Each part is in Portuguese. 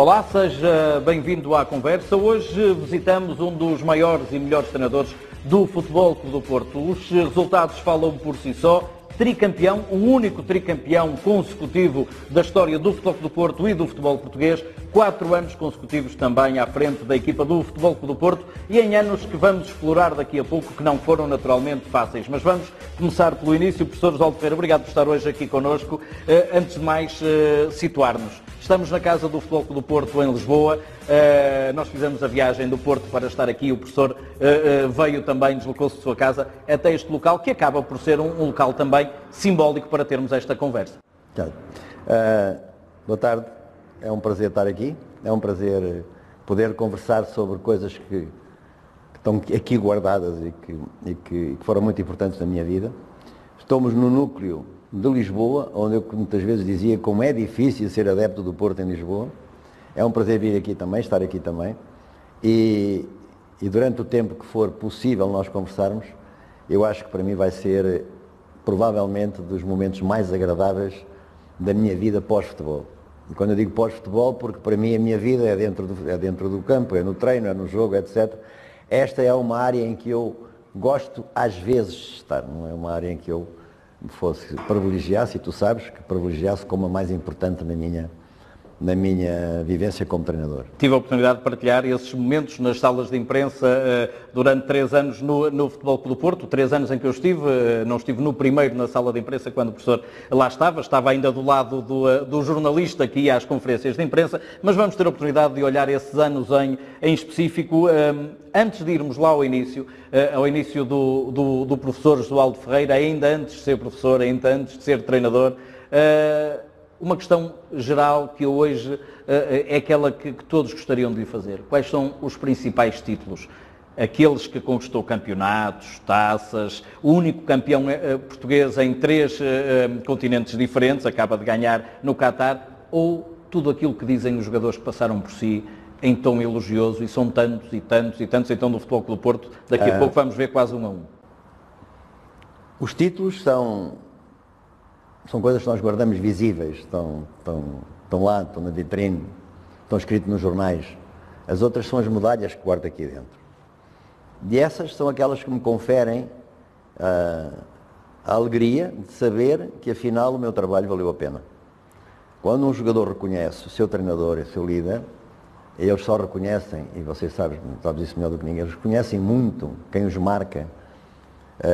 Olá, seja bem-vindo à conversa. Hoje visitamos um dos maiores e melhores treinadores do Futebol Clube do Porto. Os resultados falam por si só. Tricampeão, o único tricampeão consecutivo da história do Futebol Clube do Porto e do futebol português. 4 anos consecutivos também à frente da equipa do Futebol Clube do Porto e em anos que vamos explorar daqui a pouco, que não foram naturalmente fáceis. Mas vamos começar pelo início. Professor Osvaldo Ferreira, obrigado por estar hoje aqui connosco. Antes de mais, situar-nos. Estamos na casa do Futebol Clube do Porto, em Lisboa. Nós fizemos a viagem do Porto para estar aqui. O professor veio também, deslocou-se de sua casa até este local, que acaba por ser um local também simbólico para termos esta conversa. Boa tarde, é um prazer estar aqui. É um prazer poder conversar sobre coisas que estão aqui guardadas e que foram muito importantes na minha vida. Estamos no núcleo de Lisboa, onde eu muitas vezes dizia como é difícil ser adepto do Porto em Lisboa. É um prazer vir aqui também, estar aqui também. E durante o tempo que for possível nós conversarmos, eu acho que para mim vai ser provavelmente dos momentos mais agradáveis da minha vida pós-futebol. E quando eu digo pós-futebol, porque para mim a minha vida é dentro do campo, é no treino, é no jogo, etc. Esta é uma área em que eu gosto às vezes de estar, não é uma área em que eu fosse privilegiasse, e tu sabes que privilegiasse como a mais importante na minha vivência como treinador. Tive a oportunidade de partilhar esses momentos nas salas de imprensa durante 3 anos no Futebol Clube do Porto, 3 anos em que eu estive, não estive no primeiro na sala de imprensa quando o professor lá estava ainda do lado do jornalista que ia às conferências de imprensa, mas vamos ter a oportunidade de olhar esses anos em específico. Antes de irmos lá ao início do professor Osvaldo Ferreira, ainda antes de ser professor, ainda antes de ser treinador, uma questão geral que hoje é aquela que todos gostariam de lhe fazer. Quais são os principais títulos? Aqueles que conquistou campeonatos, taças, o único campeão português em 3 continentes diferentes, acaba de ganhar no Qatar, ou tudo aquilo que dizem os jogadores que passaram por si em tom elogioso, e são tantos e tantos e tantos, então do Futebol Clube do Porto, daqui a pouco vamos ver quase 1 a 1. Os títulos são coisas que nós guardamos visíveis, estão lá, estão na vitrine, estão escritos nos jornais. As outras são as medalhas que guardo aqui dentro. E essas são aquelas que me conferem a alegria de saber que afinal o meu trabalho valeu a pena. Quando um jogador reconhece o seu treinador e o seu líder, eles só reconhecem, e vocês sabem isso melhor do que ninguém, eles reconhecem muito quem os marca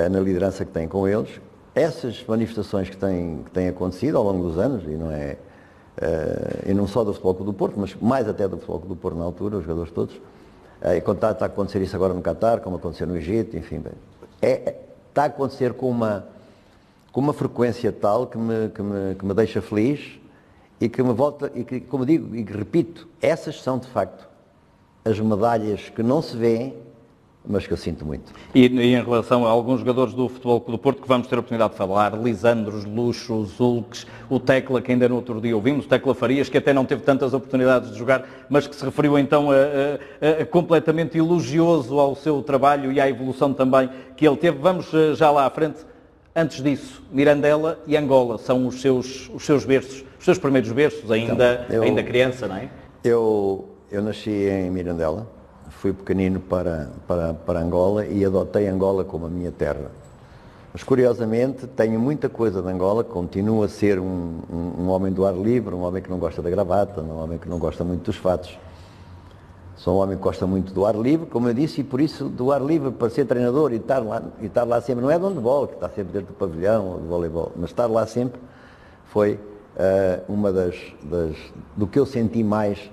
na liderança que têm com eles. Essas manifestações que têm acontecido ao longo dos anos, e não só do Futebol Clube do Porto, mas mais até do Futebol Clube do Porto na altura, os jogadores todos, e quando está a acontecer isso agora no Qatar, como aconteceu no Egito, enfim, está a acontecer com uma frequência tal que me deixa feliz e que me volta, e que, como digo e que repito, essas são de facto as medalhas que não se vêem, mas que eu sinto muito. E em relação a alguns jogadores do Futebol Clube do Porto que vamos ter a oportunidade de falar, Lisandros, Luxo, Zulques, o Tecla, que ainda no outro dia ouvimos, o Tecla Farias, que até não teve tantas oportunidades de jogar, mas que se referiu então a completamente elogioso ao seu trabalho e à evolução também que ele teve. Vamos já lá à frente. Antes disso, Mirandela e Angola são os seus berços, os seus primeiros berços, ainda criança, não é? Eu nasci em Mirandela. Fui pequenino para Angola e adotei Angola como a minha terra. Mas, curiosamente, tenho muita coisa de Angola, continuo a ser um homem do ar livre, um homem que não gosta da gravata, um homem que não gosta muito dos fatos. Sou um homem que gosta muito do ar livre, como eu disse, e por isso do ar livre para ser treinador e estar lá sempre, não é de handball, que está sempre dentro do pavilhão ou de voleibol, mas estar lá sempre foi uma do que eu senti mais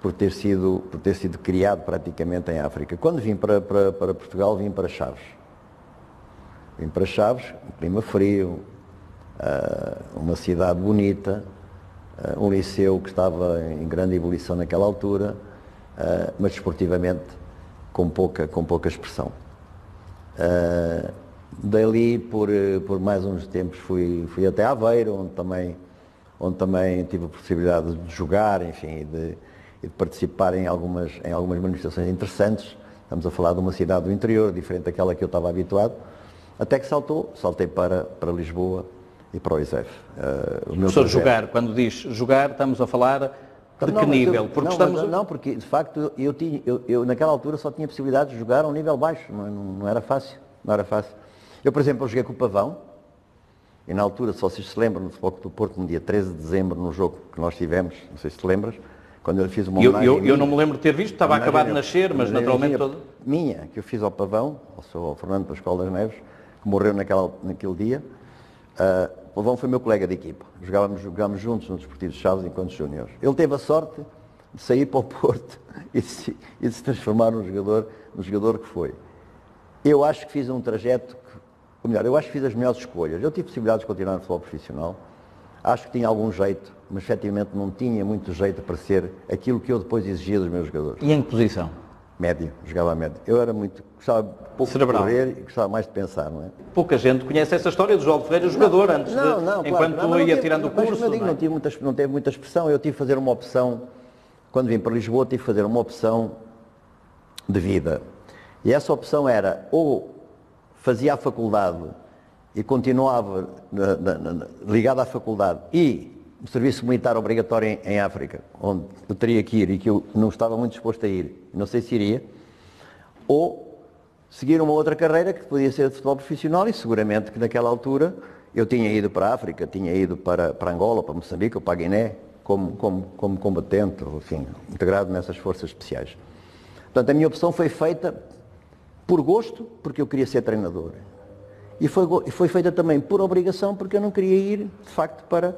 por ter sido criado praticamente em África. Quando vim para Portugal, vim para Chaves. Vim para Chaves, um clima frio, uma cidade bonita, um liceu que estava em grande ebulição naquela altura, mas desportivamente com pouca expressão. Dali, por mais uns tempos, fui até Aveiro, onde também tive a possibilidade de jogar, enfim, e de participar em algumas manifestações interessantes. Estamos a falar de uma cidade do interior, diferente daquela que eu estava habituado, até que saltei para Lisboa e para o ISEF. Professor, jogar, quando diz jogar, estamos a falar De que nível? Porque não, porque de facto eu naquela altura só tinha possibilidade de jogar a um nível baixo, não era fácil, não era fácil. Eu, por exemplo, joguei com o Pavão, e na altura, se vocês se lembram, no Futebol Clube do Porto, no dia 13 de dezembro, no jogo que nós tivemos, não sei se te lembras, quando eu fiz uma homenagem eu não me lembro de ter visto, estava a acabar de nascer, mas naturalmente todo... Minha, que eu fiz ao Pavão, ao Fernando Pascoal das Neves, que morreu naquele dia. O Pavão foi meu colega de equipa. Jogámos juntos no Desportivo de Chaves enquanto júniores. Ele teve a sorte de sair para o Porto e de se transformar no jogador que foi. Eu acho que fiz um trajeto, ou melhor, eu acho que fiz as melhores escolhas. Eu tive possibilidades de continuar no futebol profissional. Acho que tinha algum jeito, mas efetivamente não tinha muito jeito para ser aquilo que eu depois exigia dos meus jogadores. E em que posição? Médio, jogava a médio. Eu era gostava pouco cerebral. De correr e gostava mais de pensar, não é? Pouca gente conhece essa história do João Ferreira, jogador, enquanto ia tirando o curso. Não teve muita expressão. Eu tive que fazer uma opção, quando vim para Lisboa, tive que fazer uma opção de vida. E essa opção era, ou fazia a faculdade e continuava ligado à faculdade e o serviço militar obrigatório em África, onde eu teria que ir e que eu não estava muito disposto a ir, não sei se iria, ou seguir uma outra carreira que podia ser de futebol profissional e seguramente que naquela altura eu tinha ido para a África, tinha ido para Angola, para Moçambique ou para a Guiné, como combatente, enfim, integrado nessas forças especiais. Portanto, a minha opção foi feita por gosto, porque eu queria ser treinador. E foi feita também por obrigação, porque eu não queria ir, de facto, para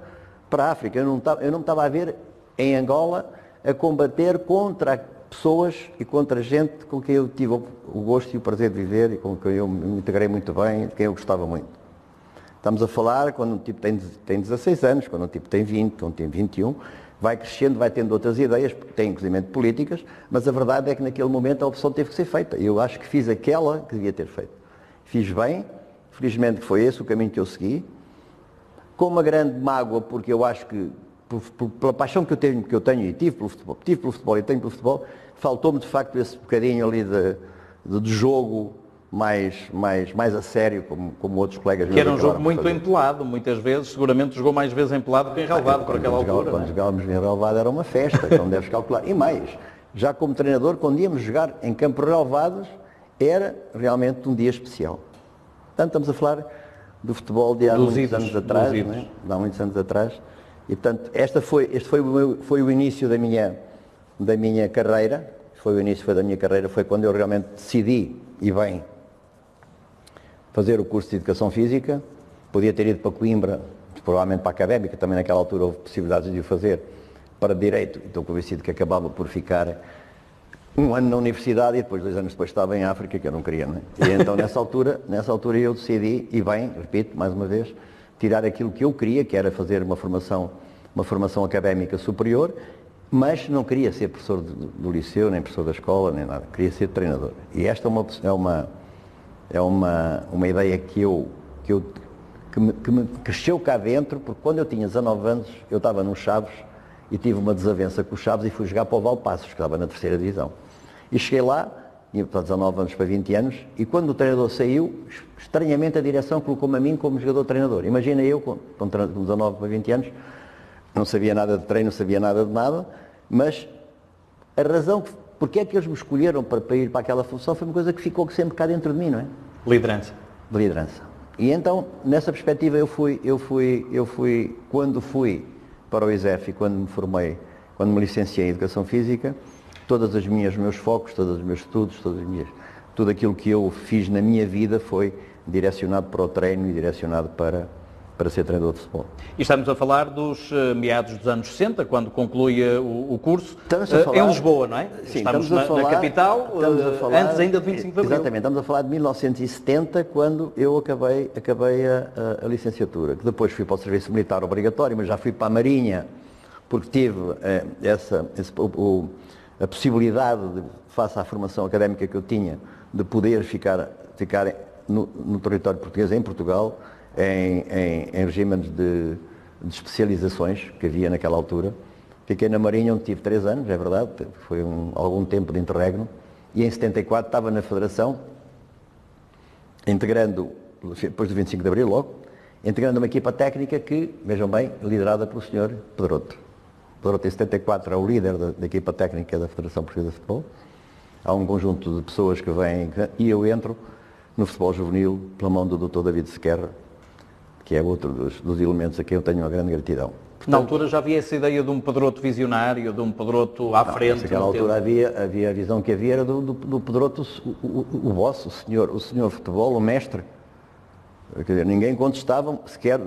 a África. Eu não me estava a ver em Angola a combater contra pessoas e contra gente com quem eu tive o gosto e o prazer de viver e com quem eu me integrei muito bem, de quem eu gostava muito. Estamos a falar quando um tipo tem 16 anos, quando um tipo tem 20, quando tem 21, vai crescendo, vai tendo outras ideias, tem inclusive políticas, mas a verdade é que naquele momento a opção teve que ser feita. Eu acho que fiz aquela que devia ter feito. Fiz bem, felizmente foi esse o caminho que eu segui, com uma grande mágoa, porque eu acho que, pela paixão que eu tenho e tive pelo futebol e tenho pelo futebol, faltou-me de facto esse bocadinho ali de jogo mais a sério, como outros colegas meus. Que era um jogo muito empelado, muitas vezes, seguramente jogou mais vezes empelado que em relevado por aquela altura. Quando jogávamos em relevado era uma festa, então deves calcular. E mais, já como treinador, quando íamos jogar em campos relevados, era realmente um dia especial. Portanto, estamos a falar do futebol de há muitos anos atrás, não é? De há muitos anos atrás. E, portanto, este foi o início da minha carreira. Foi quando eu realmente decidi, e bem, fazer o curso de Educação Física. Podia ter ido para Coimbra, provavelmente para a Académica, também naquela altura houve possibilidades de o fazer, para Direito. Estou convencido que acabava por ficar um ano na universidade e depois 2 anos depois estava em África, que eu não queria, não é? E então nessa altura eu decidi, e bem, repito, mais uma vez, tirar aquilo que eu queria, que era fazer uma formação académica superior, mas não queria ser professor do liceu, nem professor da escola, nem nada. Queria ser treinador. E esta é uma ideia que me cresceu cá dentro, porque quando eu tinha 19 anos, eu estava no Chaves e tive uma desavença com o Chaves e fui jogar para o Valpassos, que estava na 3ª divisão. E cheguei lá, tinha 19 anos para 20 anos, e quando o treinador saiu, estranhamente a direção colocou-me a mim como jogador-treinador. Imagina eu, com 19 para 20 anos, não sabia nada de treino, não sabia nada de nada, mas a razão porque é que eles me escolheram para ir para aquela função foi uma coisa que ficou sempre cá dentro de mim, não é? Liderança. De liderança. E então, nessa perspectiva, eu fui, quando fui para o ISEF e quando me formei, quando me licenciei em Educação Física, todos os meus focos, todos os meus estudos, tudo aquilo que eu fiz na minha vida foi direcionado para o treino e direcionado para ser treinador de futebol. E estamos a falar dos meados dos anos 60, quando conclui o curso, em Lisboa, não é? Sim, estamos na capital, antes ainda de 25 de Abril. Exatamente, estamos a falar de 1970, quando eu acabei a licenciatura, que depois fui para o serviço militar obrigatório, mas já fui para a Marinha, porque tive a possibilidade, face à formação académica que eu tinha, de poder ficar no território português, em Portugal, em regimes de especializações que havia naquela altura. Fiquei na Marinha, onde tive 3 anos, é verdade, foi algum tempo de interregno, e em 74 estava na Federação, integrando, depois do 25 de Abril logo, integrando uma equipa técnica que, vejam bem, liderada pelo Sr. Pedroto. Pedroto em 74 é o líder da equipa técnica da Federação Portuguesa de Futebol. Há um conjunto de pessoas que vêm e eu entro no futebol juvenil pela mão do Dr. David Sequerra, que é outro dos elementos a quem eu tenho uma grande gratidão. Portanto, na altura já havia essa ideia de um Pedroto visionário, de um Pedroto à frente? Naquela altura havia a visão que havia era do Pedroto, o boss, o senhor futebol, o mestre. Quer dizer, ninguém contestava sequer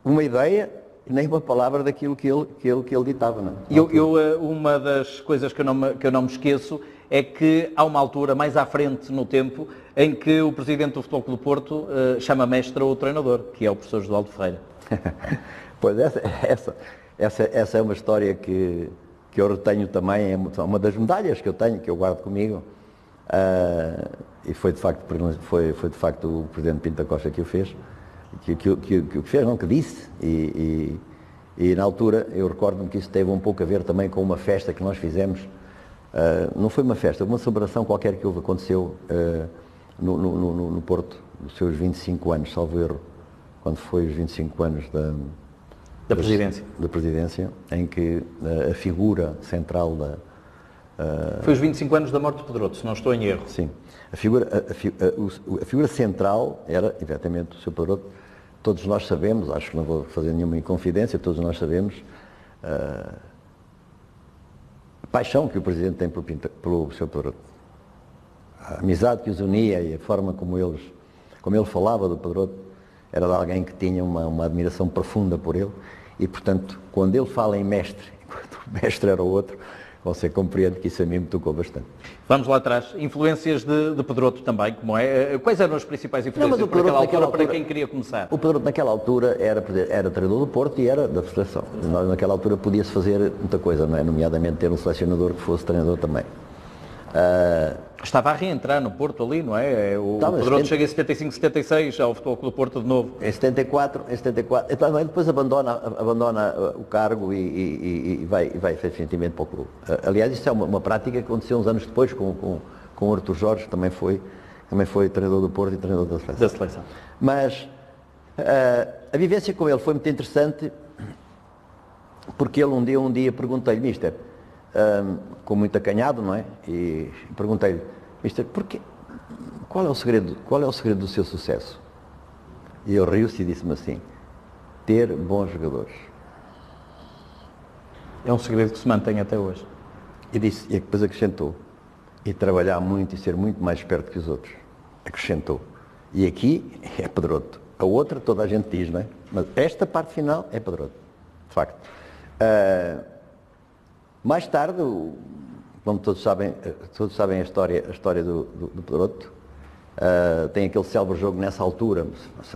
uma ideia, nem uma palavra daquilo que ele ditava. Não é? Uma das coisas que eu não me esqueço é que há uma altura mais à frente no tempo em que o presidente do Futebol Clube do Porto chama mestre o treinador, que é o professor Josualdo Ferreira. Pois essa é uma história que eu retenho também, é uma das medalhas que eu tenho, que eu guardo comigo, e foi de facto o presidente Pinto da Costa que o fez, que disse, e na altura eu recordo-me que isso teve um pouco a ver também com uma festa que nós fizemos, não foi uma festa, uma celebração qualquer que aconteceu no Porto, dos seus 25 anos, salvo erro, quando foi os 25 anos da presidência, em que a figura central Foi os 25 anos da morte de Pedroto, se não estou em erro. Sim. A figura central era, exatamente, o Sr. Pedroto. Todos nós sabemos, acho que não vou fazer nenhuma inconfidência, todos nós sabemos a paixão que o Presidente tem pelo Sr. Pedroto. A amizade que os unia e a forma como ele falava do Pedroto era de alguém que tinha uma admiração profunda por ele e, portanto, quando ele fala em mestre, enquanto o mestre era o outro, você compreende que isso a mim me tocou bastante. Vamos lá atrás. Influências de Pedroto também, como é? Quais eram as principais influências naquela altura para quem queria começar? O Pedroto naquela altura era treinador do Porto e era da Federação. Nós naquela altura podia-se fazer muita coisa, não é? Nomeadamente ter um selecionador que fosse treinador também. Estava a reentrar no Porto ali, não é? O Pedroto chega em 75, 76 ao Futebol Clube do Porto de novo. Em 74, depois abandona o cargo e vai efetivamente para o clube. Aliás, isso é uma prática que aconteceu uns anos depois com o Artur Jorge, que também foi treinador do Porto e treinador da seleção. Mas a vivência com ele foi muito interessante porque ele um dia perguntei-lhe, mister, com muito acanhado, não é? E perguntei-lhe, mister, qual é o segredo do seu sucesso? E ele riu-se e disse-me assim, ter bons jogadores. É um segredo que se mantém até hoje. E depois acrescentou, e trabalhar muito e ser muito mais esperto que os outros. Acrescentou. E aqui é Pedroto. A outra toda a gente diz, não é? Mas esta parte final é Pedroto, de facto. Mais tarde, como todos sabem a história do Pedroto, tem aquele célebre jogo nessa altura,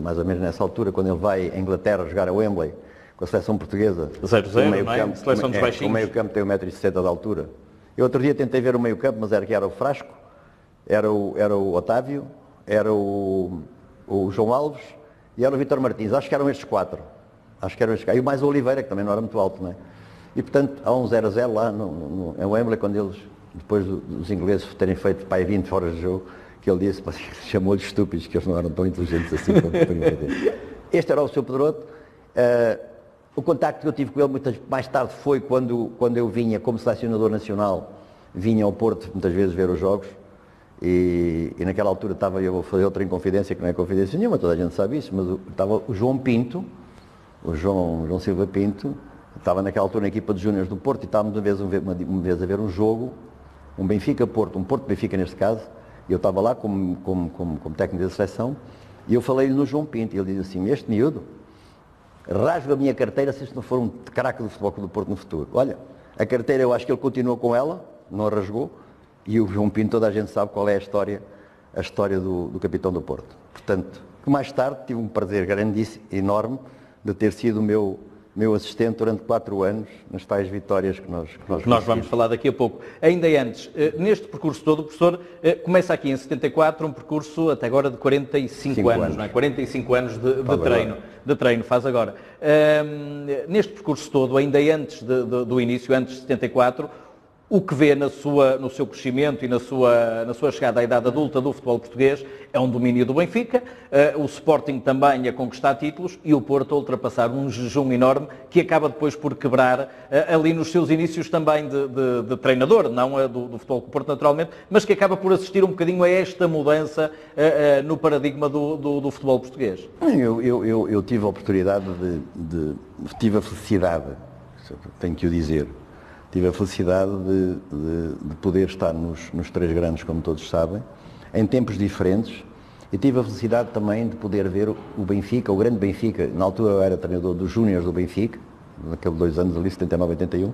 mais ou menos nessa altura, quando ele vai à Inglaterra jogar a Wembley com a seleção portuguesa. 0-0, não é? Seleção dos baixinhos. O meio campo tem 1,60 m de altura. Eu outro dia tentei ver o meio campo, mas era o Frasco, era o Otávio, era o João Alves e era o Vítor Martins. Acho que eram estes quatro. E mais o Oliveira, que também não era muito alto, não é? E, portanto, há um 0-0 lá em Wembley, quando eles, depois dos ingleses terem feito para aí 20 fora de jogo, que ele disse, chamou-lhes estúpidos, que eles não eram tão inteligentes assim para entender. Este era o Sr. Pedroto. O contacto que eu tive com ele mais tarde foi quando eu vinha como selecionador nacional, vinha ao Porto muitas vezes ver os jogos, e naquela altura eu vou fazer outra inconfidência, que não é confidência nenhuma, toda a gente sabe isso, mas estava o João Pinto, o João Silva Pinto, estava naquela altura na equipa de júniores do Porto e estávamos uma vez a ver um jogo, um Benfica-Porto, um Porto-Benfica neste caso, e eu estava lá como técnico da seleção, e eu falei-lhe no João Pinto, e ele diz assim, este miúdo, rasgo a minha carteira se isto não for um craque do Futebol Clube do Porto no futuro. Olha, a carteira eu acho que ele continua com ela, não a rasgou, e o João Pinto toda a gente sabe qual é a história do capitão do Porto. Portanto, que mais tarde tive um prazer grandíssimo, enorme, de ter sido o meu assistente durante 4 anos nas tais vitórias que nós vamos falar daqui a pouco. Ainda antes, neste percurso todo, o professor começa aqui em 74 um percurso até agora de 45 anos, não é? 45 anos de treino faz agora. Neste percurso todo, ainda antes do início, antes de 74, o que vê no seu crescimento e na sua chegada à idade adulta do futebol português é um domínio do Benfica, o Sporting também a conquistar títulos e o Porto a ultrapassar um jejum enorme que acaba depois por quebrar ali nos seus inícios também de treinador, não do Futebol Clube do Porto naturalmente, mas que acaba por assistir um bocadinho a esta mudança no paradigma do futebol português. Eu tive a oportunidade tive a felicidade, tenho que o dizer, tive a felicidade de poder estar nos três grandes, como todos sabem, em tempos diferentes, e tive a felicidade também de poder ver o Benfica, o grande Benfica. Na altura eu era treinador dos Júniores do Benfica, naqueles 2 anos ali, 79, 81,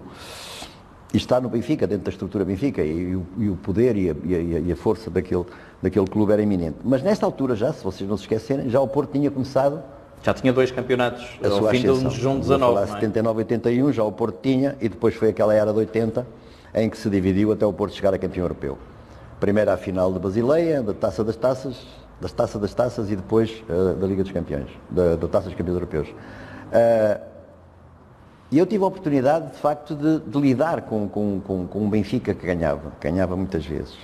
e estar no Benfica, dentro da estrutura Benfica, e o poder e a força daquele clube era iminente. Mas nesta altura já, se vocês não se esquecerem, já o Porto tinha começado... Já tinha 2 campeonatos ao fim de um jejum 19, 79, 81, já o Porto tinha, e depois foi aquela era de 80, em que se dividiu até o Porto chegar a campeão europeu. Primeiro à final de Basileia, da Taça das Taças e depois da Liga dos Campeões, da Taça dos Campeões Europeus. E eu tive a oportunidade, de facto, de lidar com um Benfica que ganhava muitas vezes.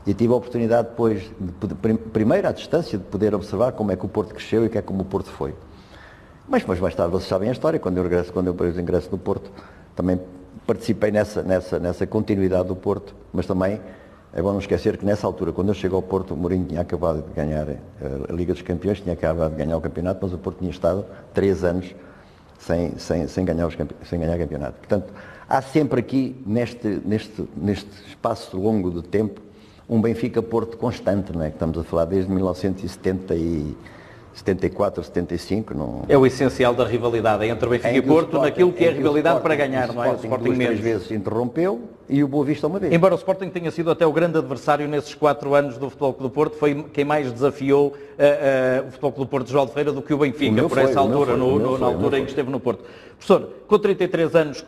E tive a oportunidade depois, primeiro à distância, de poder observar como é que o Porto cresceu e como o Porto foi. Mas mais tarde, vocês sabem a história, quando eu ingresso no Porto, também participei nessa continuidade do Porto, mas também é bom não esquecer que nessa altura, quando eu chego ao Porto, o Mourinho tinha acabado de ganhar a Liga dos Campeões, tinha acabado de ganhar o campeonato, mas o Porto tinha estado 3 anos sem ganhar campeonato. Portanto, há sempre aqui, neste espaço longo de tempo, um Benfica-Porto constante, não é? Que estamos a falar desde 1974, 75. Não... É o essencial da rivalidade entre o Benfica e o Porto, naquilo que é a rivalidade para ganhar, não é? O Sporting 3 vezes interrompeu e o Boa Vista uma vez. Embora o Sporting tenha sido até o grande adversário nesses 4 anos do Futebol Clube do Porto, foi quem mais desafiou o Futebol Clube do Porto de João de Feira do que o Benfica, por essa altura, na altura em que esteve no Porto. Professor, com 33 anos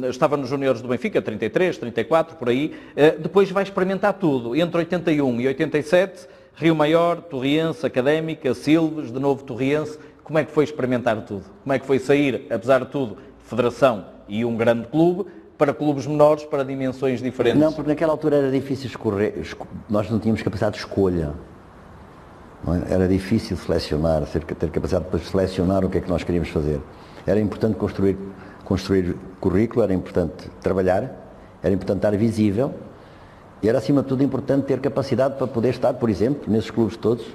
estava nos juniores do Benfica, 33, 34, por aí, depois vai experimentar tudo. Entre 81 e 87, Rio Maior, Torriense, Académica, Silves, de novo Torriense. Como é que foi experimentar tudo? Como é que foi sair, apesar de tudo, federação e um grande clube, para clubes menores, para dimensões diferentes? Não, porque naquela altura era difícil escorrer, nós não tínhamos capacidade de escolha. Não é? Era difícil selecionar, ter capacidade de selecionar o que é que nós queríamos fazer. Era importante construir currículo, era importante trabalhar, era importante estar visível, e era acima de tudo importante ter capacidade para poder estar, por exemplo, nesses clubes todos,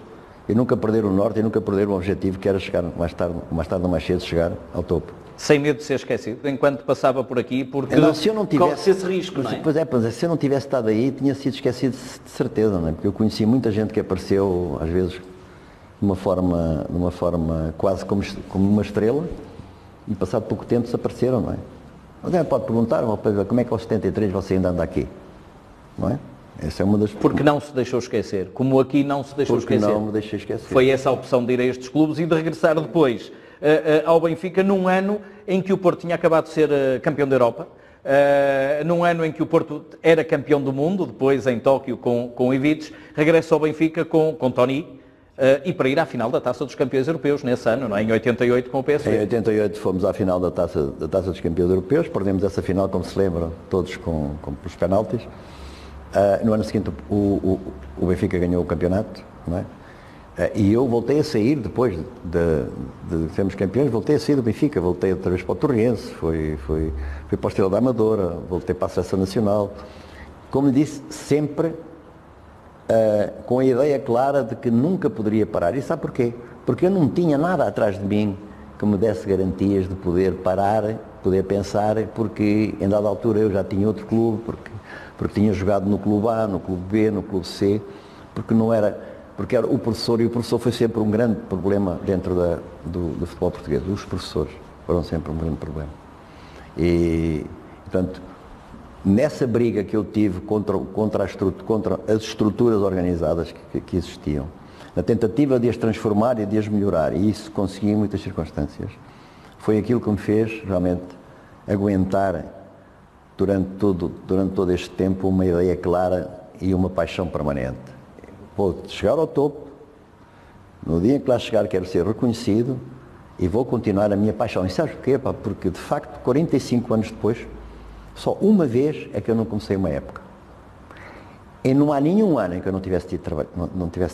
e nunca perder o norte, e nunca perder o objetivo que era chegar mais tarde ou mais cedo, chegar ao topo. Sem medo de ser esquecido, enquanto passava por aqui, porque se eu não tivesse esse risco, não é? Pois é, se eu não tivesse estado aí, tinha sido esquecido de certeza, não é? Porque eu conheci muita gente que apareceu, às vezes, de uma forma quase como uma estrela, e passado pouco tempo desapareceram, não é? Mas pode perguntar, como é que aos 73 você ainda anda aqui? Não é? Essa é uma das... Porque não se deixou esquecer, como aqui não se deixou esquecer. Porque não me deixei esquecer. Foi essa a opção de ir a estes clubes e de regressar depois ao Benfica num ano em que o Porto tinha acabado de ser campeão da Europa, num ano em que o Porto era campeão do mundo, depois em Tóquio com Ivic, regressa ao Benfica com Tony, e para ir à final da Taça dos Campeões Europeus nesse ano, não é? Em 88 com o PSV. Em 88 fomos à final da Taça dos Campeões Europeus, perdemos essa final, como se lembram, todos com os penaltis. No ano seguinte o Benfica ganhou o campeonato, não é? E eu voltei a sair, depois de sermos campeões, voltei a sair do Benfica, voltei outra vez para o Torriense, fui para o Estrela da Amadora, voltei para a Seleção Nacional. Como disse, sempre com a ideia clara de que nunca poderia parar. E sabe porquê? Porque eu não tinha nada atrás de mim que me desse garantias de poder parar, poder pensar, porque em dada altura eu já tinha outro clube, porque tinha jogado no clube A, no clube B, no clube C, porque era o professor, e o professor foi sempre um grande problema dentro do futebol português. Os professores foram sempre um grande problema. E, portanto, nessa briga que eu tive contra as estruturas organizadas que existiam, na tentativa de as transformar e de as melhorar, e isso consegui em muitas circunstâncias, foi aquilo que me fez realmente aguentar durante todo este tempo uma ideia clara e uma paixão permanente. Vou chegar ao topo, no dia em que lá chegar quero ser reconhecido e vou continuar a minha paixão. E sabes porquê? Porque de facto 45 anos depois Só uma vez é que eu não comecei uma época. E não há nenhum ano em que eu não tivesse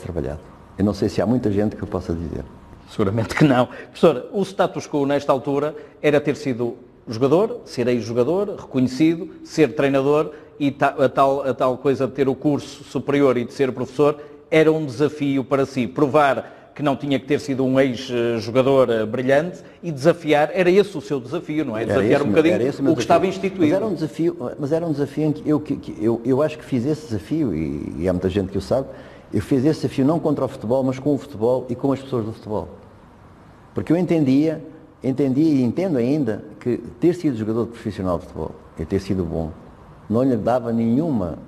trabalhado. Eu não sei se há muita gente que eu possa dizer. Seguramente que não. Professor, o status quo nesta altura era ter sido jogador, ser ex-jogador, reconhecido, ser treinador e a tal coisa de ter o curso superior e de ser professor era um desafio para si. Provar que não tinha que ter sido um ex-jogador brilhante e desafiar, era esse o seu desafio, não é? Desafiar um bocadinho o que estava instituído. Mas era um desafio em que eu acho que fiz esse desafio, e há muita gente que o sabe, eu fiz esse desafio não contra o futebol, mas com o futebol e com as pessoas do futebol. Porque eu entendia e entendo ainda que ter sido jogador profissional de futebol e ter sido bom não lhe dava nenhuma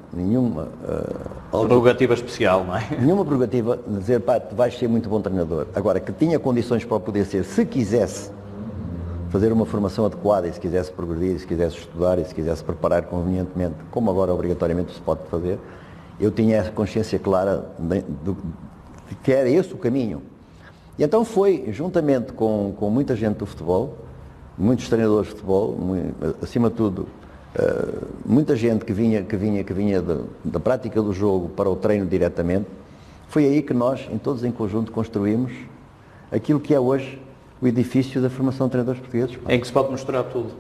prerrogativa especial, não é? Nenhuma prerrogativa de dizer, pá, tu vais ser muito bom treinador. Agora, que tinha condições para o poder ser, se quisesse fazer uma formação adequada e se quisesse progredir, se quisesse estudar e se quisesse preparar convenientemente, como agora obrigatoriamente se pode fazer, eu tinha essa consciência clara de que era esse o caminho. E então foi, juntamente com muita gente do futebol, muitos treinadores de futebol, acima de tudo, muita gente que vinha da prática do jogo para o treino diretamente, foi aí que nós, todos em conjunto, construímos aquilo que é hoje o edifício da formação de treinadores portugueses. Em que se pode mostrar tudo.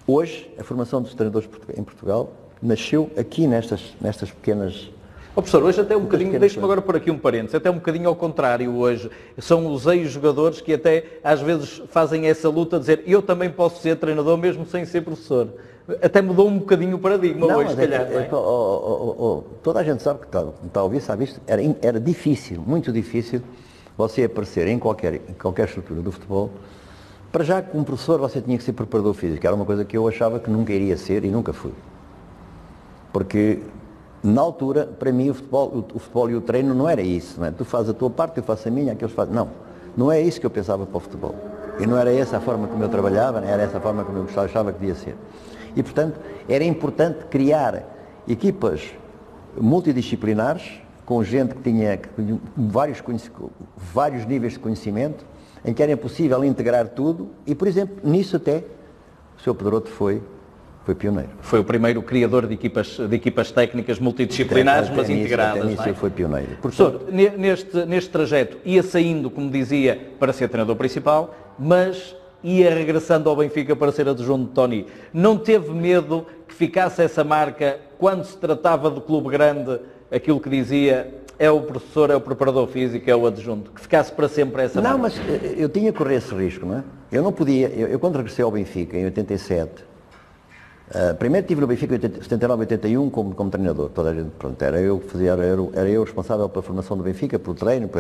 Hoje, a formação dos treinadores em Portugal nasceu aqui nestas pequenas... Professor, hoje até um bocadinho, deixe-me agora por aqui um parênteses, até um bocadinho ao contrário hoje. São os ex-jogadores que até às vezes fazem essa luta de dizer eu também posso ser treinador mesmo sem ser professor. Até mudou um bocadinho o paradigma hoje, se calhar. Toda a gente sabe que está a ouvir, sabe isto? Era difícil, muito difícil, você aparecer em qualquer estrutura do futebol. Para já, como professor, você tinha que ser preparador físico. Era uma coisa que eu achava que nunca iria ser e nunca fui. Porque... Na altura, para mim, o futebol e o treino não era isso, não é? Tu fazes a tua parte, eu faço a minha, aqueles fazem... Não é isso que eu pensava para o futebol. E não era essa a forma como eu trabalhava, não era essa a forma como eu achava que devia ser. E, portanto, era importante criar equipas multidisciplinares, com gente que tinha vários níveis de conhecimento, em que era possível integrar tudo, e, por exemplo, nisso até, o Sr. Pedroto foi pioneiro. Foi o primeiro criador de equipas técnicas multidisciplinares, mas integradas. Até nisso foi pioneiro. Professor, neste trajeto ia saindo, como dizia, para ser treinador principal, mas ia regressando ao Benfica para ser adjunto de Tony. Não teve medo que ficasse essa marca, quando se tratava de clube grande, aquilo que dizia é o professor, é o preparador físico, é o adjunto, que ficasse para sempre essa marca? Não, mas eu tinha que correr esse risco, não é? Eu não podia, eu quando regressei ao Benfica, em 87, primeiro estive no Benfica em 79, 81 como treinador. Toda a gente, pronto, era eu responsável pela formação do Benfica, pelo treino,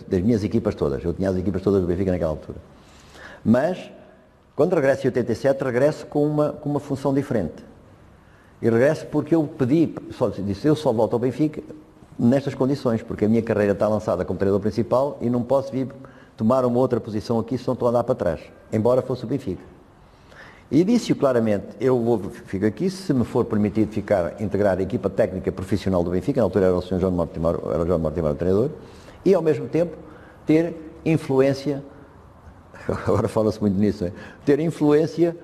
das minhas equipas todas. Eu tinha as equipas todas do Benfica naquela altura. Mas, quando regresso em 87, regresso com uma função diferente. E regresso porque eu disse, eu só volto ao Benfica nestas condições, porque a minha carreira está lançada como treinador principal e não posso vir tomar uma outra posição aqui se não estou a andar para trás, embora fosse o Benfica. E disse-o claramente, fico aqui, se me for permitido integrar a equipa técnica profissional do Benfica, na altura era o Sr. João Mortimer, o treinador, e ao mesmo tempo ter influência, agora fala-se muito nisso, né? Ter influência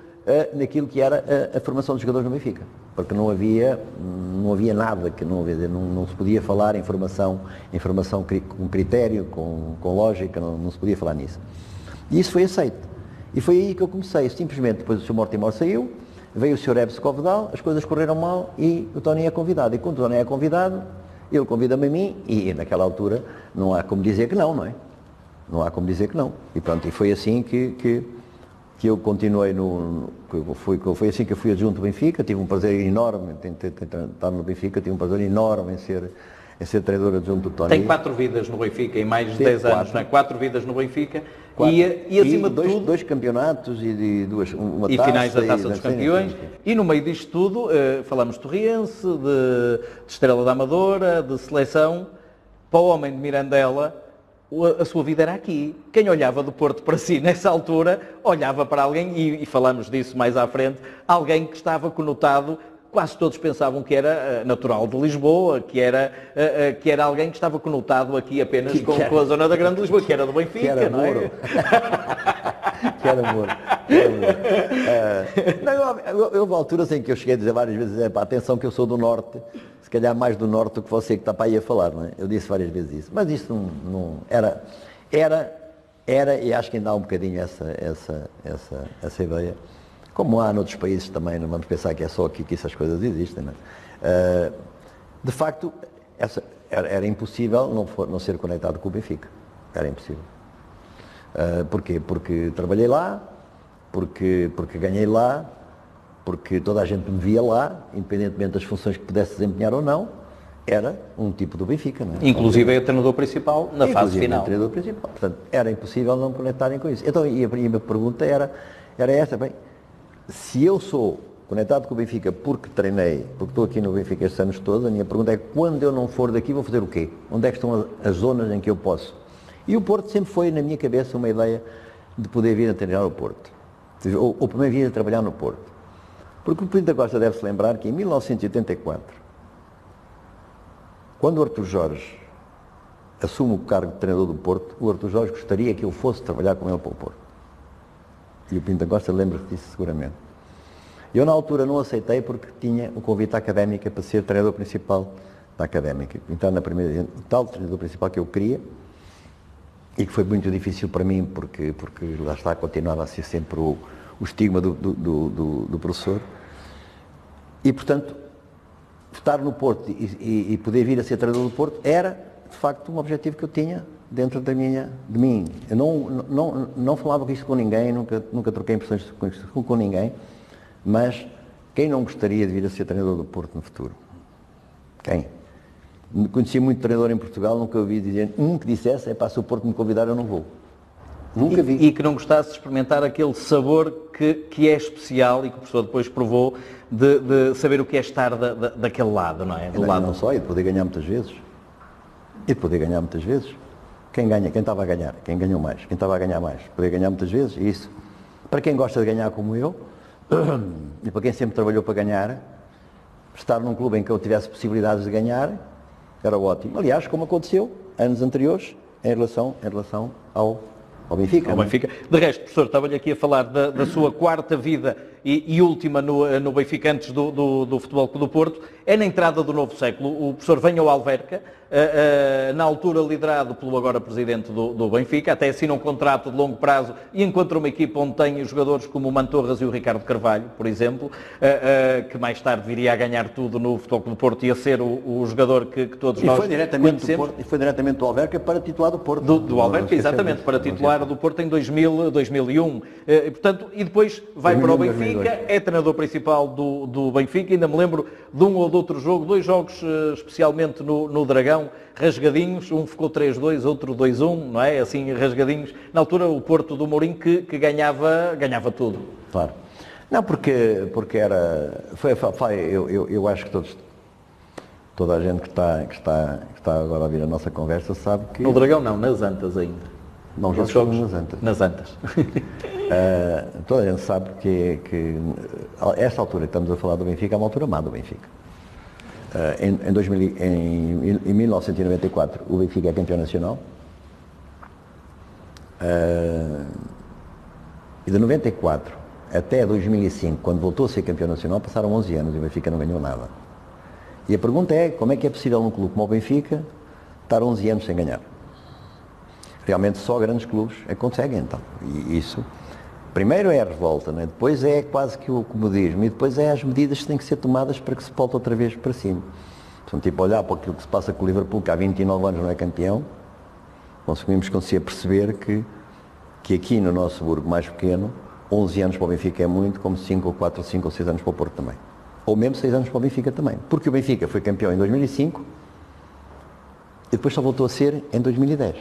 naquilo que era a formação dos jogadores no Benfica, porque não havia nada, não se podia falar em formação com critério, com lógica, não se podia falar nisso. E isso foi aceito. E foi aí que eu comecei, simplesmente depois o Sr. Mortimer saiu, veio o Sr. Ebs Covedal, as coisas correram mal e o Tony é convidado. E quando o Tony é convidado, ele convida-me a mim e naquela altura não há como dizer que não é? Não há como dizer que não. E pronto, e foi assim que eu continuei foi assim que eu fui adjunto do Benfica, tive um prazer enorme em estar no Benfica, tive um prazer enorme em ser treinador adjunto do Tony. Tem 4 vidas no Benfica, em mais de 10 anos, não é? 4 vidas no Benfica. E acima de tudo... Dois campeonatos e uma taça. E finais da Taça dos Campeões. Campeões. E no meio disto tudo, falamos de Torriense, de Estrela da Amadora, de Seleção. Para o homem de Mirandela, a sua vida era aqui. Quem olhava do Porto para si nessa altura, olhava para alguém, e falamos disso mais à frente, alguém que estava conotado. Quase todos pensavam que era natural de Lisboa, que era alguém que estava conotado aqui apenas com a zona da Grande Lisboa, que era do Benfica, não é? quero amor. Houve alturas em que eu cheguei a dizer várias vezes, atenção que eu sou do Norte, se calhar mais do Norte do que você que está para aí a falar, não é? Eu disse várias vezes isso, mas isso não era, e acho que ainda há um bocadinho essa ideia, como há noutros países também, não vamos pensar que é só aqui que essas coisas existem, não é? De facto, era impossível não ser conectado com o Benfica, era impossível. Porquê? Porque trabalhei lá, porque ganhei lá, porque toda a gente me via lá, independentemente das funções que pudesse desempenhar ou não, era um tipo do Benfica. Não é? Inclusive é o treinador principal na fase final. O treinador principal. Portanto, era impossível não conectarem com isso. Então, e a minha pergunta era esta, bem, se eu sou conectado com o Benfica porque treinei, porque estou aqui no Benfica estes anos todos, a minha pergunta é, quando eu não for daqui, vou fazer o quê? Onde é que estão as zonas em que eu posso? E o Porto sempre foi, na minha cabeça, uma ideia de poder vir a treinar o Porto. Ou primeiro vir a trabalhar no Porto. Porque o Pinto da Costa deve-se lembrar que em 1984, quando o Artur Jorge assume o cargo de treinador do Porto, o Artur Jorge gostaria que eu fosse trabalhar com ele para o Porto. E o Pinto da Costa lembra-se disso seguramente. Eu na altura não aceitei porque tinha o convite à Académica para ser treinador principal da Académica. Então, na primeira, tal treinador principal que eu queria, e que foi muito difícil para mim, porque lá está, continuava a ser sempre o estigma do professor. E, portanto, estar no Porto e poder vir a ser treinador do Porto era, de facto, um objetivo que eu tinha dentro de mim. Eu não falava isso com ninguém, nunca troquei impressões com ninguém, mas quem não gostaria de vir a ser treinador do Porto no futuro? Quem? Conheci muito treinador em Portugal, nunca ouvi dizer, que dissesse, se o Porto me convidar eu não vou. Nunca vi. E que não gostasse de experimentar aquele sabor que é especial e que o professor depois provou de saber o que é estar daquele lado, não é? Não só, e de poder ganhar muitas vezes. Quem estava a ganhar, quem ganhou mais, quem estava a ganhar mais, poder ganhar muitas vezes, isso. Para quem gosta de ganhar como eu, e para quem sempre trabalhou para ganhar, estar num clube em que eu tivesse possibilidades de ganhar, era ótimo. Aliás, como aconteceu anos anteriores, em relação ao Benfica. Ao Benfica. De resto, professor, estava-lhe aqui a falar da sua quarta vida e última no Benfica antes do Futebol Clube do Porto. É na entrada do novo século. O professor vem ao Alverca, na altura liderado pelo agora presidente do Benfica, até assina um contrato de longo prazo e encontra uma equipa onde tem jogadores como o Mantorras e o Ricardo Carvalho, por exemplo, que mais tarde viria a ganhar tudo no Futebol Clube do Porto e a ser o jogador que todos nós conhecemos. E foi diretamente do Alverca para titular do Porto. Do Alverca, exatamente, para titular do Porto em 2001. E depois vai para o Benfica, é treinador principal do Benfica. Ainda me lembro de um ou de outro jogo, dois jogos especialmente no Dragão, rasgadinhos, um ficou 3-2, outro 2-1, não é? Assim, rasgadinhos. Na altura, o Porto do Mourinho que ganhava tudo. Claro. Não, porque era... Eu acho que toda a gente que está agora a ouvir a nossa conversa sabe que... No Dragão não, nas Antas ainda. Não, já jogos nas Antas. Nas Antas. Toda a gente sabe que esta altura que estamos a falar do Benfica é uma altura má do Benfica. Em 1994 o Benfica é campeão nacional. E de 94 até 2005, quando voltou a ser campeão nacional, passaram 11 anos e o Benfica não ganhou nada. E a pergunta é, como é que é possível num clube como o Benfica estar 11 anos sem ganhar? Realmente só grandes clubes é que conseguem, então. E isso, primeiro é a revolta, né? Depois é quase que o comodismo e depois é as medidas que têm que ser tomadas para que se volte outra vez para cima. Então, tipo, olhar para aquilo que se passa com o Liverpool, que há 29 anos não é campeão, conseguimos perceber que aqui no nosso burgo mais pequeno, 11 anos para o Benfica é muito, como 5 ou 6 anos para o Porto também. Ou mesmo 6 anos para o Benfica também. Porque o Benfica foi campeão em 2005 e depois só voltou a ser em 2010.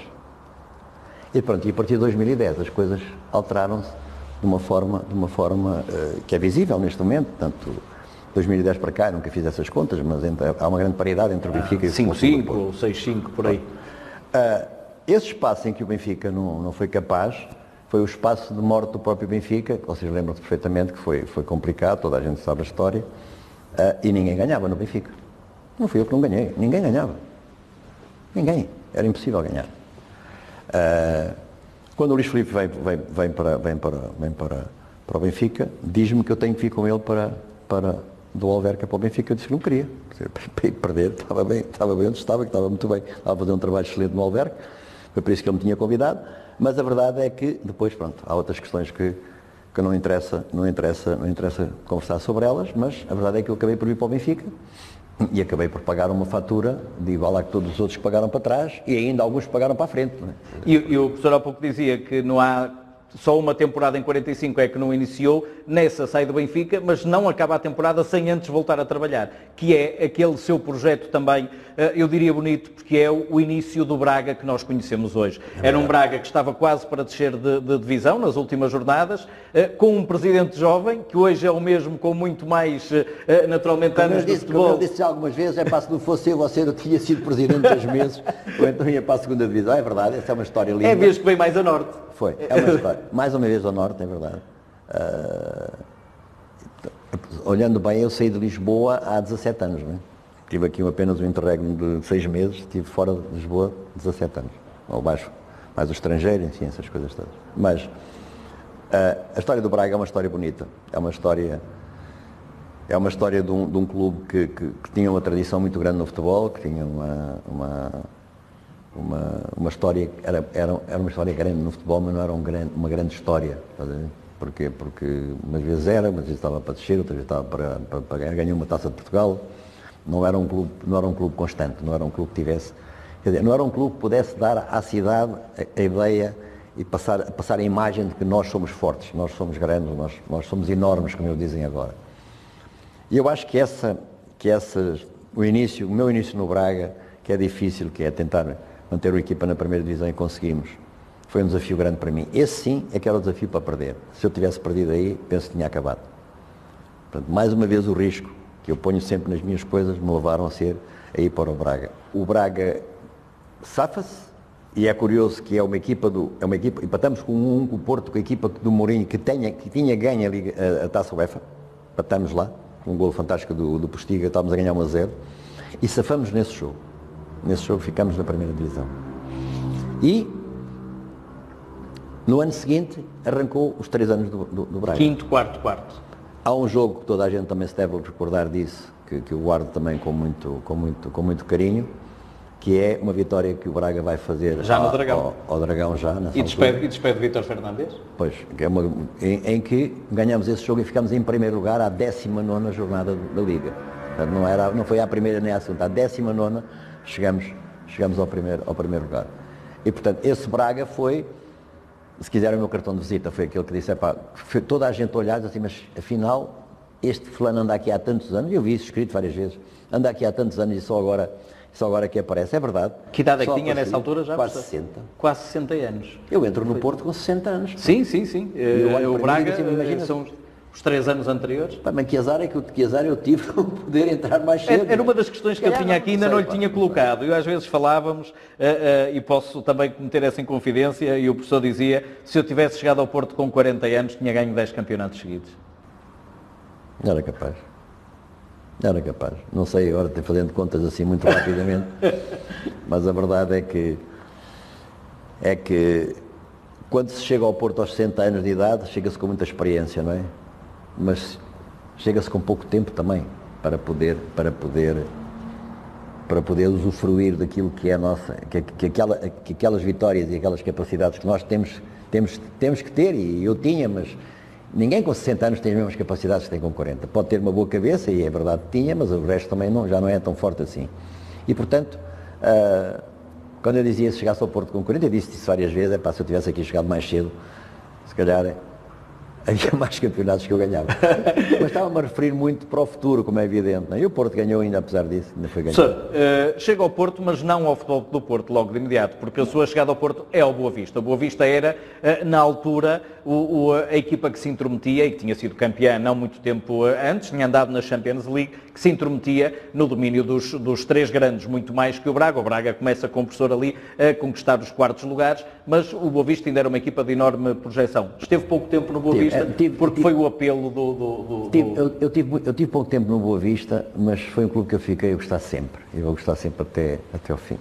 E pronto, e a partir de 2010 as coisas alteraram-se de uma forma que é visível neste momento, portanto, 2010 para cá, nunca fiz essas contas, mas há uma grande paridade entre o Benfica e o 5-5 ou 6-5 por aí. Esse espaço em que o Benfica não foi capaz, foi o espaço de morte do próprio Benfica, que vocês lembram-se perfeitamente que foi complicado, toda a gente sabe a história, e ninguém ganhava no Benfica. Não fui eu que não ganhei, ninguém ganhava. Ninguém, era impossível ganhar. Quando o Luís Filipe vem para o Benfica, diz-me que eu tenho que vir com ele do Alverca para o Benfica. Eu disse que não queria. Para ir perder, estava bem onde estava, que estava muito bem. Estava a fazer um trabalho excelente no Alverca. Foi por isso que ele me tinha convidado. Mas a verdade é que depois, pronto, há outras questões que não interessa conversar sobre elas, mas a verdade é que eu acabei por vir para o Benfica e acabei por pagar uma fatura de igual a que todos os outros que pagaram para trás e ainda alguns que pagaram para a frente. Não é? E o professor há pouco dizia que não há só uma temporada em 45 é que não iniciou, nessa sai do Benfica, mas não acaba a temporada sem antes voltar a trabalhar, que é aquele seu projeto também, eu diria bonito, porque é o início do Braga que nós conhecemos hoje. Era um Braga que estava quase para descer de divisão nas últimas jornadas, com um presidente jovem, que hoje é o mesmo com muito mais, naturalmente, anos de futebol. Como eu disse algumas vezes, se não fosse eu, você não tinha sido presidente 2 meses, ou então ia para a segunda divisão. É verdade, essa é uma história linda. É a vez que vem mais a norte. Foi, é uma história. Mais uma vez ao norte, é verdade. Olhando bem, eu saí de Lisboa há 17 anos, não é? Tive aqui apenas um interregno de 6 meses, estive fora de Lisboa 17 anos. Ou mais o estrangeiro, enfim, essas coisas todas. Mas a história do Braga é uma história bonita. É uma história de um clube que tinha uma tradição muito grande no futebol, que tinha uma história, era uma história grande no futebol, mas não era uma grande história. Porquê? Porque umas vezes estava para descer, outras vezes estava para ganhar. Ganhou uma Taça de Portugal. Não era um clube constante, não era um clube que tivesse, quer dizer, não era um clube que pudesse dar à cidade a ideia e passar a imagem de que nós somos fortes, nós somos grandes, nós somos enormes, como eles dizem agora. E eu acho que o meu início no Braga, que é difícil, que é tentar manter a equipa na primeira divisão e conseguimos, foi um desafio grande para mim. Esse sim é que era o desafio para perder. Se eu tivesse perdido aí, penso que tinha acabado. Portanto, mais uma vez o risco que eu ponho sempre nas minhas coisas me levaram a ir para o Braga. O Braga safa-se e é curioso que é uma equipa, empatamos com o Porto, com a equipa do Mourinho, que tinha ganho ali a Taça UEFA, empatamos lá, com um golo fantástico do Postiga, estávamos a ganhar 1-0, e safamos nesse jogo. Nesse jogo ficamos na primeira divisão. E no ano seguinte arrancou os 3 anos do Braga. Quinto, quarto. Há um jogo que toda a gente também se deve recordar disso, que eu guardo também com muito carinho, que é uma vitória que o Braga vai fazer já no Dragão. Ao Dragão já. E despede Vítor Fernandes? Pois, em que ganhamos esse jogo e ficamos em primeiro lugar à 19ª jornada da Liga. Portanto, não foi à primeira nem à segunda, à 19ª chegamos ao primeiro lugar. E portanto, esse Braga foi, se quiser o meu cartão de visita, foi aquele que disse, toda a gente olhar assim, mas afinal, este fulano anda aqui há tantos anos, e eu vi isso escrito várias vezes, anda aqui há tantos anos e só agora que aparece, é verdade. Que idade é que tinha nessa altura já? Quase 60. Quase 60 anos. Eu entro no Porto com 60 anos. Sim. O Braga imagina, são os 3 anos anteriores. Mas que azar eu tive de poder entrar mais cedo. Era uma das questões que eu tinha aqui, ainda não lhe tinha colocado. Eu às vezes falávamos, e posso também cometer essa em confidência, e o professor dizia, se eu tivesse chegado ao Porto com 40 anos, tinha ganho 10 campeonatos seguidos. Era capaz. Não sei agora, estou fazendo contas assim muito rapidamente, mas a verdade é que quando se chega ao Porto aos 60 anos de idade, chega-se com muita experiência, não é? Mas chega-se com pouco tempo também para poder usufruir daquilo que é a nossa, que aquelas vitórias e aquelas capacidades que nós temos que ter, e eu tinha, mas ninguém com 60 anos tem as mesmas capacidades que tem com 40. Pode ter uma boa cabeça, e é verdade que tinha, mas o resto também já não é tão forte assim. E portanto, quando eu dizia se chegasse ao Porto com 40, eu disse isso várias vezes, se eu tivesse aqui chegado mais cedo, se calhar havia mais campeonatos que eu ganhava. Mas estava-me a referir muito para o futuro, como é evidente. Não é? E o Porto ganhou ainda, apesar disso, ainda foi ganhar. Professor, chega ao Porto, mas não ao futebol do Porto, logo de imediato, porque a sua chegada ao Porto é ao Boa Vista. O Boa Vista era, na altura, a equipa que se intrometia, e que tinha sido campeã não muito tempo antes, tinha andado na Champions League, que se intrometia no domínio dos 3 grandes, muito mais que o Braga. O Braga começa com o professor ali a conquistar os 4º lugares, mas o Boa Vista ainda era uma equipa de enorme projeção. Esteve pouco tempo no Boa Vista, porque foi o apelo Eu tive pouco tempo no Boa Vista, mas foi um clube que eu fiquei a gostar sempre. E vou gostar sempre até ao fim.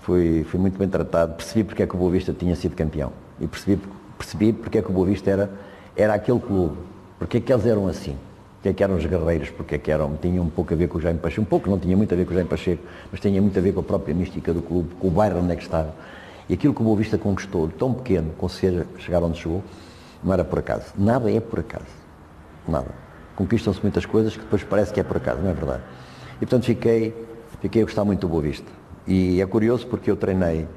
Fui muito bem tratado, percebi porque é que o Boa Vista tinha sido campeão. E percebi porque é que o Boa Vista era aquele clube, porque é que eles eram assim, porque é que eram os guerreiros, porque é que tinham um pouco a ver com o Jaime Pacheco, um pouco, não tinha muito a ver com o Jaime Pacheco, mas tinha muito a ver com a própria mística do clube, com o bairro onde é que estava. E aquilo que o Boa Vista conquistou, tão pequeno, conseguir chegar onde chegou, não era por acaso. Nada é por acaso. Nada. Conquistam-se muitas coisas que depois parece que é por acaso, não é verdade? E portanto fiquei a gostar muito do Boa Vista. E é curioso porque eu treinei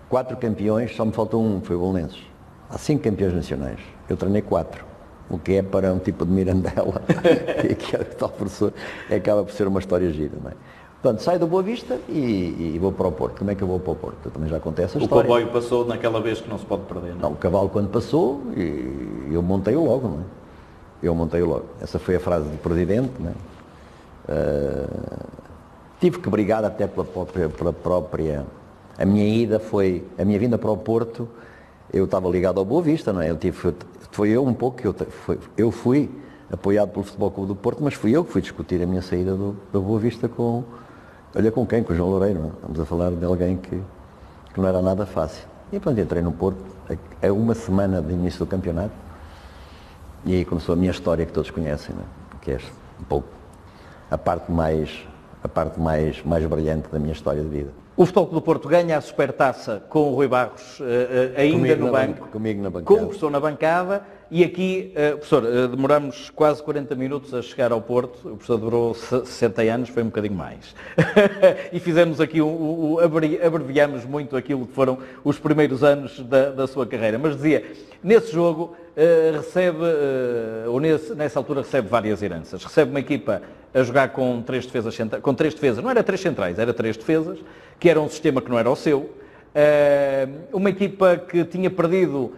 4 campeões, só me faltou um, foi o Belenenses. Há 5 campeões nacionais, eu treinei 4, o que é para um tipo de Mirandela, que é tal professor, acaba por ser uma história gira, não é? Portanto, saio do Boa Vista e vou para o Porto. Como é que eu vou para o Porto? Eu também já contei essa história. O comboio passou naquela vez que não se pode perder, não? Não, o cavalo quando passou, eu montei-o logo, não é? Eu montei-o logo. Essa foi a frase do presidente, não é? Tive que brigar até pela própria... A minha vinda para o Porto, eu estava ligado ao Boa Vista, não é? Eu fui apoiado pelo Futebol Clube do Porto, mas fui eu que fui discutir a minha saída do Boa Vista com quem? Com o João Loureiro, não é? Estamos a falar de alguém que não era nada fácil. E pronto, entrei no Porto, a uma semana de início do campeonato, e aí começou a minha história que todos conhecem, não é? Que é um pouco a parte mais brilhante da minha história de vida. O Futebol Clube do Porto ganha a Supertaça com o Rui Barros ainda comigo no banco, comigo na bancada. com o professor na bancada, e aqui, professor, demoramos quase 40 minutos a chegar ao Porto, o professor demorou 60 anos, foi um bocadinho mais. E fizemos aqui, abreviamos muito aquilo que foram os primeiros anos da sua carreira, mas dizia, nesse jogo nessa altura recebe várias heranças. Recebe uma equipa a jogar com 3 defesas, não era 3 centrais, era 3 defesas, que era um sistema que não era o seu. Uma equipa que tinha perdido,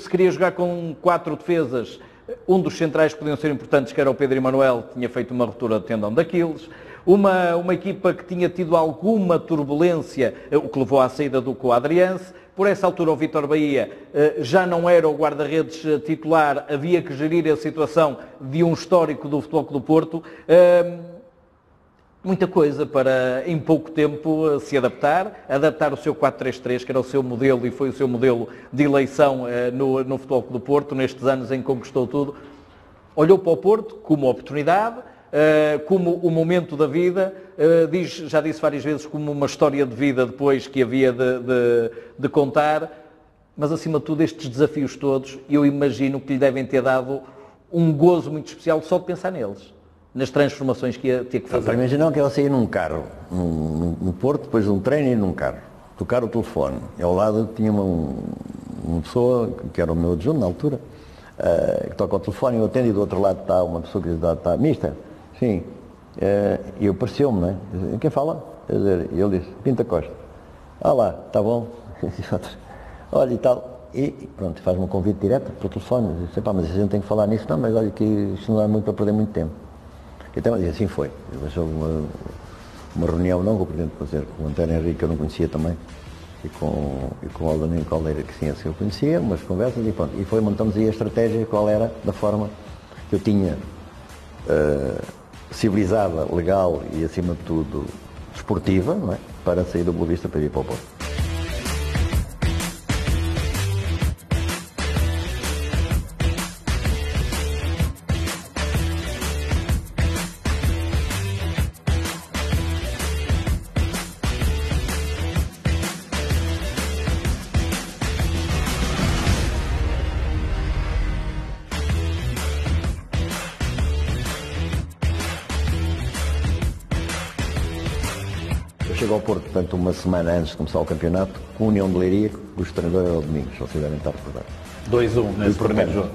se queria jogar com 4 defesas, um dos centrais que podiam ser importantes, que era o Pedro Emanuel, tinha feito uma ruptura de tendão daqueles. Uma equipa que tinha tido alguma turbulência, o que levou à saída do Coadriense. Por essa altura o Vítor Bahia já não era o guarda-redes titular, havia que gerir a situação de um histórico do Futebol Clube do Porto. Muita coisa para, em pouco tempo, se adaptar o seu 4-3-3, que era o seu modelo e foi o seu modelo de eleição no Futebol Clube do Porto, nestes anos em que conquistou tudo. Olhou para o Porto como oportunidade, como o momento da vida, já disse várias vezes, como uma história de vida depois que havia de contar, mas acima de tudo estes desafios todos, eu imagino que lhe devem ter dado um gozo muito especial só de pensar neles, nas transformações que ia ter que fazer. Para imaginar que ela saía num carro, no Porto, depois de um treino e num carro, tocar o telefone, e ao lado tinha uma pessoa, que era o meu adjunto na altura, que toca o telefone, eu atendo e do outro lado está uma pessoa que diz, está, mister, sim, e eu pareceu-me, não é? Quem fala? Ele disse, Pinta Costa. Ah lá, está bom. Olha e tal. E pronto, faz-me um convite direto pelo telefone. Eu disse, pá, mas a gente tem que falar nisso. Não, mas olha que isto não dá muito para perder muito tempo. Então, e assim foi. Houve uma reunião, não com o Presidente do Conselho, com o António Henrique, que eu não conhecia também, e com o Aldanino Caldeira, que sim, assim eu conhecia, umas conversas, e pronto. E montamos aí a estratégia, qual era, da forma que eu tinha civilizada, legal e, acima de tudo, desportiva, não é? Para sair do Boa Vista para ir para o Porto. Chego ao Porto, portanto, uma semana antes de começar o campeonato, com a União de Leiria, cujo treinador era o Domingos, vocês devem estar recordados. 2-1 nesse primeiro jogo.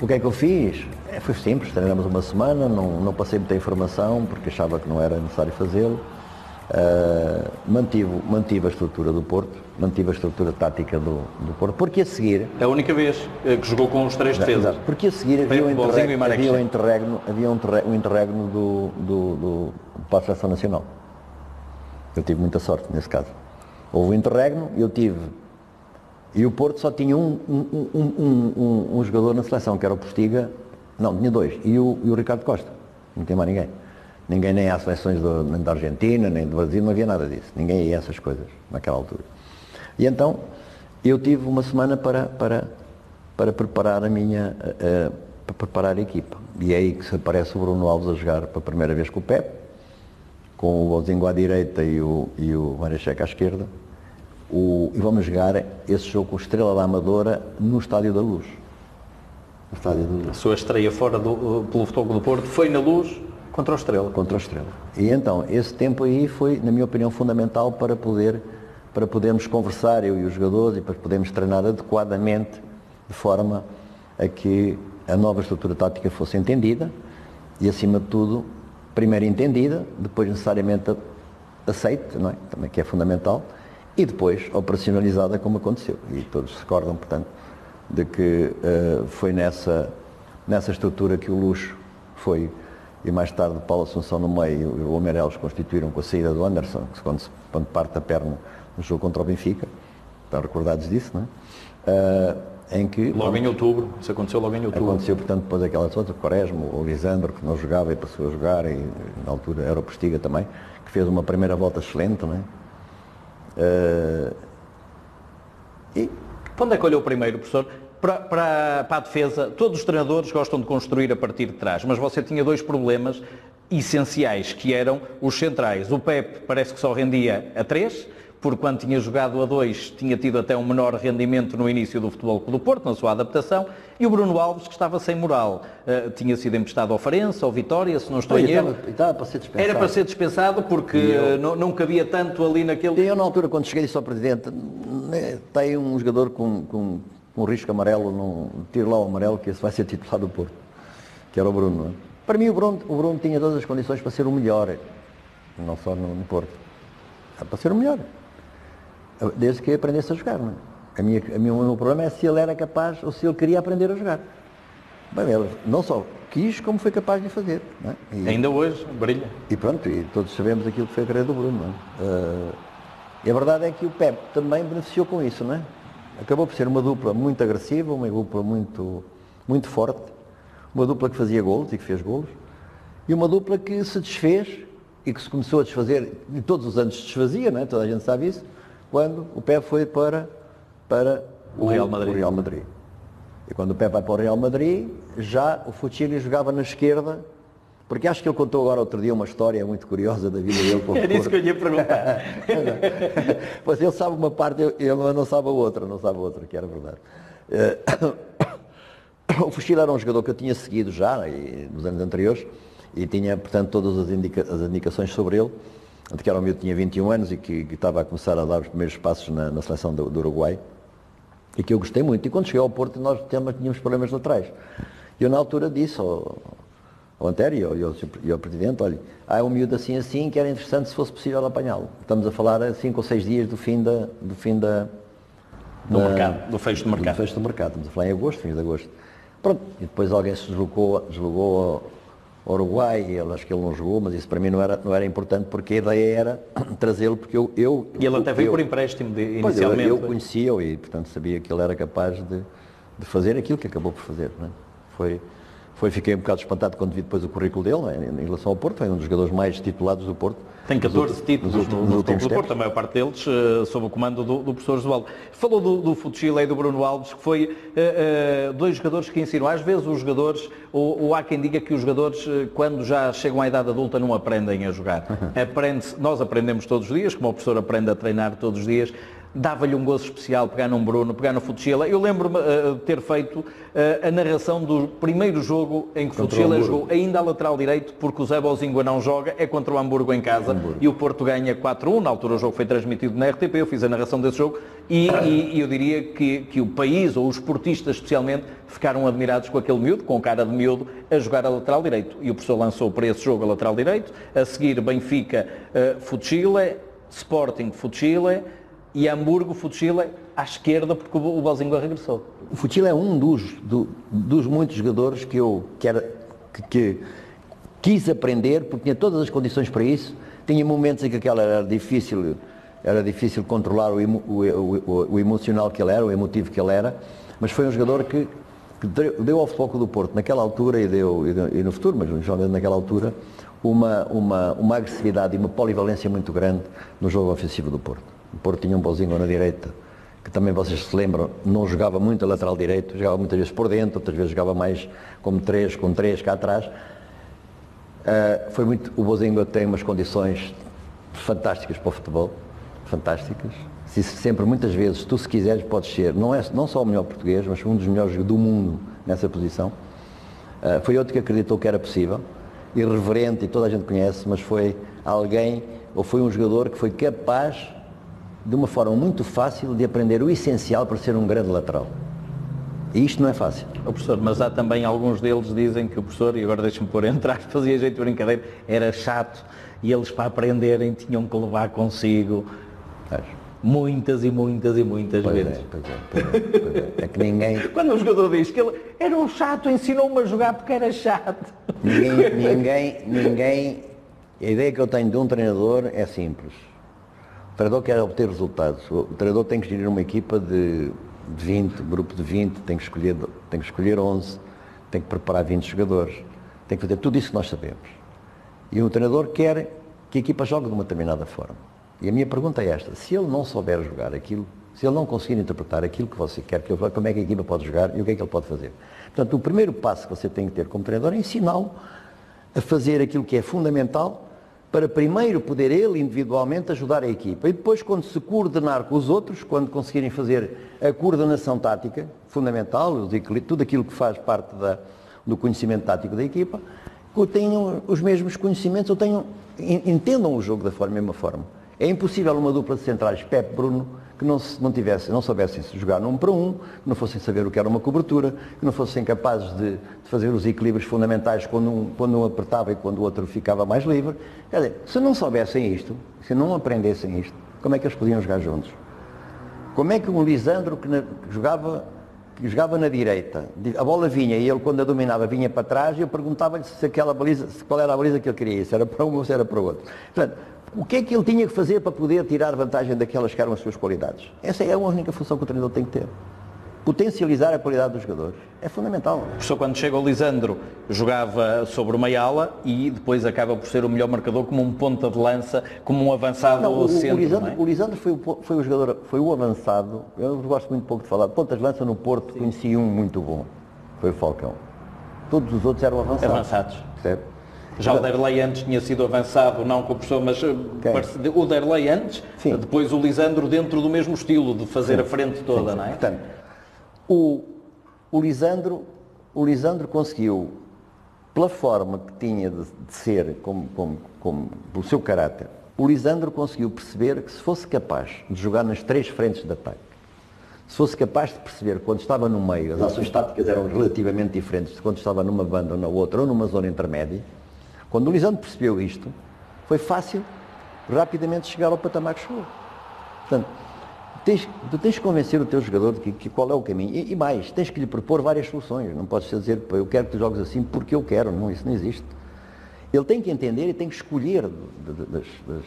O que é que eu fiz? Foi simples, treinamos uma semana, não passei muita informação, porque achava que não era necessário fazê-lo. Mantive a estrutura do Porto, mantive a estrutura tática do Porto, porque a seguir... É a única vez que jogou com os 3 defesas. Exato, porque a seguir havia um interregno do para a Seleção Nacional. Eu tive muita sorte nesse caso. Houve um interregno, e o Porto só tinha um jogador na seleção, que era o Postiga, não, tinha 2, e o Ricardo Costa, não tinha mais ninguém. Ninguém, nem às seleções nem da Argentina, nem do Brasil, não havia nada disso. Ninguém ia a essas coisas naquela altura. E então, eu tive uma semana para preparar para preparar a equipa. E é aí que se aparece o Bruno Alves a jogar pela primeira vez com o Pepe, com o Bozinho à direita e o Marechek à esquerda. E vamos jogar esse jogo com o Estrela da Amadora no Estádio da Luz. A sua estreia fora pelo Futebol do Porto foi na Luz contra o Estrela. Contra o Estrela. E então, esse tempo aí foi, na minha opinião, fundamental para podermos conversar, eu e os jogadores, e para podermos treinar adequadamente, de forma a que a nova estrutura tática fosse entendida e, acima de tudo, primeiro entendida, depois necessariamente aceite, não é? Também que é fundamental, e depois operacionalizada como aconteceu. E todos se recordam, portanto, de que foi nessa estrutura que o Luxo foi, e mais tarde o Paulo Assunção no meio e o Almeireles constituíram com a saída do Anderson, que quando parte a perna no jogo contra o Benfica, estão recordados disso, não é? Em que... Logo em outubro, isso aconteceu logo em outubro. Aconteceu, portanto, depois aquelas outras, o Quaresma, o Lisandro, que não jogava e passou a jogar, e na altura era o Postiga também, que fez uma primeira volta excelente, não é? E para onde é que olhou primeiro, professor? Para a defesa, todos os treinadores gostam de construir a partir de trás, mas você tinha dois problemas essenciais, que eram os centrais. O Pepe parece que só rendia a 3, porque quando tinha jogado a 2 tinha tido até um menor rendimento no início do Futebol Clube do Porto, na sua adaptação, e o Bruno Alves, que estava sem moral. Tinha sido emprestado ao Farense, ao Vitória, se não estou em erro. Estava para ser dispensado. Era para ser dispensado porque não cabia tanto ali naquele... Eu, na altura, quando cheguei, disse ao Presidente, tem um jogador com risco amarelo, não tiro lá o amarelo, que esse vai ser titular do Porto, que era o Bruno. Não é? Para mim, o Bruno tinha todas as condições para ser o melhor, não só no Porto. Era para ser o melhor. Desde que aprendesse a jogar, não é? O meu problema é se ele era capaz ou se ele queria aprender a jogar. Bem, ele não só quis, como foi capaz de fazer. Não é? Ainda hoje, brilha. E pronto, e todos sabemos aquilo que foi a carreira do Bruno. Não é? E a verdade é que o Pepe também beneficiou com isso, não é? Acabou por ser uma dupla muito agressiva, uma dupla muito, muito forte, uma dupla que fazia golos e que fez golos, e uma dupla que se desfez e que se começou a desfazer, e todos os anos se desfazia, não é? Toda a gente sabe isso, quando o Pepe foi para o Real Madrid. E quando o Pepe vai para o Real Madrid, já o Fucili jogava na esquerda, porque acho que ele contou agora outro dia uma história muito curiosa da vida dele. Era isso que eu ia perguntar. Pois ele sabe uma parte, ele não sabe a outra, que era verdade. O Fucili era um jogador que eu tinha seguido já nos anos anteriores e tinha, portanto, todas as indicações sobre ele. Que era um miúdo que tinha 21 anos e que estava a começar a dar os primeiros passos na seleção do Uruguai, e que eu gostei muito. E quando cheguei ao Porto, nós tínhamos problemas laterais. E eu, na altura, disse ao Antério e ao Presidente, olha, há um miúdo assim, que era interessante se fosse possível apanhá-lo. Estamos a falar a 5 ou 6 dias do fecho do mercado. Do fecho do mercado. Estamos a falar em agosto, fins de agosto. Pronto, e depois alguém se deslogou ao Uruguai, acho que ele não jogou, mas isso para mim não era importante, porque a ideia era trazê-lo, porque E ele até veio por empréstimo inicialmente. Eu conhecia-o e, portanto, sabia que ele era capaz de fazer aquilo que acabou por fazer. Não é? Fiquei um bocado espantado quando vi depois o currículo dele, não é? Em relação ao Porto, foi um dos jogadores mais titulados do Porto. Tem 14 títulos no Futebol do Porto, a maior parte deles sob o comando do professor Josualdo. Falou do Fucili e do Bruno Alves, que foi dois jogadores que ensinam. Às vezes os jogadores, ou há quem diga que os jogadores, quando já chegam à idade adulta, não aprendem a jogar. Nós aprendemos todos os dias, como o professor aprende a treinar todos os dias. Dava-lhe um gozo especial pegar num Bruno, pegar no Fucili. Eu lembro-me de ter feito a narração do primeiro jogo em que o Fucili jogou ainda a lateral direito, porque o Zé Bozingua não joga, é contra o Hamburgo em casa, e o Porto ganha 4-1. Na altura o jogo foi transmitido na RTP, eu fiz a narração desse jogo, e eu diria que o país, ou os esportistas especialmente, ficaram admirados com aquele miúdo, com cara de miúdo, a jogar a lateral direito. E o professor lançou para esse jogo a lateral direito, a seguir Benfica, Fucili, Sporting, Fucili, e Hamburgo, Fucili, à esquerda, porque o Bozingua regressou. O Fucili é um dos muitos jogadores que quis aprender, porque tinha todas as condições para isso. Tinha momentos em que aquela era difícil controlar o emocional que ele era, o emotivo que ele era, mas foi um jogador que deu ao Futebol Clube do Porto, naquela altura, e no futuro, mas geralmente naquela altura, uma agressividade e uma polivalência muito grande no jogo ofensivo do Porto. O Porto tinha um Bozinho na direita, que também vocês se lembram, não jogava muito a lateral direito, jogava muitas vezes por dentro, outras vezes jogava mais como com três cá atrás. O Bozinho tem umas condições fantásticas para o futebol, fantásticas. Sempre, muitas vezes, tu se quiseres podes ser, não só o melhor português, mas um dos melhores do mundo nessa posição. Foi outro que acreditou que era possível, irreverente, e toda a gente conhece, mas foi alguém, ou foi um jogador que foi capaz, de uma forma muito fácil, de aprender o essencial para ser um grande lateral. E isto não é fácil. O professor, mas há também alguns deles dizem que o professor, e agora deixe-me pôr entre aspas, fazia jeito de brincadeira, era chato, e eles para aprenderem tinham que levar consigo muitas e muitas e muitas vezes. Pois é. É que ninguém... Quando o jogador diz que ele era um chato, ensinou-me a jogar porque era chato. Ninguém... A ideia que eu tenho de um treinador é simples. O treinador quer obter resultados. O treinador tem que gerir uma equipa de 20, grupo de 20, tem que escolher 11, tem que preparar 20 jogadores, tem que fazer tudo isso que nós sabemos. E o treinador quer que a equipa jogue de uma determinada forma. E a minha pergunta é esta: se ele não souber jogar aquilo, se ele não conseguir interpretar aquilo que você quer que ele faça, como é que a equipa pode jogar e o que é que ele pode fazer? Portanto, o primeiro passo que você tem que ter como treinador é ensiná-lo a fazer aquilo que é fundamental para primeiro poder ele individualmente ajudar a equipa. E depois, quando se coordenar com os outros, quando conseguirem fazer a coordenação tática, fundamental, tudo aquilo que faz parte do conhecimento tático da equipa, que tenham os mesmos conhecimentos, entendam o jogo da mesma forma. É impossível uma dupla de centrais, Pepe e Bruno, que não soubessem jogar num para um, que não fossem saber o que era uma cobertura, que não fossem capazes de fazer os equilíbrios fundamentais quando um apertava e quando o outro ficava mais livre. Quer dizer, se não soubessem isto, se não aprendessem isto, como é que eles podiam jogar juntos? Como é que um Lisandro que jogava na direita, a bola vinha e ele, quando a dominava, vinha para trás, e eu perguntava-lhe qual era a baliza que ele queria, se era para um ou se era para o outro. Portanto, o que é que ele tinha que fazer para poder tirar vantagem daquelas que eram as suas qualidades? Essa é a única função que o treinador tem que ter. Potencializar a qualidade dos jogadores. É fundamental. O professor, quando chega ao Lisandro, jogava sobre uma ala e depois acaba por ser o melhor marcador como um ponta de lança, como um avançado centro. O Lisandro foi o avançado. Eu gosto muito pouco de falar. Pontas de lança no Porto, sim. Conheci um muito bom. Foi o Falcão. Todos os outros eram avançados. Percebe? Já o Derlei antes tinha sido avançado, não com o professor, mas o Derlei antes, sim. Depois o Lisandro dentro do mesmo estilo, de fazer sim. A frente toda, sim. Não é? Portanto, o Lisandro conseguiu, pela forma que tinha de ser, pelo seu caráter, o Lisandro conseguiu perceber que se fosse capaz de jogar nas três frentes de ataque, se fosse capaz de perceber quando estava no meio, as ações táticas eram relativamente diferentes de quando estava numa banda ou na outra, ou numa zona intermédia. Quando o Lisandro percebeu isto, foi fácil, rapidamente chegar ao patamar que chegou. Portanto, tu tens que convencer o teu jogador de que qual é o caminho. E mais, tens que lhe propor várias soluções. Não podes dizer, eu quero que tu jogues assim porque eu quero. Não, isso não existe. Ele tem que entender e tem que escolher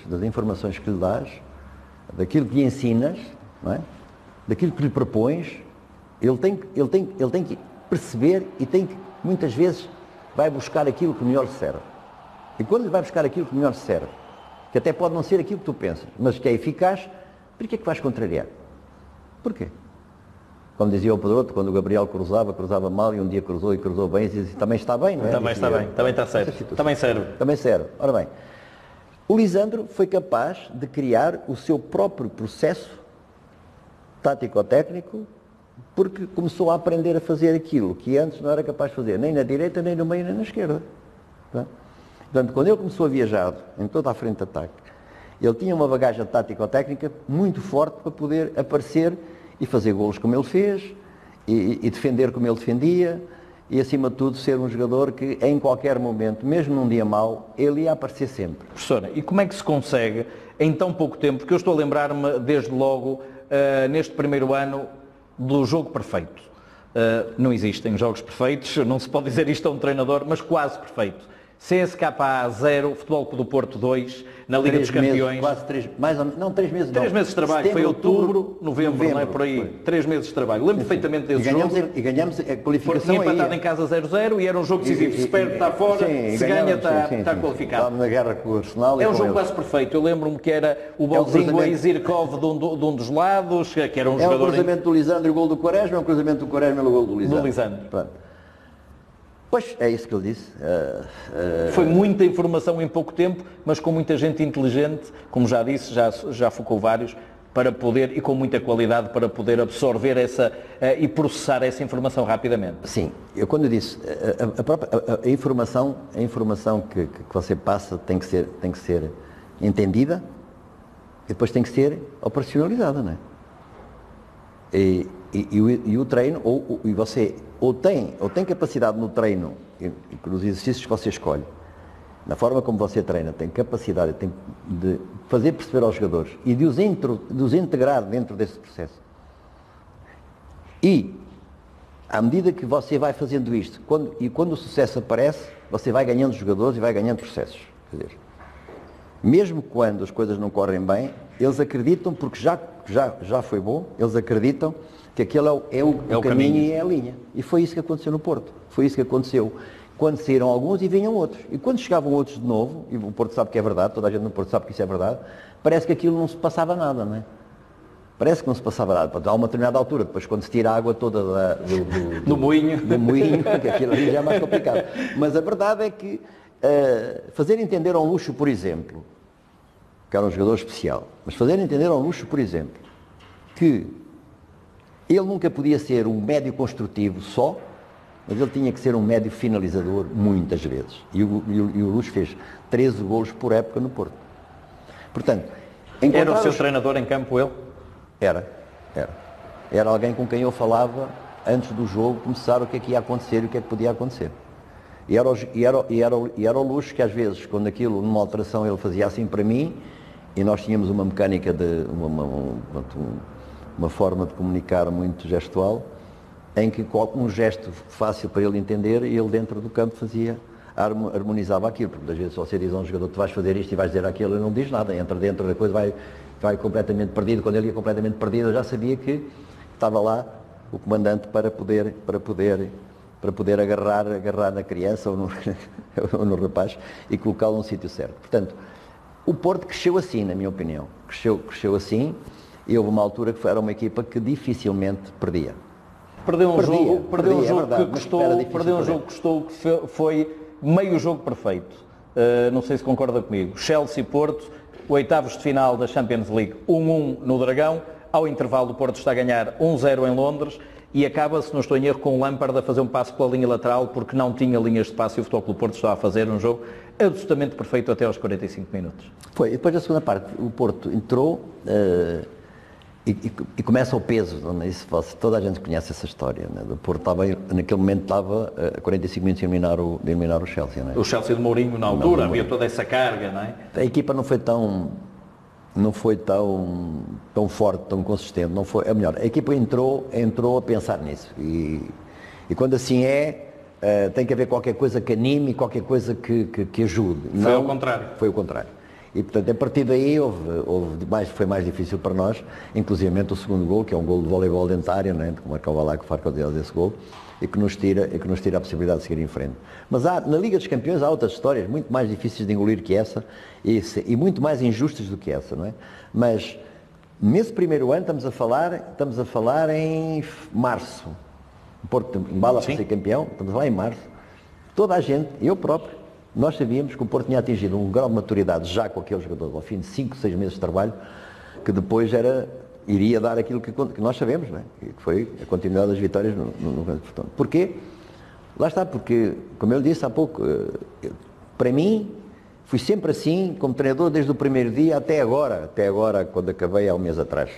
das informações que lhe dás, daquilo que lhe ensinas, não é? Daquilo que lhe propões. Ele tem que perceber e tem que, muitas vezes, vai buscar aquilo que melhor lhe serve. E quando ele vai buscar aquilo que melhor serve, que até pode não ser aquilo que tu pensas, mas que é eficaz, por que é que vais contrariar? Porquê? Como dizia o Pedroto, quando o Gabriel cruzava mal, e um dia cruzou e cruzou bem, e dizia, também está bem, não é? Também está bem, também está certo, também serve. Também serve. Ora bem, o Lisandro foi capaz de criar o seu próprio processo tático-técnico, porque começou a aprender a fazer aquilo que antes não era capaz de fazer, nem na direita, nem no meio, nem na esquerda. Tá? Portanto, quando ele começou a viajar em toda a frente de ataque, ele tinha uma bagagem tático-técnica muito forte para poder aparecer e fazer golos como ele fez, e defender como ele defendia, e acima de tudo ser um jogador que em qualquer momento, mesmo num dia mau, ele ia aparecer sempre. Professora, e como é que se consegue em tão pouco tempo, porque eu estou a lembrar-me desde logo, neste primeiro ano, do jogo perfeito. Não existem jogos perfeitos, não se pode dizer isto a um treinador, mas quase perfeito. CSKA 0, Futebol Clube do Porto 2, na Liga dos Campeões. Quase 3, mais ou menos, não, 3 meses. 3 meses de trabalho, Setembro, foi outubro, novembro, não é por aí. Foi. 3 meses de trabalho. Lembro perfeitamente desse jogo. E ganhamos a Porque qualificação tinha empatado aí. em casa 0-0 e era um jogo decisivo. Se perde, está fora, se ganha, está qualificado. Estávamos na guerra com o Arsenal É e um com jogo eles. quase perfeito. Eu lembro-me que era o bolzinho a Zirkov de um dos lados, que era um É um jogador... cruzamento do Lisandro e o gol do Quaresma, é um cruzamento do Quaresma e o gol do Lisandro. Do Lisandro. Pronto. Pois, é isso que ele disse. Foi muita informação em pouco tempo, mas com muita gente inteligente, como já disse, já focou vários, para poder, e com muita qualidade, para poder absorver e processar essa informação rapidamente. Sim, eu quando disse, a informação que você passa tem que ser entendida e depois tem que ser operacionalizada, não é? E o treino, e você ou tem capacidade no treino, e nos exercícios que você escolhe, na forma como você treina, tem capacidade de fazer perceber aos jogadores e de os integrar dentro desse processo. E, à medida que você vai fazendo isto, quando o sucesso aparece, você vai ganhando jogadores e vai ganhando processos. Quer dizer, mesmo quando as coisas não correm bem, eles acreditam, porque já foi bom, eles acreditam que aquele é o caminho e é a linha. E foi isso que aconteceu no Porto. Foi isso que aconteceu quando saíram alguns e vinham outros. E quando chegavam outros de novo, e o Porto sabe que é verdade, toda a gente no Porto sabe que isso é verdade, parece que aquilo não se passava nada, não é? Parece que não se passava nada. Há uma determinada altura, depois quando se tira a água toda do moinho, que aquilo ali já é mais complicado. Mas a verdade é que fazer entender ao Luxo, por exemplo, que era um jogador especial, mas fazer entender ao Luxo, por exemplo, que ele nunca podia ser um médio construtivo só, mas ele tinha que ser um médio finalizador muitas vezes. E o Luxo fez 13 golos por época no Porto. Portanto, era o seu treinador em campo, ele? Era alguém com quem eu falava antes do jogo começar o que é que ia acontecer e o que é que podia acontecer. E era o Luxo que às vezes, quando aquilo, numa alteração, ele fazia assim para mim, e nós tínhamos uma mecânica de uma forma de comunicar muito gestual, em que com um gesto fácil para ele entender, ele dentro do campo harmonizava aquilo, porque às vezes você diz a um jogador, tu vais fazer isto e vais dizer aquilo, ele não diz nada, entra dentro da coisa, vai completamente perdido. Quando ele ia completamente perdido, eu já sabia que estava lá o comandante para poder agarrar na criança ou no rapaz e colocá-lo no sítio certo. Portanto, o Porto cresceu assim, na minha opinião. Cresceu assim, e houve uma altura que era uma equipa que dificilmente perdia. Perdeu um jogo que custou, que foi meio jogo perfeito. Não sei se concorda comigo. Chelsea-Porto, oitavos de final da Champions League, 1-1 no Dragão. Ao intervalo, o Porto está a ganhar 1-0 em Londres e acaba-se, não estou em erro, com o Lampard a fazer um passo pela linha lateral porque não tinha linhas de passe e o Futebol Clube do Porto estava a fazer um jogo absolutamente perfeito até aos 45 minutos. Foi, e depois da segunda parte, o Porto entrou e começa o peso, não é? Isso, toda a gente conhece essa história, não é? O Porto naquele momento estava a 45 minutos de eliminar o Chelsea, não é? O Chelsea de Mourinho na altura, havia toda essa carga, não é? A equipa não foi tão forte, tão consistente, não foi, é melhor, a equipa entrou a pensar nisso e quando assim tem que haver qualquer coisa que anime, qualquer coisa que ajude. Foi ao contrário. Foi o contrário. E portanto, a partir daí foi mais difícil para nós, inclusivamente o segundo gol, que é um gol de voleibol dentário, né, que marcava lá que o Farco deu desse gol, e que nos tira a possibilidade de seguir em frente. Mas na Liga dos Campeões há outras histórias muito mais difíceis de engolir que essa e muito mais injustas do que essa, não é? Mas nesse primeiro ano estamos a falar em março. O Porto embala para ser campeão, estamos a falar em março. Toda a gente, eu próprio, nós sabíamos que o Porto tinha atingido um grau de maturidade já com aqueles jogadores, ao fim de 5, 6 meses de trabalho, que depois iria dar aquilo que nós sabemos, não é? Que foi a continuidade das vitórias no Grande Portão. Porquê? Lá está, porque, como eu disse há pouco, para mim, fui sempre assim, como treinador, desde o primeiro dia até agora, quando acabei há um mês atrás.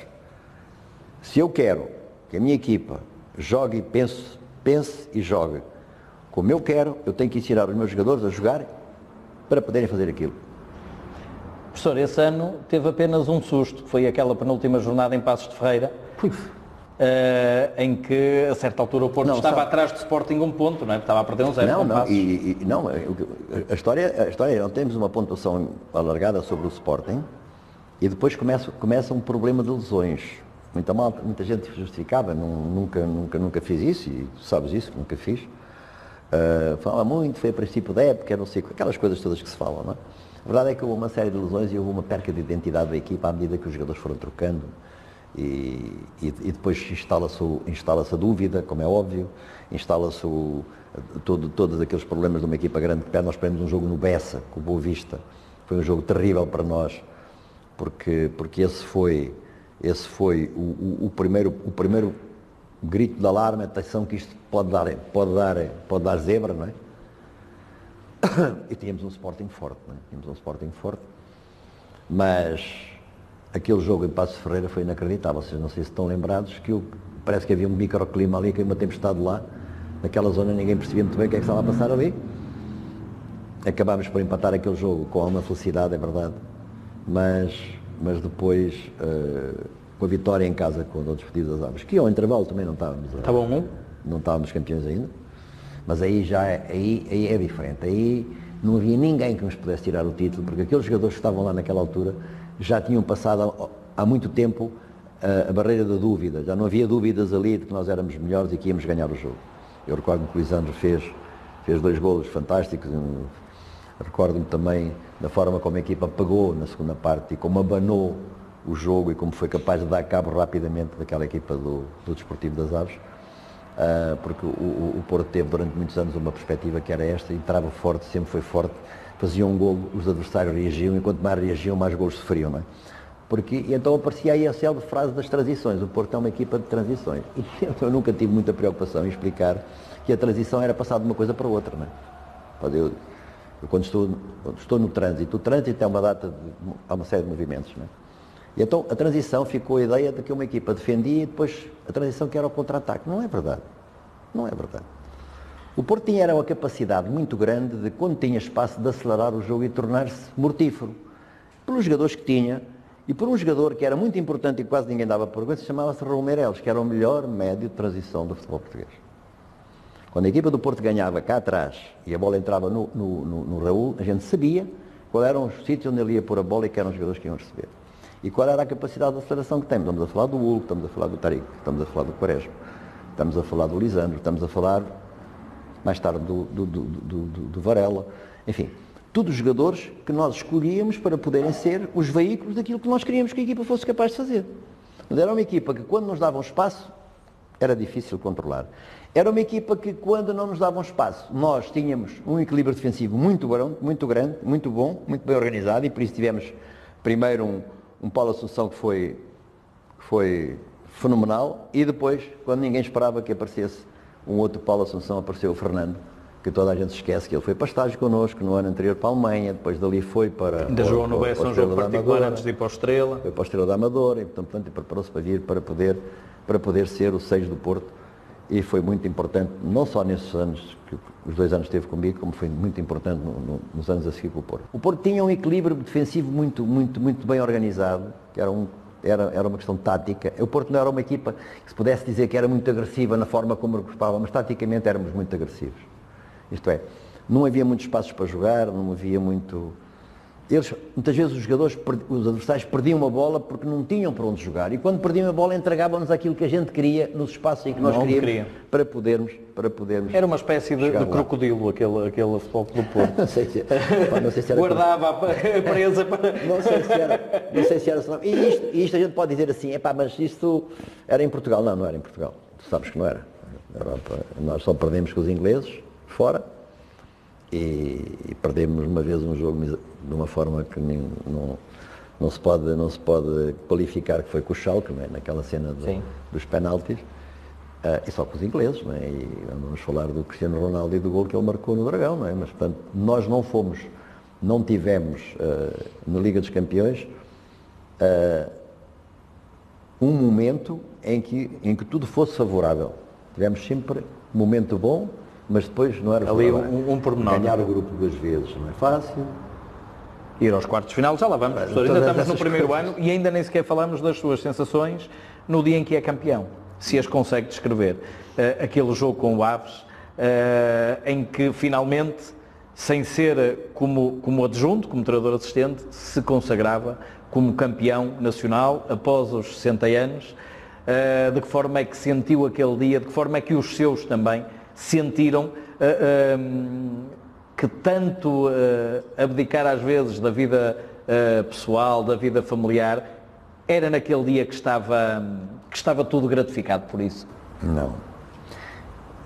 Se eu quero que a minha equipa jogue e pense e jogue como eu quero, eu tenho que ensinar os meus jogadores a jogar para poderem fazer aquilo. Professor, esse ano teve apenas um susto, que foi aquela penúltima jornada em Passos de Ferreira. em que a certa altura o Porto estava atrás do Sporting um ponto, não é? Estava a perder um 0 com Passos. A história é, nós temos uma pontuação alargada sobre o Sporting e depois começa um problema de lesões. Muita gente justificava, nunca fiz isso, e tu sabes isso, nunca fiz. Fala muito, foi a princípio da época, não sei, aquelas coisas todas que se falam, não é? A verdade é que houve uma série de lesões e houve uma perca de identidade da equipa à medida que os jogadores foram trocando e depois instala-se a dúvida, como é óbvio, instala-se todos aqueles problemas de uma equipa grande. Nós perdemos um jogo no Bessa, com o Boa Vista, foi um jogo terrível para nós, porque esse foi o primeiro grito de alarme, atenção que isto pode dar zebra, não é? E tínhamos um Sporting forte, não é? Tínhamos um Sporting forte, mas aquele jogo em Passos Ferreira foi inacreditável. Vocês não sei se estão lembrados que parece que havia um microclima ali, que uma tempestade lá, naquela zona ninguém percebia muito bem o que é que estava a passar ali. Acabámos por empatar aquele jogo com alguma felicidade, é verdade, mas depois, com a vitória em casa com o despedido das Aves, que ao intervalo também não estávamos. Não estávamos campeões ainda, mas aí é diferente. Aí não havia ninguém que nos pudesse tirar o título, porque aqueles jogadores que estavam lá naquela altura já tinham passado há muito tempo a barreira da dúvida, já não havia dúvidas ali de que nós éramos melhores e que íamos ganhar o jogo. Eu recordo-me que o Lisandro fez 2 golos fantásticos. Recordo-me também da forma como a equipa pegou na segunda parte e como abanou o jogo e como foi capaz de dar cabo rapidamente daquela equipa do Desportivo das Aves, porque o Porto teve durante muitos anos uma perspectiva que era esta: entrava forte, sempre foi forte, fazia um golo, os adversários reagiam, e quanto mais reagiam, mais golos sofriam, não é? E então aparecia aí a célebre frase das transições: o Porto é uma equipa de transições. E eu nunca tive muita preocupação em explicar que a transição era passar de uma coisa para outra, não é? Eu quando estou no trânsito, o trânsito é há uma série de movimentos, não é? E então a transição ficou a ideia de que uma equipa defendia e depois a transição que era o contra-ataque. Não é verdade. Não é verdade. O Porto era uma capacidade muito grande de, quando tinha espaço, de acelerar o jogo e tornar-se mortífero. Pelos jogadores que tinha, e por um jogador que era muito importante e quase ninguém dava por conta, chamava-se Raul Meireles, que era o melhor médio de transição do futebol português. Quando a equipa do Porto ganhava cá atrás e a bola entrava no Raul, a gente sabia qual eram os sítios onde ele ia pôr a bola e que eram os jogadores que iam receber. E qual era a capacidade de aceleração que temos. Estamos a falar do Hugo, estamos a falar do Tariq, estamos a falar do Quaresma, estamos a falar do Lisandro, estamos a falar mais tarde do Varela. Enfim, todos os jogadores que nós escolhíamos para poderem ser os veículos daquilo que nós queríamos que a equipa fosse capaz de fazer. Mas era uma equipa que, quando nos davam espaço, era difícil controlar. Era uma equipa que, quando não nos davam espaço, nós tínhamos um equilíbrio defensivo muito grande, muito bom, muito bem organizado, e por isso tivemos primeiro um Paulo Assunção que foi fenomenal, e depois, quando ninguém esperava que aparecesse um outro Paulo Assunção, apareceu o Fernando, que toda a gente se esquece que ele foi para estágio connosco no ano anterior para a Alemanha, depois dali foi para... Ainda jogou no Bessa um jogo particular antes de ir para o Estrela. Foi para o Estrela da Amadora, e portanto preparou-se para vir para poder ser o 6 do Porto. E foi muito importante, não só nesses anos, que os 2 anos esteve comigo, como foi muito importante nos anos a seguir com o Porto. O Porto tinha um equilíbrio defensivo muito bem organizado, que era uma questão tática. O Porto não era uma equipa que se pudesse dizer que era muito agressiva na forma como ocupava, mas taticamente éramos muito agressivos. Isto é, não havia muitos espaços para jogar, não havia muito... Muitas vezes os adversários perdiam a bola porque não tinham para onde jogar, e quando perdiam a bola entregavam-nos aquilo que a gente queria nos espaços em que nós queríamos para podermos Era uma espécie de crocodilo aquele futebol do Porto. Não sei se era guardava a presa para... Não sei se era e isto a gente pode dizer assim: mas isto era em Portugal. Não era em Portugal, tu sabes que não era. Nós só perdemos com os ingleses fora, e perdemos uma vez um jogo de uma forma que não se pode qualificar, que foi com o Schalke, não é? Naquela cena dos penaltis, e só com os ingleses, não é? E vamos falar do Cristiano Ronaldo e do gol que ele marcou no Dragão, não é? Mas, portanto, nós não tivemos na Liga dos Campeões um momento em que tudo fosse favorável. Tivemos sempre um momento bom, mas depois não era ali um pormenor. Ganhar o grupo 2 vezes não é fácil. Ir aos quartos de final, já lá vamos, professor. Ainda estamos no primeiro ano e ainda nem sequer falamos das suas sensações no dia em que é campeão. se as consegue descrever. Aquele jogo com o Aves, em que finalmente, sem ser como adjunto, como treinador assistente, se consagrava como campeão nacional após os 60 anos. De que forma é que sentiu aquele dia, de que forma é que os seus também sentiram que tanto abdicar às vezes da vida pessoal, da vida familiar, era naquele dia que estava tudo gratificado por isso? Não.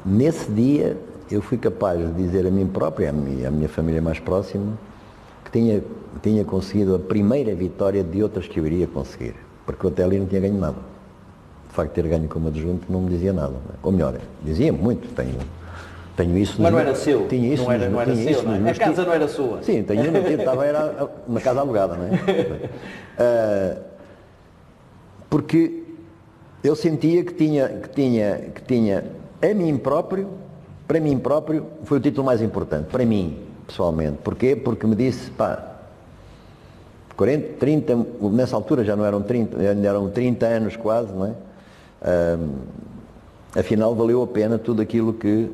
Nesse dia eu fui capaz de dizer a mim próprio e à minha família mais próxima que tinha conseguido a primeira vitória de outras que eu iria conseguir, porque eu até ali não tinha ganho nada. O facto de ter ganho como adjunto não me dizia nada, ou melhor, dizia muito, tenho isso. Mas não era seu? Tinha isso, não era seu, não é? A casa não era sua? Sim, era uma casa alugada, não é? Porque eu sentia que tinha a mim próprio, para mim próprio, foi o título mais importante, para mim, pessoalmente. Porquê? Porque me disse, 40, 30, nessa altura já não eram 30, ainda eram 30 anos quase, não é? Afinal valeu a pena tudo aquilo que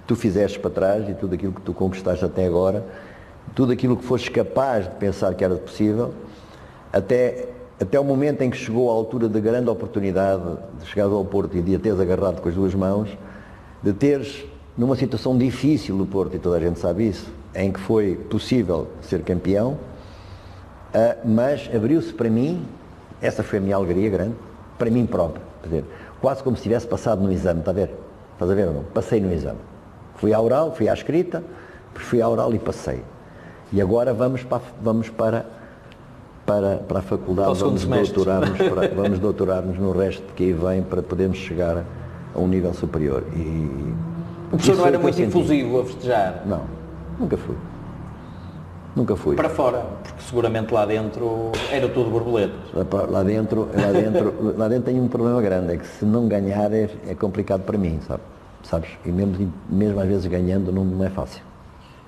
tu fizeste para trás e tudo aquilo que tu conquistaste até agora, tudo aquilo que foste capaz de pensar que era possível, até o momento em que chegou à altura da grande oportunidade de chegares ao Porto e de a teres agarrado com as duas mãos, de teres, numa situação difícil do Porto, e toda a gente sabe isso, em que foi possível ser campeão, mas abriu-se para mim, essa foi a minha alegria grande, para mim próprio, quer dizer, quase como se tivesse passado no exame, estás a ver ou não? Passei no exame. Fui à oral, fui à escrita, fui à oral e passei. E agora vamos para a faculdade, vamos doutorar-nos no resto que aí vem para podermos chegar a um nível superior. E o professor não era muito infusivo a festejar? Não, nunca fui. Nunca fui. Para fora, porque seguramente lá dentro era tudo borboletas. Lá dentro tem um problema grande, é que se não ganhar é complicado para mim, sabes? E mesmo às vezes ganhando não é fácil.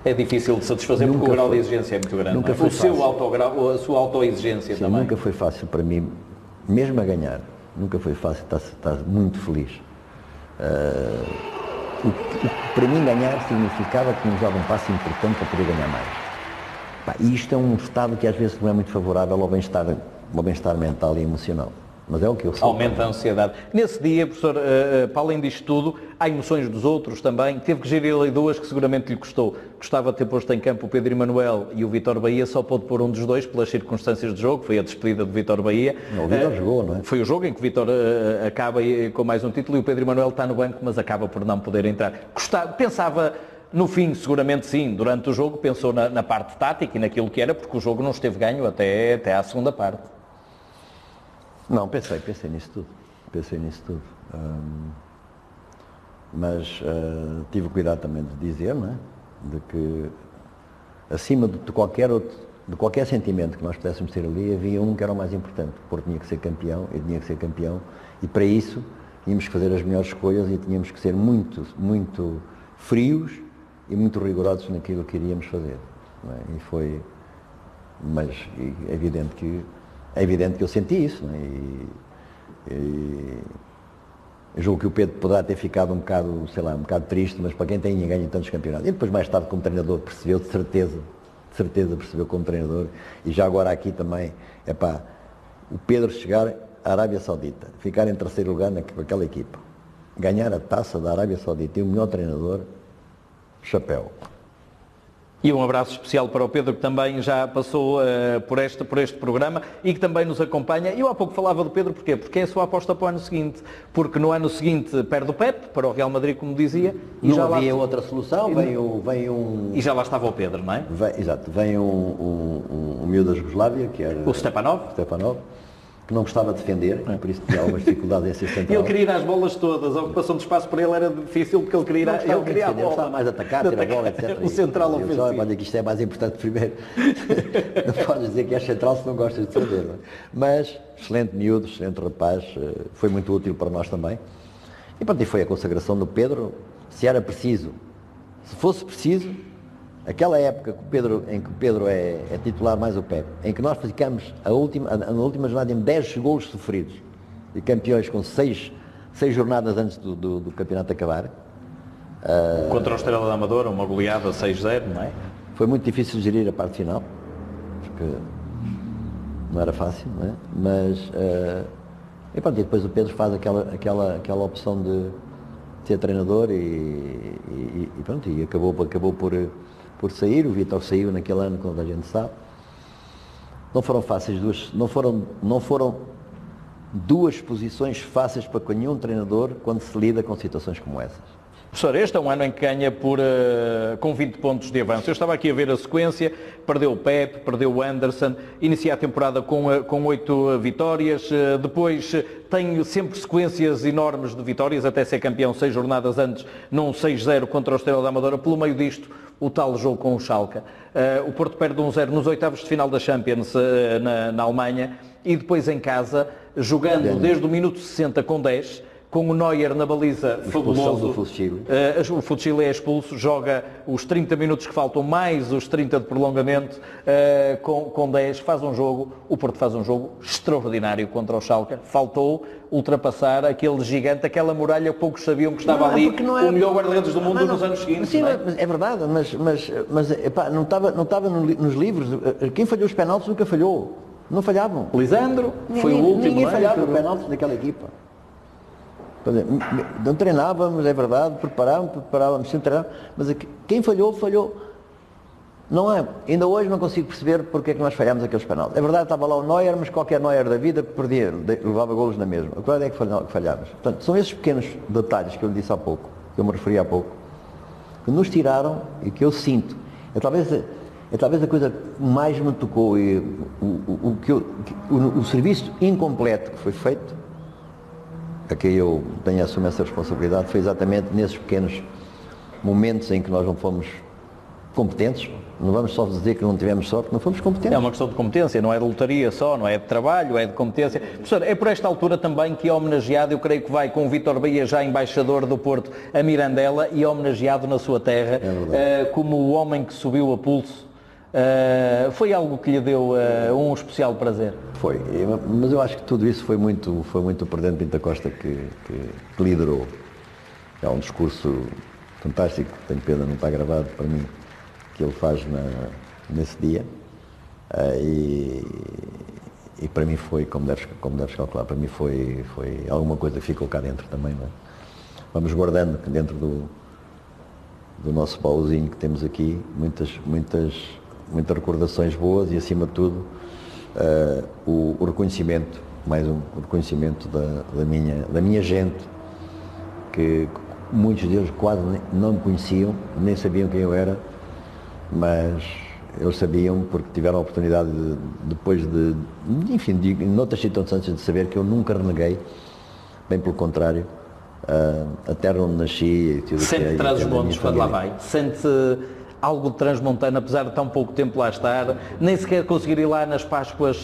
É difícil de satisfazer porque o grau de exigência é muito grande. Nunca foi fácil. A sua autoexigência também. Nunca foi fácil para mim, mesmo a ganhar, nunca foi fácil, estar muito feliz. Para mim ganhar significava que tínhamos dado um passo importante para poder ganhar mais. E isto é um estado que às vezes não é muito favorável ao bem-estar mental e emocional. Mas é o que eu sou. Aumenta a ansiedade. Nesse dia, professor, para além disto tudo, há emoções dos outros também. Teve que gerir ali duas que seguramente lhe custou. Gostava de ter posto em campo o Pedro Emanuel e o Vítor Bahia, só pôde pôr um dos dois pelas circunstâncias de jogo. Foi a despedida de Vítor Bahia. Não, o Vítor jogou, não é? Foi o jogo em que o Vítor acaba com mais um título e o Pedro Emanuel está no banco, mas acaba por não poder entrar. Pensava... No fim, seguramente sim, durante o jogo pensou na parte tática e naquilo que era, porque o jogo não esteve ganho até à segunda parte. Não, pensei nisso tudo. Mas tive cuidado também de dizer, não é? De que acima de qualquer sentimento que nós pudéssemos ter ali, havia um que era o mais importante. O Porto tinha que ser campeão, eu tinha que ser campeão, e para isso tínhamos que fazer as melhores escolhas e tínhamos que ser muito, muito frios e muito rigorosos naquilo que iríamos fazer, não é? E foi, mas é evidente que eu senti isso, não é? E eu julgo que o Pedro poderá ter ficado um bocado triste, mas para quem tinha ganho tantos campeonatos, e depois mais tarde como treinador percebeu, de certeza percebeu como treinador, e já agora aqui também, o Pedro chegar à Arábia Saudita, ficar em terceiro lugar naquela equipa, ganhar a taça da Arábia Saudita e o melhor treinador, chapéu. E um abraço especial para o Pedro, que também já passou por este programa e que também nos acompanha. Eu há pouco falava do Pedro, porquê? Porque é a sua aposta para o ano seguinte. Porque no ano seguinte perde o Pep para o Real Madrid, como dizia. E não já havia outra solução, vem um... E já lá estava o Pedro, não é? Exato, vem um miúdo da Jugoslávia, que era... O Stepanov, que não gostava de defender, por isso tinha algumas dificuldades em ser central. Ele queria ir às bolas todas, a ocupação de espaço para ele era difícil, porque ele queria a bola. Ele gostava mais de atacar, ter a bola, etc. O central ofensivo. Pode dizer que isto é mais importante primeiro. Não podes dizer que és central se não gostas de defender. Mas, excelente miúdo, excelente rapaz, foi muito útil para nós também. E pronto, e foi a consagração do Pedro, se fosse preciso, aquela época em que o Pedro é titular mais o Pepe, em que nós ficamos na última jornada em 10 golos sofridos e campeões com 6 6 jornadas antes do campeonato acabar. Contra o Estrela da Amadora, uma goleada 6-0, não é? Foi muito difícil gerir a parte final, porque não era fácil, não é? Mas, e pronto, e depois o Pedro faz aquela opção de ser treinador e pronto, e acabou por sair. O Vítor saiu naquele ano, como a gente sabe. Não foram fáceis não foram duas posições fáceis para nenhum treinador quando se lida com situações como essas. Professor, este é um ano em que ganha com 20 pontos de avanço. Eu estava aqui a ver a sequência, perdeu o Pepe, perdeu o Anderson, inicia a temporada com 8 vitórias, depois tem sempre sequências enormes de vitórias, até ser campeão 6 jornadas antes, num 6-0 contra o Estrela da Amadora. Pelo meio disto, o tal jogo com o Schalke. O Porto perde 1-0 nos oitavos de final da Champions na Alemanha e depois em casa, jogando desde o minuto 60 com 10, com o Neuer na baliza fabuloso. O Futsile é expulso, joga os 30 minutos que faltam, mais os 30 de prolongamento, com 10, faz um jogo, o Porto faz um jogo extraordinário contra o Schalke. Faltou ultrapassar aquele gigante, aquela muralha que poucos sabiam que estava ali, o melhor guarda-redes do mundo nos anos seguintes. Sim, é verdade, mas epá, não estava nos livros. Quem falhou os penaltis nunca falhou. Não falhavam. Lisandro foi o último. Ninguém falhava os penaltis daquela equipa. Não treinávamos, é verdade, preparávamos, sempre treinávamos, mas quem falhou. Não é, ainda hoje não consigo perceber porque é que nós falhámos aqueles penaltis. É verdade, estava lá o Neuer, mas qualquer Neuer da vida perdia, levava golos na mesma. Qual é que falhámos? Portanto, são esses pequenos detalhes que eu lhe disse há pouco, que eu me referi há pouco, que nos tiraram e que eu sinto. É talvez a coisa que mais me tocou e o serviço incompleto que foi feito, a quem eu tenho assumido essa responsabilidade, foi exatamente nesses pequenos momentos em que nós não fomos competentes. Não vamos só dizer que não tivemos sorte, não fomos competentes. É uma questão de competência, não é de lotaria só, não é de trabalho, é de competência. Professor, é por esta altura também que é homenageado, eu creio que vai com o Vítor Bahia, já embaixador do Porto, a Mirandela, e homenageado na sua terra, como o homem que subiu a pulso. Foi algo que lhe deu um especial prazer? Foi, mas eu acho que tudo isso foi muito o Presidente Pinto da Costa que liderou. É um discurso fantástico, tenho pena não estar gravado para mim, que ele faz nesse dia, e para mim foi, como deves calcular, para mim foi alguma coisa que ficou cá dentro também, não é? Vamos guardando dentro do nosso baúzinho que temos aqui muitas recordações boas e, acima de tudo, o reconhecimento, o reconhecimento da minha gente, que muitos deles quase não me conheciam, nem sabiam quem eu era, mas eles sabiam porque tiveram a oportunidade depois noutras circunstâncias, de saber que eu nunca reneguei, bem pelo contrário, a terra onde nasci. Sente traz os montes quando lá vai? Sente algo de transmontano, apesar de tão pouco tempo lá estar, nem sequer conseguir ir lá nas Páscoas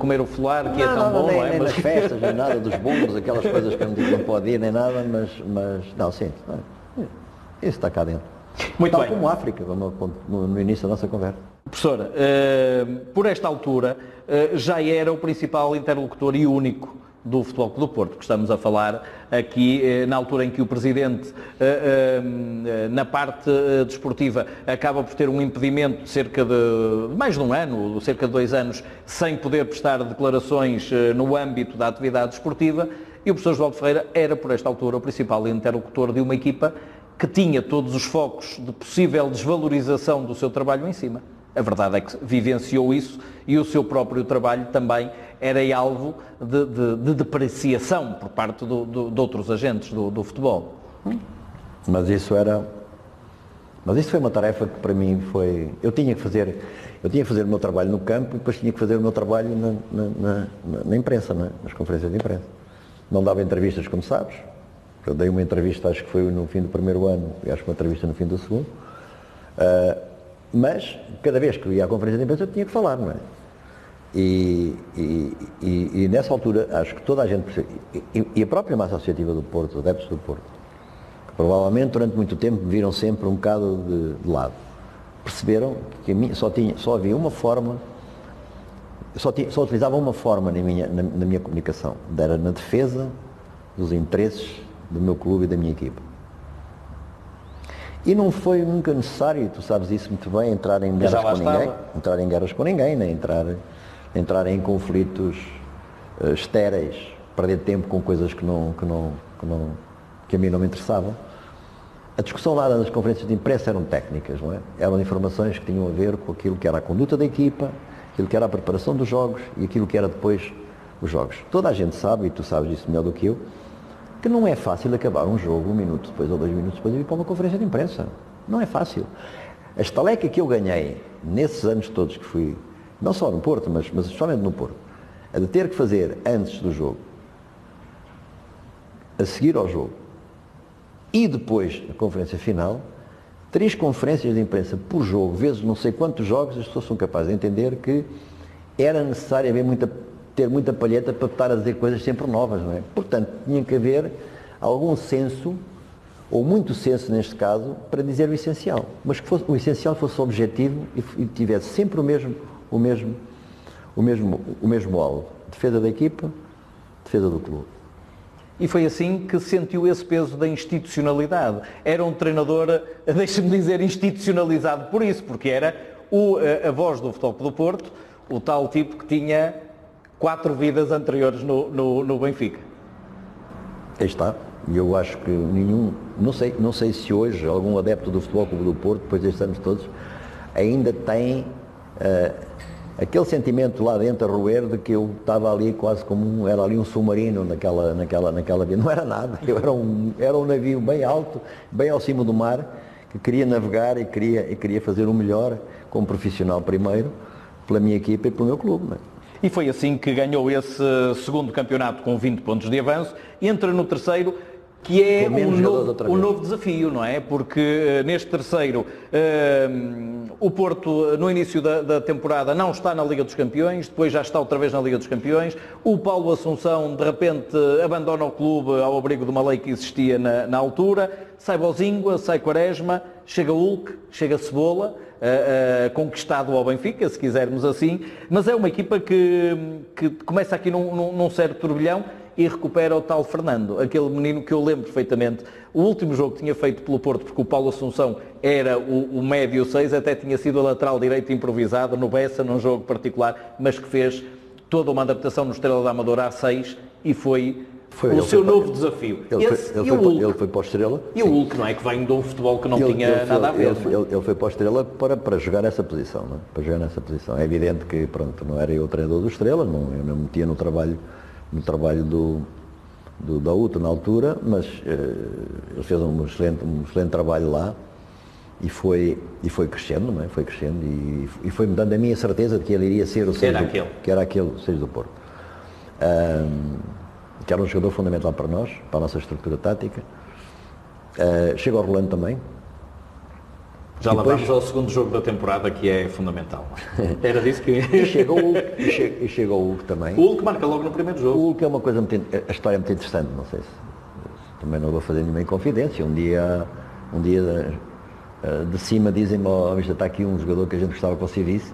comer o folar, que é tão bom, não é? Nem nas festas, nem nada dos bolos, aquelas coisas que eu não digo que não pode ir, nem nada, mas não, sim, isso está cá dentro. Muito tal bem. Como a África, no início da nossa conversa. Professora, por esta altura já era o principal interlocutor e único do Futebol Clube do Porto, que estamos a falar aqui na altura em que o Presidente, na parte desportiva, acaba por ter um impedimento de cerca de mais de um ano, cerca de 2 anos, sem poder prestar declarações no âmbito da atividade desportiva, e o professor João Ferreira era, por esta altura, o principal interlocutor de uma equipa que tinha todos os focos de possível desvalorização do seu trabalho em cima. A verdade é que vivenciou isso e o seu próprio trabalho também era alvo de depreciação por parte de outros agentes do futebol. Mas isso foi uma tarefa que para mim foi... Eu tinha que fazer o meu trabalho no campo e depois tinha que fazer o meu trabalho na imprensa, nas conferências de imprensa. Não dava entrevistas, como sabes. Eu dei uma entrevista, acho que foi no fim do primeiro ano, e acho que uma entrevista no fim do segundo. Mas, cada vez que eu ia à conferência de imprensa, eu tinha que falar, não é? E nessa altura, acho que toda a gente percebeu, e a própria massa associativa do Porto, adeptos do Porto, que provavelmente durante muito tempo me viram sempre um bocado de lado, perceberam que só havia uma forma, só utilizava uma forma na minha comunicação, era na defesa dos interesses do meu clube e da minha equipa. E não foi nunca necessário, tu sabes isso muito bem, entrar em guerras com ninguém, nem entrar em conflitos estéreis, perder tempo com coisas que a mim não me interessavam. A discussão lá nas conferências de imprensa eram técnicas, não é? Eram informações que tinham a ver com aquilo que era a conduta da equipa, aquilo que era a preparação dos jogos e aquilo que era depois os jogos. Toda a gente sabe, e tu sabes isso melhor do que eu, que não é fácil acabar um jogo 1 minuto depois ou 2 minutos depois e ir para uma conferência de imprensa. Não é fácil. A estaleca que eu ganhei nesses anos todos que fui, não só no Porto, mas especialmente no Porto, a de ter que fazer antes do jogo, a seguir ao jogo e depois a conferência final, 3 conferências de imprensa por jogo, vezes não sei quantos jogos, as pessoas são capazes de entender que era necessário ter muita palheta para estar a dizer coisas sempre novas, não é? Portanto, tinha que haver algum senso, ou muito senso neste caso, para dizer o essencial. Mas que o essencial fosse objetivo e tivesse sempre o mesmo alvo. Defesa da equipa, defesa do clube. E foi assim que sentiu esse peso da institucionalidade. Era um treinador, deixa-me dizer, institucionalizado por isso, porque era a voz do Futebol Clube do Porto, o tal tipo que tinha 4 vidas anteriores no Benfica. Aí está. E eu acho que não sei se hoje algum adepto do Futebol Clube do Porto, depois destes anos todos, ainda tem aquele sentimento lá dentro a roer de que eu estava ali quase como era ali um submarino naquela vida. Não era nada. Eu era um navio bem alto, bem ao cima do mar, que queria navegar e queria fazer o melhor como profissional primeiro, pela minha equipa e pelo meu clube. Não é? E foi assim que ganhou esse segundo campeonato com 20 pontos de avanço, entra no terceiro, que é um novo desafio, não é? Porque neste terceiro, o Porto, no início da temporada, não está na Liga dos Campeões, depois já está outra vez na Liga dos Campeões. O Paulo Assunção, de repente, abandona o clube ao abrigo de uma lei que existia na altura. Sai Bozingua, sai Quaresma, chega Hulk, chega Cebola, conquistado ao Benfica, se quisermos assim. Mas é uma equipa que começa aqui num certo turbilhão e recupera o tal Fernando, aquele menino que eu lembro perfeitamente. O último jogo que tinha feito pelo Porto, porque o Paulo Assunção era o médio 6, até tinha sido a lateral direito improvisado no Bessa, num jogo particular, mas que fez toda uma adaptação no Estrela da Amadora a 6 e foi o seu novo desafio. Ele foi para o Estrela. E o Hulk, não é? Que vem de um futebol que não tinha nada a ver. Ele foi para o Estrela para jogar essa posição, não é? Para jogar nessa posição. É evidente que, pronto, não era eu o treinador do Estrela, eu não me metia no trabalho da UTA na altura, mas ele fez um excelente trabalho lá e foi crescendo, não é? Foi crescendo e foi-me dando a minha certeza de que ele iria ser o 6 do Porto. Que era um jogador fundamental para nós, para a nossa estrutura tática. Chega ao Rolando também. Já lá vamos ao segundo jogo da temporada, que é fundamental. Era disso que... E chega o Hulk também. O Hulk marca logo no primeiro jogo. O Hulk é uma coisa a história é muito interessante, não sei se... Também não vou fazer nenhuma inconfidência. Um dia de cima dizem-me, está aqui um jogador que a gente gostava que você visse.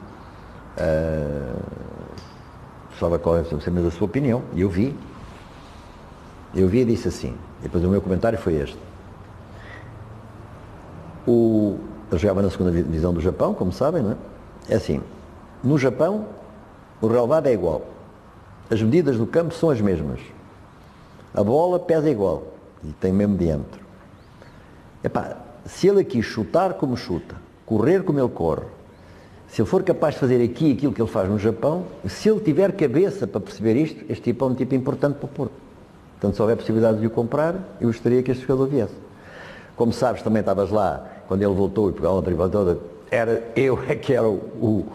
Gostava qual é a sua opinião. E eu vi e disse assim. E depois o meu comentário foi este. Eu jogava na segunda divisão do Japão, como sabem, não é? É assim, no Japão o relevado é igual. As medidas do campo são as mesmas. A bola pesa igual e tem o mesmo diâmetro. Se ele aqui chutar como chuta, correr como ele corre, se ele for capaz de fazer aqui aquilo que ele faz no Japão, se ele tiver cabeça para perceber isto, este tipo é um tipo importante para o Porto. Portanto, se houver possibilidade de o comprar, eu gostaria que este jogador viesse. Como sabes, também estavas lá, quando ele voltou e pegou a tribuna toda, eu é que era o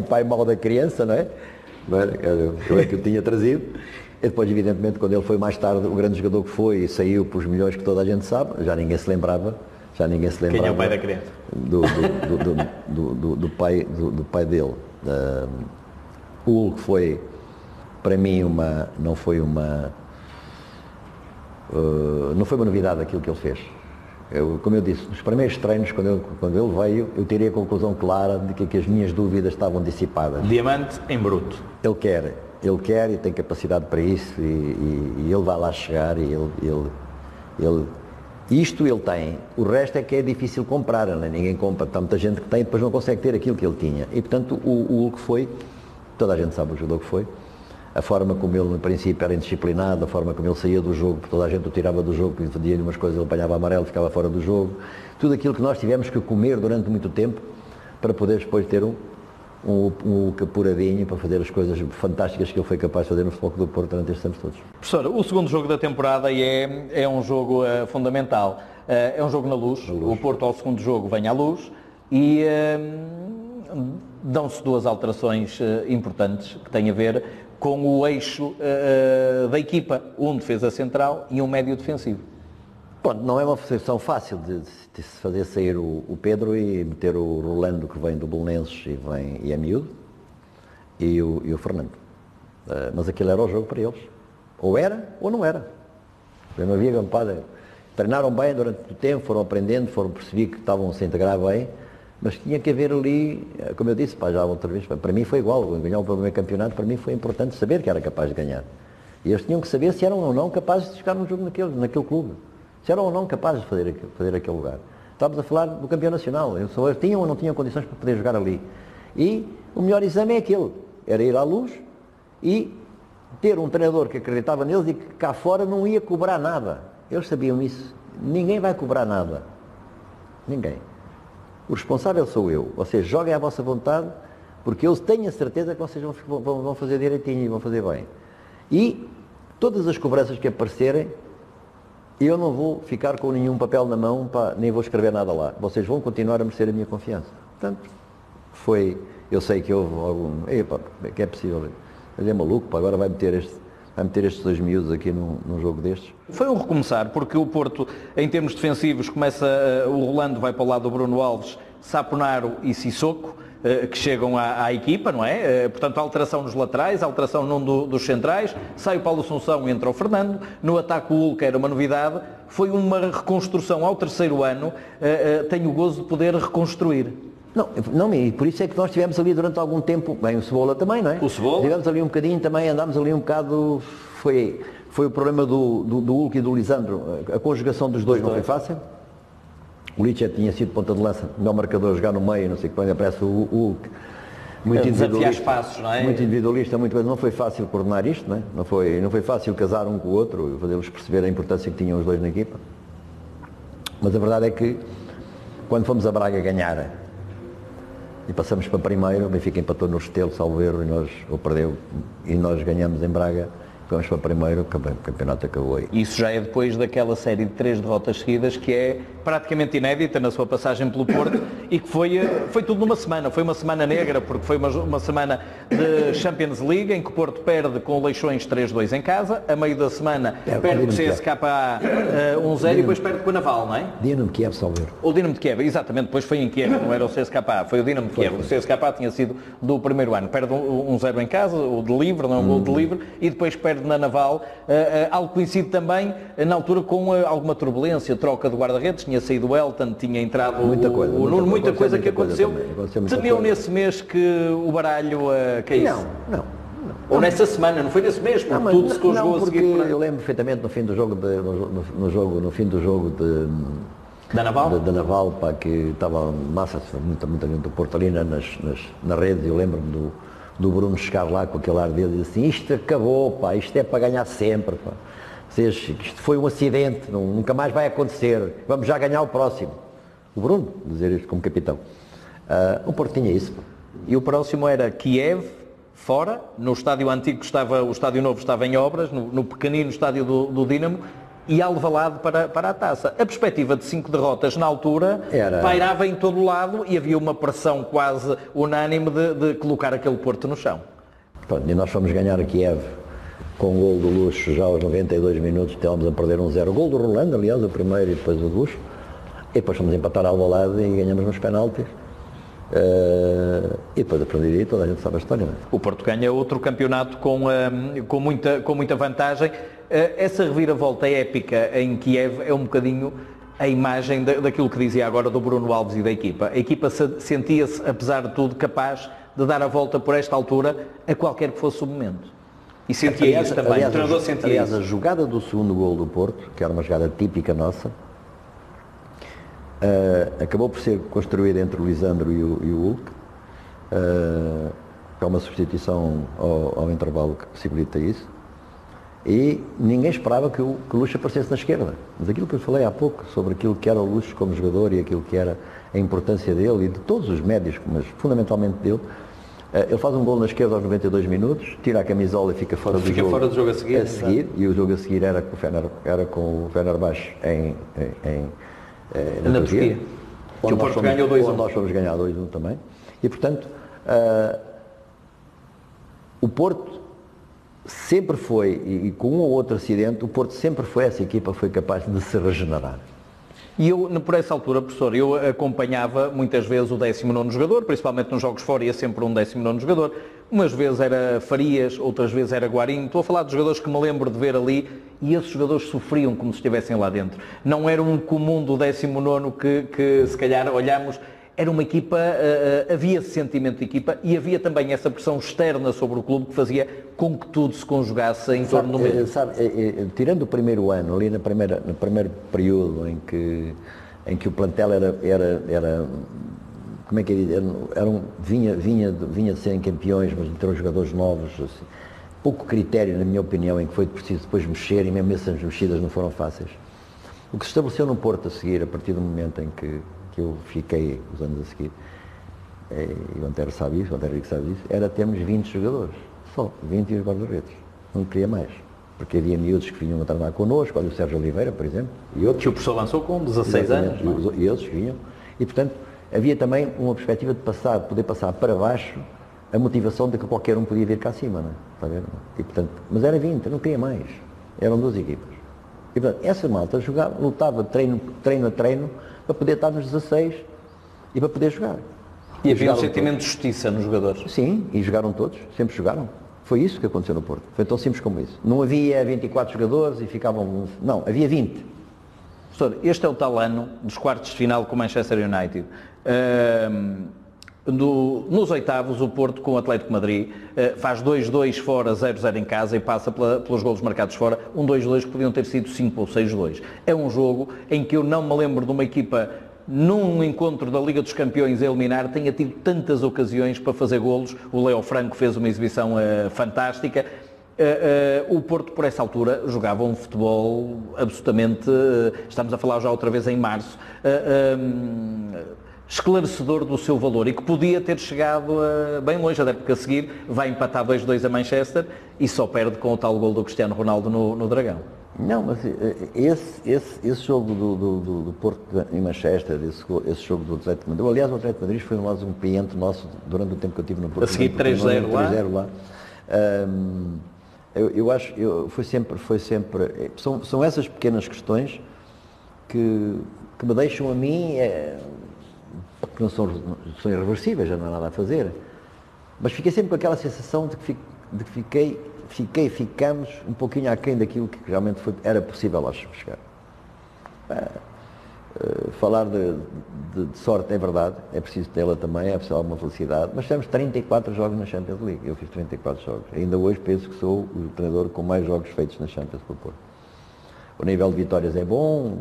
pai mau da criança, não é? Eu é que o tinha trazido. E depois, evidentemente, quando ele foi mais tarde, o grande jogador que foi e saiu por os milhões que toda a gente sabe, já ninguém se lembrava. Quem é o pai da criança? Do pai dele. O Hulk foi, para mim, não foi uma novidade aquilo que ele fez. Como eu disse, nos primeiros treinos, quando ele veio, eu tirei a conclusão clara de que as minhas dúvidas estavam dissipadas. Diamante em bruto. Ele quer ele quer e tem capacidade para isso e ele vai lá chegar e isto ele tem, o resto é que é difícil comprar, não é? Ninguém compra, há muita gente que tem e depois não consegue ter aquilo que ele tinha. E portanto o Hulk foi, toda a gente sabe o jogador que foi, a forma como ele no princípio era indisciplinado, a forma como ele saía do jogo, porque toda a gente o tirava do jogo, porque fazia-lhe umas coisas, ele apanhava amarelo, ficava fora do jogo, tudo aquilo que nós tivemos que comer durante muito tempo para poder depois ter um apuradinho para fazer as coisas fantásticas que ele foi capaz de fazer no Futebol Clube do Porto durante estes anos todos. Professor, o segundo jogo da temporada é um jogo fundamental. É um jogo na Luz. O Porto ao segundo jogo vem à Luz e dão-se duas alterações importantes que têm a ver com o eixo da equipa. Um defesa central e um médio defensivo. Bom, não é uma posição fácil de se fazer sair o Pedro e meter o Rolando, que vem do Belenenses e é miúdo, e o Fernando. Mas aquilo era o jogo para eles. Ou era ou não era. Eu não havia gampada. Treinaram bem durante o tempo, foram aprendendo, percebi que estavam a se integrar bem, mas tinha que haver ali, como eu disse, já outra vez, para mim foi igual, ganhar o primeiro campeonato, para mim foi importante saber que era capaz de ganhar. E eles tinham que saber se eram ou não capazes de jogar no jogo naquele clube. Se eram ou não capazes de fazer aquele lugar. Estávamos a falar do campeão nacional. Eles tinham ou não tinham condições para poder jogar ali. E o melhor exame é aquele. Era ir à Luz e ter um treinador que acreditava neles e que cá fora não ia cobrar nada. Eles sabiam isso. Ninguém vai cobrar nada. Ninguém. O responsável sou eu. Vocês joguem à vossa vontade, porque eu tenho a certeza que vocês vão fazer direitinho e vão fazer bem. E todas as cobranças que aparecerem, eu não vou ficar com nenhum papel na mão, nem vou escrever nada lá. Vocês vão continuar a merecer a minha confiança. Portanto, eu sei que houve algum, que é possível, ele é maluco, agora vai meter estes dois miúdos aqui num jogo destes. Foi um recomeçar, porque o Porto, em termos defensivos, o Rolando vai para o lado do Bruno Alves, Saponaro e Sissoko, que chegam à equipa, não é? Portanto, a alteração nos laterais, a alteração num dos centrais, sai o Paulo Assunção e entra o Fernando, no ataque o Hulk era uma novidade, foi uma reconstrução ao terceiro ano, tenho o gozo de poder reconstruir. Não, e por isso é que nós estivemos ali durante algum tempo, bem, o Cebola também, não é? O Cebola. Estivemos ali um bocadinho também, andámos ali um bocado, foi o problema do Hulk e do Lisandro, a conjugação dos dois não foi fácil. O Licha tinha sido ponta de lança, melhor marcador a jogar no meio, não sei quando aparece o Hulk. Muito individualista, espaços, não é? Muito individualista, não foi fácil coordenar isto, não é? Não foi fácil casar um com o outro e fazê-los perceber a importância que tinham os dois na equipa. Mas a verdade é que quando fomos a Braga ganhar e passamos para primeiro, o Benfica empatou no Restelo, salvo erro, ou perdeu, e nós ganhamos em Braga. Vamos para o primeiro, o campeonato acabou aí. Isso já é depois daquela série de 3 derrotas seguidas que é praticamente inédita na sua passagem pelo Porto e que foi tudo numa semana. Foi uma semana negra, porque foi uma semana de Champions League em que o Porto perde com o Leixões 3-2 em casa. A meio da semana perde com o CSKA 1-0 e depois perde com o Naval, não é? Dinamo de Kiev, salvo erro. O Dinamo de Kiev, exatamente, depois foi em Kiev, não era o CSKA, foi o Dinamo de Kiev. O CSKA tinha sido do primeiro ano. Perde 1-0 em casa, o de livre, não o gol de livre, e depois perde na Naval, algo conhecido também na altura com alguma turbulência, troca de guarda-redes, tinha saído o Elton, tinha entrado o Nuno, muita coisa que aconteceu. Temiam nesse mês que o baralho caísse? Não. Ou nessa semana, não foi nesse mês, porque tudo se conjugou a seguir. Eu lembro perfeitamente no fim do jogo, no fim do jogo da Naval? Da Naval, que estava massa, muita gente do Porto ali na rede, eu lembro-me do Bruno chegar lá com aquele ar dele e dizer assim, isto acabou, isto é para ganhar sempre, isto foi um acidente, nunca mais vai acontecer, vamos já ganhar o próximo. O Bruno, dizer isto como capitão. O Porto tinha isso. E o próximo era Kiev, fora, no estádio antigo o estádio novo estava em obras, no pequenino estádio do Dinamo, e Alvalade para a taça. A perspectiva de 5 derrotas na altura pairava em todo o lado e havia uma pressão quase unânime de colocar aquele Porto no chão. Pronto, e nós fomos ganhar a Kiev com o gol do Luxo já aos 92 minutos, estávamos a perder 1-0. O gol do Rolando, aliás, o primeiro e depois o do Luxo. E depois fomos empatar a Alvalade e ganhamos nos penaltis. E depois a partir daí toda a gente sabe a história. Não é? O Porto ganha outro campeonato com muita vantagem. Essa reviravolta épica em Kiev é um bocadinho a imagem daquilo que dizia agora do Bruno Alves e da equipa. A equipa sentia-se, apesar de tudo, capaz de dar a volta por esta altura a qualquer que fosse o momento. E sentia isso também, o treinador sentia aliás, isso. a jogada do segundo gol do Porto, que era uma jogada típica nossa, acabou por ser construída entre o Lisandro e o Hulk, que é uma substituição ao intervalo que possibilita isso, e ninguém esperava que o Lucho aparecesse na esquerda. Mas aquilo que eu falei há pouco, sobre aquilo que era o Lucho como jogador e aquilo que era a importância dele e de todos os médios, mas fundamentalmente dele, ele faz um gol na esquerda aos 92 minutos, tira a camisola e fica fora do jogo. Fica fora do jogo a seguir. E o jogo a seguir era com o Fenerbahçe na Turquia. Que o Porto ganhou 2-1. Onde nós fomos ganhar 2-1 também. E, portanto, o Porto sempre foi, e com um ou outro acidente, o Porto sempre foi, essa equipa foi capaz de se regenerar. E eu, por essa altura, professor, eu acompanhava muitas vezes o 19º jogador, principalmente nos jogos fora ia sempre um 19º jogador. Umas vezes era Farias, outras vezes era Guarinho. Estou a falar de jogadores que me lembro de ver ali e esses jogadores sofriam como se estivessem lá dentro. Não era um comum do 19º que se calhar olhamos. Era uma equipa, havia esse sentimento de equipa e havia também essa pressão externa sobre o clube que fazia com que tudo se conjugasse em torno do mesmo. Tirando o primeiro ano, ali no primeiro período em que o plantel era como é que é dizer, vinha de serem campeões, mas de ter jogadores novos, assim, pouco critério, na minha opinião, em que foi preciso depois mexer e mesmo essas mexidas não foram fáceis. O que se estabeleceu no Porto a seguir, a partir do momento em que eu fiquei os anos a seguir, e o Antero sabe isso, o Antero Henrique sabe isso, era termos 20 jogadores, só, 20 e os guarda-redes, não queria mais, porque havia miúdos que vinham a treinar connosco, olha o Sérgio Oliveira, por exemplo, e outros. Que o professor lançou com 16 anos. E eles vinham, e portanto, havia também uma perspectiva de poder passar para baixo a motivação de que qualquer um podia vir cá acima, não é? Está a ver? E, portanto, mas era 20, não queria mais, eram 2 equipas. E portanto, essa malta jogava, lutava treino a treino, para poder estar nos 16 e para poder jogar. E havia um sentimento de justiça nos jogadores. Sim, e jogaram todos, sempre jogaram. Foi isso que aconteceu no Porto. Foi tão simples como isso. Não havia 24 jogadores e ficavam... Não, havia 20. Professor, este é o tal ano dos quartos de final com o Manchester United. Nos oitavos, o Porto com o Atlético de Madrid faz 2-2 fora, 0-0 em casa e passa pelos golos marcados fora, 2-2 que podiam ter sido 5 ou 6-2. É um jogo em que eu não me lembro de uma equipa, num encontro da Liga dos Campeões a eliminar, tenha tido tantas ocasiões para fazer golos. O Leo Franco fez uma exibição fantástica. O Porto, por essa altura, jogava um futebol absolutamente, estamos a falar já outra vez em março, esclarecedor do seu valor e que podia ter chegado bem longe, até porque a seguir vai empatar 2-2 a Manchester e só perde com o tal gol do Cristiano Ronaldo no Dragão. Não, mas esse jogo do Porto em Manchester, esse jogo do Atlético de Madrid, aliás, o Atlético de Madrid foi mais um cliente nosso durante o tempo que eu estive no Porto. A seguir 3-0 lá. Eu acho, foi sempre, são essas pequenas questões que me deixam a mim, que não são irreversíveis, já não há nada a fazer, mas fiquei sempre com aquela sensação de que ficamos um pouquinho aquém daquilo que realmente era possível lá chegar. Falar de sorte é verdade, é preciso tê-la também, é preciso alguma felicidade, mas temos 34 jogos na Champions League, eu fiz 34 jogos, ainda hoje penso que sou o treinador com mais jogos feitos na Champions pelo Porto. O nível de vitórias é bom,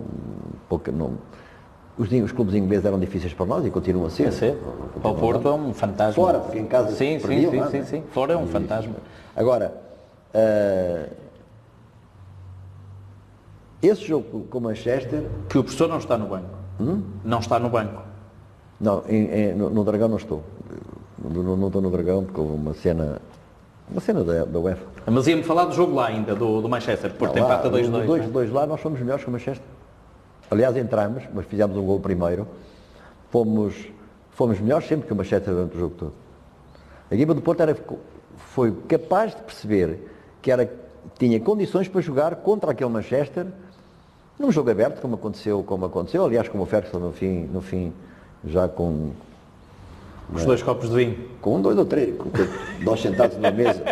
os clubes ingleses eram difíceis para nós e continuam a ser. Para o Porto é um fantasma. Fora, porque em casa sim. Fora é um fantasma. Agora, esse jogo com o Manchester... Que o professor não está no banco. Não está no banco. Não, no Dragão não estou. Não estou no Dragão porque houve uma cena da UEFA. Mas ia-me falar do jogo lá ainda, do Manchester, Porto empata 2-2. 2-2 lá, nós fomos melhores que o Manchester. Aliás, entramos, mas fizemos um gol primeiro. Fomos melhores sempre que o Manchester durante o jogo todo. A equipa do Porto foi capaz de perceber que tinha condições para jogar contra aquele Manchester num jogo aberto, como aconteceu. Aliás, como o Ferguson no fim já com... Os 2 copos de vinho. Com 2 ou 3, nós sentados numa mesa,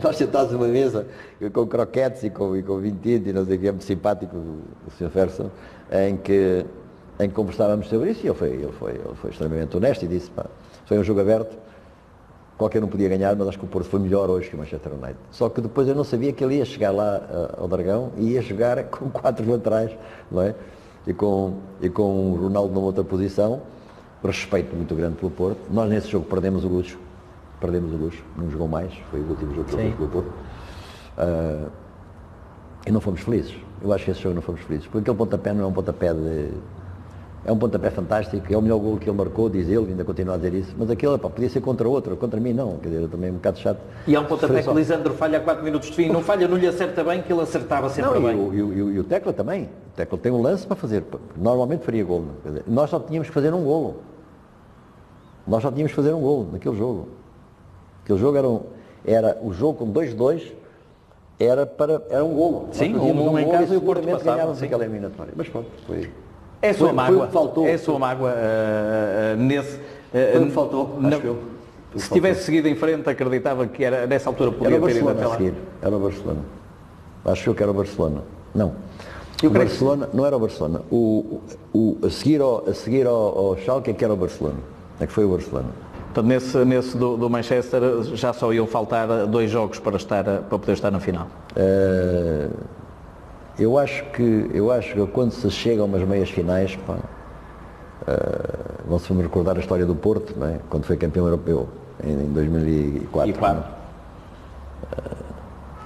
nós sentados numa mesa com croquetes e com vinho tinto e não sei o que, é muito simpático o Sr. Ferguson, em que conversávamos sobre isso e ele foi extremamente honesto e disse, foi um jogo aberto, qualquer um podia ganhar, mas acho que o Porto foi melhor hoje que o Manchester United. Só que depois eu não sabia que ele ia chegar lá ao Dragão e ia jogar com 4 laterais, não é? E com o Ronaldo numa outra posição, respeito muito grande pelo Porto. Nós nesse jogo perdemos o luxo, não jogou mais, foi o último jogo que ele fez pelo Porto. E não fomos felizes. Eu acho que esse jogo não fomos felizes, porque aquele pontapé não é um pontapé é um pontapé fantástico, é o melhor gol que ele marcou, diz ele, ainda continua a dizer isso, mas aquele, podia ser contra outro, contra mim não, quer dizer, também é um bocado chato. E há um pontapé que o Lisandro falha a 4 minutos de fim, não falha, não lhe acerta bem, que ele acertava sempre bem. E o Tecla também, o Tecla tem um lance para fazer, normalmente faria golo, quer dizer, nós só tínhamos que fazer um golo. Naquele jogo. Aquele jogo era o jogo com 2-2, era um golo. Sim, um em casa e o Porto passava. Ganhávamos aquela eliminatória, mas pronto, foi... É a sua mágoa. Faltou. É a sua mágoa nesse... Foi o que faltou, acho eu. Se tivesse seguido em frente, acreditava que era, nessa altura podia ter ido até lá. Era o Barcelona. Acho eu que era o Barcelona. Não. O Barcelona, não era o Barcelona. A seguir ao Schalke é que era o Barcelona. É que foi o Barcelona. Portanto, nesse do Manchester já só iam faltar 2 jogos para poder estar na final. Eu acho que quando se chega a umas meias finais, vão-se me recordar a história do Porto, não é? Quando foi campeão europeu em 2004.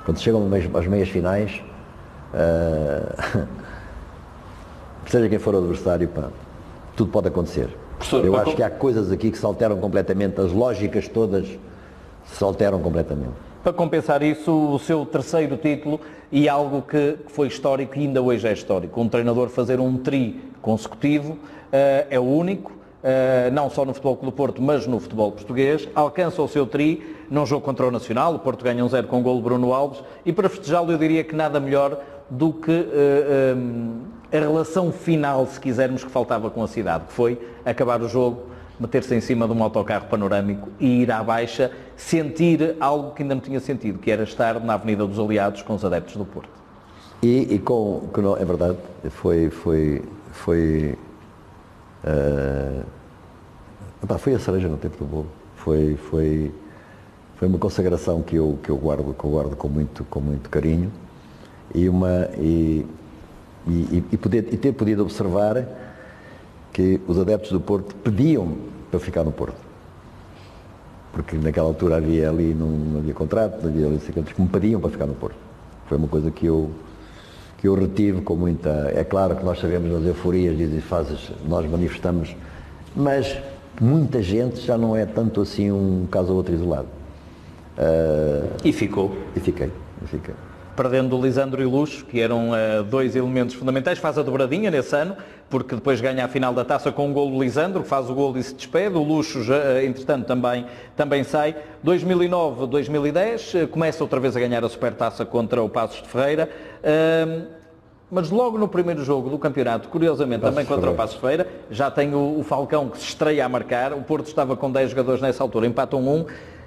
Quando se chegam às meias finais, seja quem for o adversário, tudo pode acontecer. Professor, eu acho que há coisas aqui que se alteram completamente, as lógicas todas se alteram completamente. Para compensar isso, o seu terceiro título e algo que foi histórico e ainda hoje é histórico. Um treinador fazer um tri consecutivo é o único, não só no Futebol Clube do Porto, mas no futebol português. Alcança o seu tri num jogo contra o Nacional, o Porto ganha 1-0 com o golo de Bruno Alves, e para festejá-lo eu diria que nada melhor do que a relação final, se quisermos, que faltava com a cidade, que foi acabar o jogo, meter-se em cima de um autocarro panorâmico e ir à baixa, sentir algo que ainda não tinha sentido, que era estar na Avenida dos Aliados com os adeptos do Porto. É verdade, foi a cereja no tempo do bolo. Foi uma consagração que eu guardo com muito carinho e ter podido observar que os adeptos do Porto pediam para ficar no Porto. Porque naquela altura havia ali, não havia contrato, não havia ali que me pediam para ficar no Porto. Foi uma coisa que eu retive com muita... É claro que nós sabemos nas euforias e fases, nós manifestamos, mas muita gente já não é tanto assim um caso ou outro isolado. E ficou. E fiquei. Perdendo o Lisandro e o Luxo, que eram 2 elementos fundamentais, faz a dobradinha nesse ano, porque depois ganha a final da taça com um golo do Lisandro, que faz o golo e se despede. O Luxo, entretanto, também sai. 2009, 2010, começa outra vez a ganhar a supertaça contra o Passos de Ferreira. Mas logo no primeiro jogo do campeonato, curiosamente, também contra o Passos de Ferreira, já tem o Falcão que se estreia a marcar. O Porto estava com 10 jogadores nessa altura, empatam 1.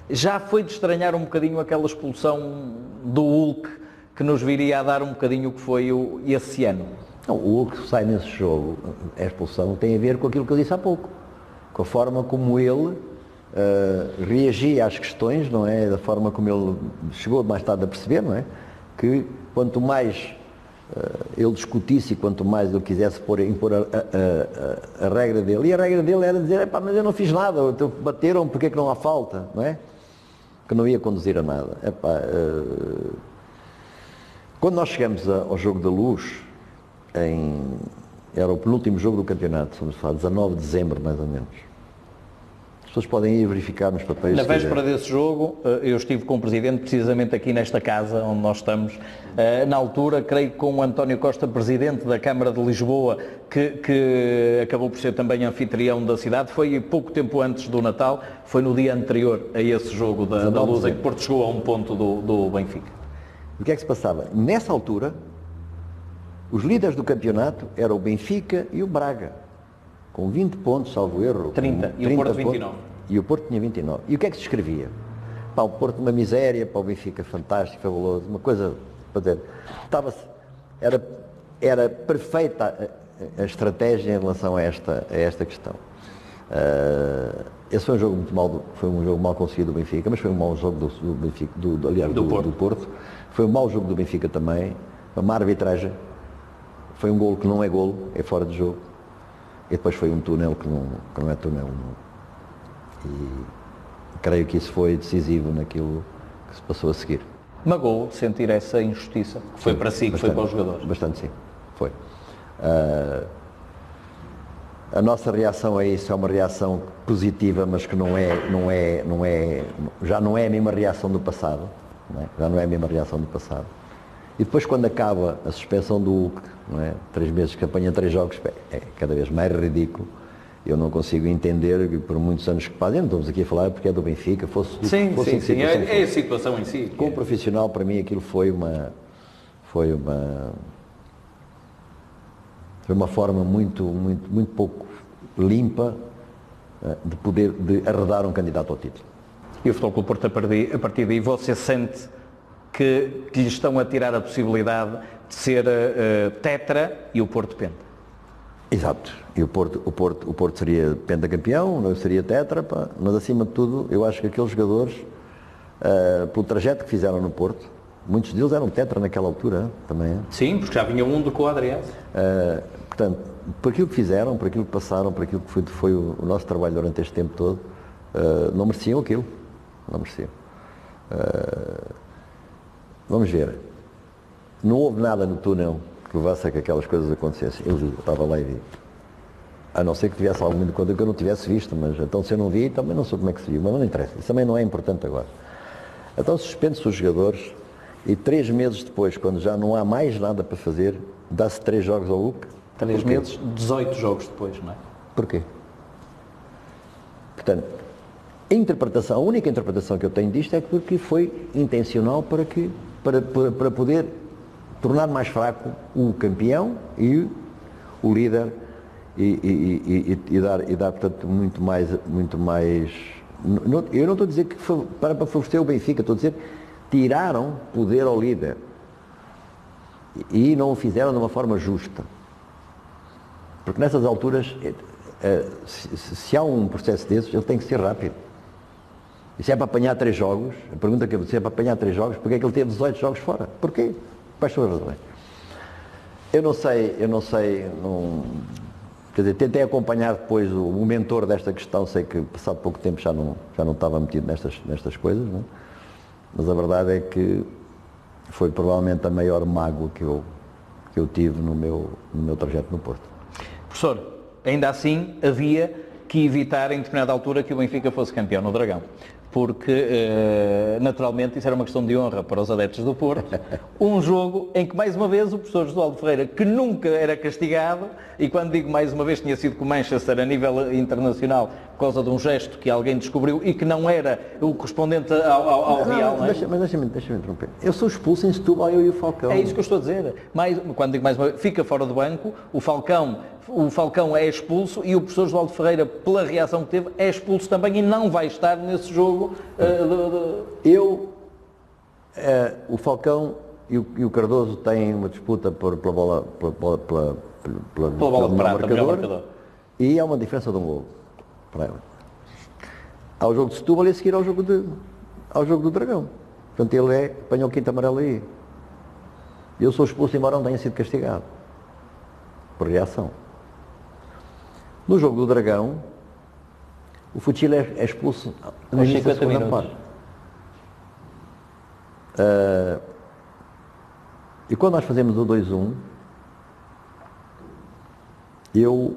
Já foi de estranhar um bocadinho aquela expulsão do Hulk, que nos viria a dar um bocadinho o que foi esse ano. Não, o Hulk sai nesse jogo, a expulsão tem a ver com aquilo que eu disse há pouco, com a forma como ele reagia às questões, não é? Da forma como ele chegou mais tarde a perceber, não é? Que quanto mais ele discutisse e quanto mais ele quisesse impor a regra dele, e a regra dele era dizer, mas eu não fiz nada, bateram, porque é que não há falta, não é? Que não ia conduzir a nada. Quando nós chegamos ao jogo da Luz, era o penúltimo jogo do campeonato, vamos falar, 19 de dezembro mais ou menos. As pessoas podem ir verificar nos papéis. Na véspera desse jogo, eu estive com o Presidente precisamente aqui nesta casa onde nós estamos, na altura, creio que com o António Costa, Presidente da Câmara de Lisboa, que acabou por ser também anfitrião da cidade. Foi pouco tempo antes do Natal, foi no dia anterior a esse jogo da Luz, em que Porto chegou a um ponto do Benfica. O que é que se passava? Nessa altura, os líderes do campeonato eram o Benfica e o Braga, com 20 pontos, salvo erro. 30, e o Porto 29. E o Porto tinha 29. E o que é que se escrevia? O Porto uma miséria, o Benfica fantástico, fabuloso, uma coisa, para dizer, era perfeita a estratégia em relação a esta questão. esse foi um jogo muito mal, foi um jogo mal conseguido do Benfica, mas foi um mau jogo do Benfica, aliás, do Porto. Foi um mau jogo do Benfica também, uma má arbitragem. Foi um golo que não é golo, é fora de jogo. E depois foi um túnel que não é túnel. Não. E creio que isso foi decisivo naquilo que se passou a seguir. Magoou sentir essa injustiça? Que foi para si, que foi para os jogadores? Bastante, sim. Foi. A nossa reação a isso é uma reação positiva, mas que já não é a mesma reação do passado. Não é? Já não é a mesma reação do passado. E depois, quando acaba a suspensão do Hulk, não é? 3 meses que apanha 3 jogos, é cada vez mais ridículo. Eu não consigo entender que por muitos anos que passam, não estamos aqui a falar porque é do Benfica, fosse sim, é a situação em si. Como profissional, para mim, aquilo foi uma forma muito pouco limpa de arredar um candidato ao título. E o Futebol Clube Porto, a partir daí, você sente que lhe estão a tirar a possibilidade de ser tetra e o Porto penta? Exato. E o Porto seria pentacampeão, não seria tetra, mas acima de tudo, eu acho que aqueles jogadores, pelo trajeto que fizeram no Porto, muitos deles eram tetra naquela altura também. Sim, porque já vinha um do Coadriás. Portanto, por aquilo que fizeram, por aquilo que passaram, por aquilo que foi o nosso trabalho durante este tempo todo, não mereciam aquilo. Não mereciam. Vamos ver. Não houve nada no túnel que levasse a que aquelas coisas acontecessem. Eu estava lá e vi. A não ser que tivesse algum de conta que eu não tivesse visto, mas então se eu não vi, também não sei como é que se viu, mas não interessa. Isso também não é importante agora. Então suspende-se os jogadores e 3 meses depois, quando já não há mais nada para fazer, dá-se 3 jogos ao Hulk. 3 meses, 18 jogos depois, não é? Porquê? Portanto, a única interpretação que eu tenho disto é porque foi intencional para poder tornar mais fraco o campeão e o líder e dar portanto, muito mais. Eu não estou a dizer que foi para favorecer o Benfica, estou a dizer tiraram poder ao líder e não o fizeram de uma forma justa. Porque nessas alturas, se há um processo desses, ele tem que ser rápido. E se é para apanhar 3 jogos, a pergunta que eu se é para apanhar 3 jogos, porque é que ele teve 18 jogos fora? Porquê? Quais são as razões? Eu não sei, quer dizer, tentei acompanhar depois o mentor desta questão, sei que passado pouco tempo já não estava metido nestas coisas, não é? Mas a verdade é que foi provavelmente a maior mágoa que eu tive no meu trajeto no Porto. Professor, ainda assim havia que evitar em determinada altura que o Benfica fosse campeão no Dragão, porque naturalmente isso era uma questão de honra para os adeptos do Porto, um jogo em que mais uma vez o professor Josualdo Ferreira, que nunca era castigado, e quando digo mais uma vez tinha sido com o Manchester a nível internacional por causa de um gesto que alguém descobriu e que não era o correspondente ao real. Mas deixa-me interromper. Eu sou expulso em Setúbal, eu e o Falcão. É isso que eu estou a dizer. Quando digo mais uma vez, fica fora do banco, o Falcão é expulso e o professor Josualdo Ferreira, pela reação que teve, é expulso também e não vai estar nesse jogo. O Falcão e o Cardoso têm uma disputa pela bola de prata, marcador. E há uma diferença de um gol. Há o jogo de Setúbal e a seguir ao jogo do Dragão. Portanto, ele apanhou o quinto amarelo aí. Eu sou expulso embora não tenha sido castigado. Por reação. No jogo do Dragão, o Fuchile é expulso aos 50 minutos. E quando nós fazemos o 2-1, eu,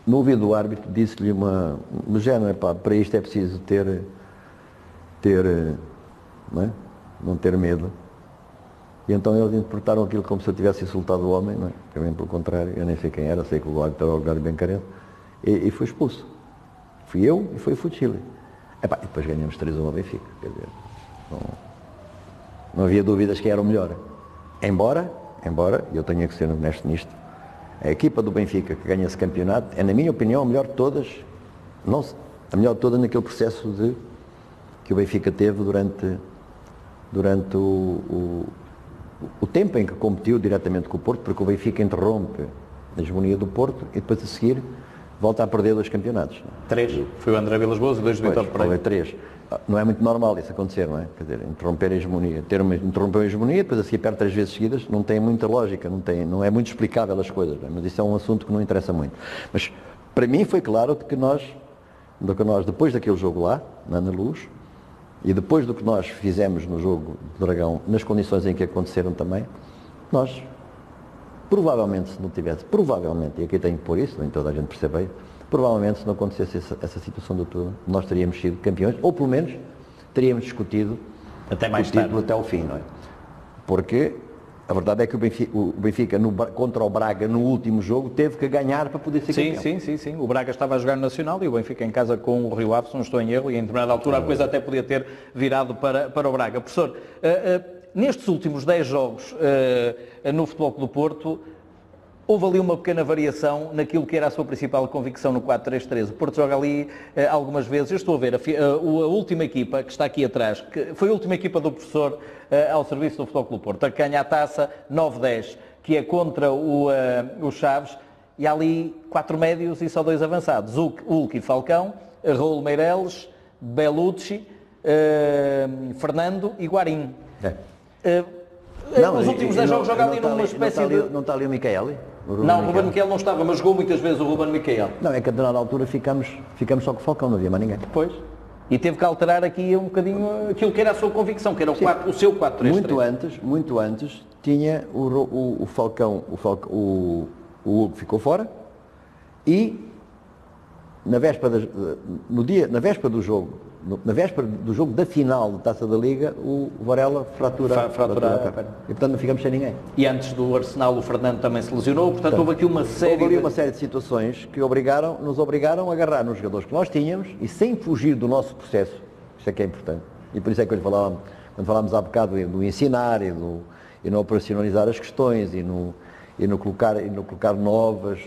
no ouvido do árbitro, disse-lhe no género, para isto é preciso não ter medo. E então eles interpretaram aquilo como se eu tivesse insultado o homem, não é? Também pelo contrário, eu nem sei quem era, sei que o árbitro era o lugar bem carente, e foi expulso. Fui eu e foi o Fuchile. E depois ganhamos 3-1 ao Benfica, quer dizer, não havia dúvidas quem era o melhor. Embora, e eu tenho que ser honesto nisto, a equipa do Benfica que ganha esse campeonato é, na minha opinião, a melhor de todas, a melhor de todas naquele processo que o Benfica teve durante o tempo em que competiu diretamente com o Porto, porque o Benfica interrompe a hegemonia do Porto e depois a seguir volta a perder 2 campeonatos. 3. Foi o André Vilas Boas e 2 do Vítor Pereira. Foi 3. Não é muito normal isso acontecer, não é? Quer dizer, interromper a hegemonia. Interromper a hegemonia, depois a seguir perde 3 vezes seguidas, não tem muita lógica, não é muito explicável as coisas, mas isso é um assunto que não interessa muito. Mas para mim foi claro que nós, depois daquele jogo lá, na Ana Luz, e depois do que nós fizemos no jogo do Dragão, nas condições em que aconteceram também, nós, provavelmente, se não tivesse, e aqui tenho que pôr isso, nem toda a gente percebe, provavelmente, se não acontecesse essa situação do tudo, nós teríamos sido campeões, ou pelo menos teríamos discutido até mais o título tarde, até ao fim, não é? Porque a verdade é que o Benfica contra o Braga no último jogo teve que ganhar para poder ser campeão. Sim. O Braga estava a jogar no Nacional e o Benfica em casa com o Rio Ave, se não estou em erro, e em determinada altura a coisa até podia ter virado para o Braga. Professor, nestes últimos 10 jogos no Futebol Clube do Porto, houve ali uma pequena variação naquilo que era a sua principal convicção no 4-3-3. O Porto joga ali algumas vezes. Eu estou a ver a última equipa que está aqui atrás, que foi a última equipa do professor ao serviço do Futebol Clube do Porto, a que ganha a taça 9-10, que é contra o Chaves, e há ali 4 médios e só 2 avançados. Hulk e Falcão, Raul Meireles, Bellucci, Fernando e Guarim. Os últimos 10 jogos joga ali numa espécie de... Não está ali o Micaeli? Não, o Ruben Miquel não estava, mas jogou muitas vezes o Ruben Miquel. Não, é que a determinada altura ficamos só com o Falcão, não havia mais ninguém. Pois. E teve que alterar aqui um bocadinho aquilo que era a sua convicção, que era o seu 4-3-3. Muito antes tinha o Falcão, o Hugo ficou fora e na véspera do jogo da final da Taça da Liga, o Varela fratura a perna. E portanto não ficamos sem ninguém. E antes do Arsenal o Fernando também se lesionou, portanto houve aqui uma série de situações que nos obrigaram a agarrar nos jogadores que nós tínhamos e sem fugir do nosso processo. Isso é que é importante. E por isso é que quando falámos há bocado do ensinar e no operacionalizar as questões e no colocar novas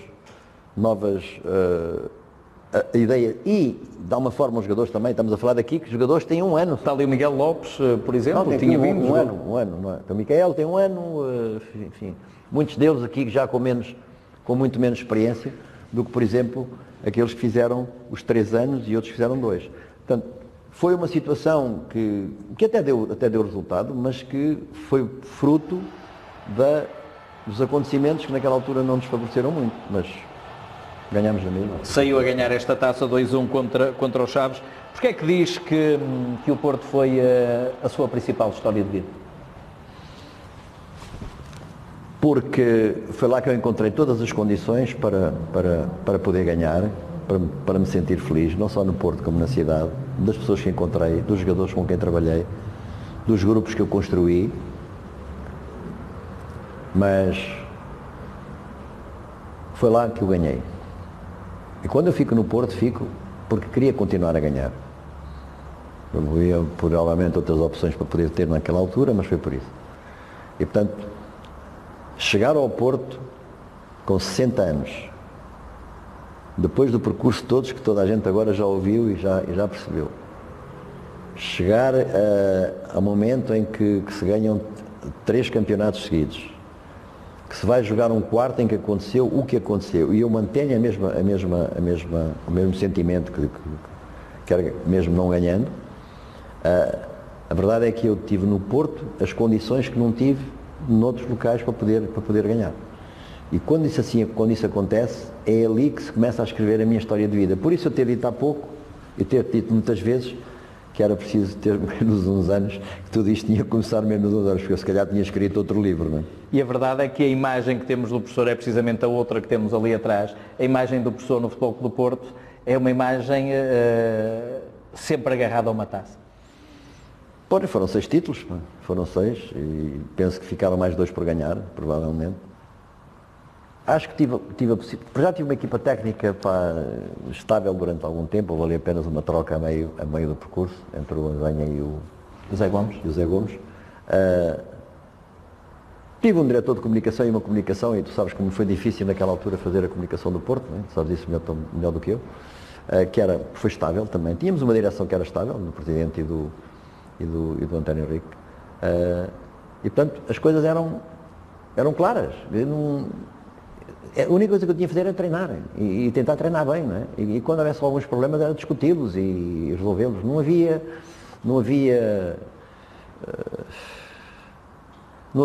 a ideia e dá uma forma aos jogadores também, estamos a falar daqui que os jogadores têm 1 ano. Está ali o Miguel Lopes, por exemplo, não, tinha vindo um ano, não é? Então o Micael tem 1 ano, enfim, muitos deles aqui já com muito menos experiência do que, por exemplo, aqueles que fizeram os 3 anos e outros que fizeram 2. Portanto, foi uma situação que até deu resultado, mas que foi fruto dos acontecimentos que naquela altura não nos favoreceram muito, mas ganhámos a mesma. Saiu a ganhar esta taça 2-1 contra o Chaves. Porquê é que diz que o Porto foi a sua principal história de vida? Porque foi lá que eu encontrei todas as condições para poder ganhar, para me sentir feliz, não só no Porto como na cidade, das pessoas que encontrei, dos jogadores com quem trabalhei, dos grupos que eu construí, mas foi lá que eu ganhei. E quando eu fico no Porto, fico porque queria continuar a ganhar. Eu havia provavelmente outras opções para poder ter naquela altura, mas foi por isso. E portanto, chegar ao Porto com 60 anos, depois do percurso todos que toda a gente agora já ouviu e já percebeu, chegar a momento em que se ganham 3 campeonatos seguidos, que se vai jogar um quarto em que aconteceu o que aconteceu, e eu mantenho o mesmo sentimento que era mesmo não ganhando. A verdade é que eu tive no Porto as condições que não tive noutros locais para poder ganhar. E quando isso acontece, é ali que se começa a escrever a minha história de vida. Por isso eu ter dito há pouco, e ter dito muitas vezes, que era preciso ter menos uns anos, que tudo isto tinha que começar menos uns anos, porque eu se calhar tinha escrito outro livro, não é? E a verdade é que a imagem que temos do professor é precisamente a outra que temos ali atrás. A imagem do professor no Futebol Clube do Porto é uma imagem sempre agarrada a uma taça. Foram 6 títulos, foram 6, e penso que ficaram mais 2 por ganhar, provavelmente. Acho que já tive uma equipa técnica estável durante algum tempo, houve ali apenas uma troca a meio do percurso, entre o Anzenha e o Zé Gomes. Tive um diretor de comunicação e uma comunicação, e tu sabes como foi difícil naquela altura fazer a comunicação do Porto, não é? Tu sabes isso melhor do que eu, foi estável também. Tínhamos uma direção que era estável, do Presidente e do António Henrique. E portanto as coisas eram claras. A única coisa que eu tinha a fazer era treinar e tentar treinar bem, não é? E quando houvesse alguns problemas era discuti-los e resolvê-los. Não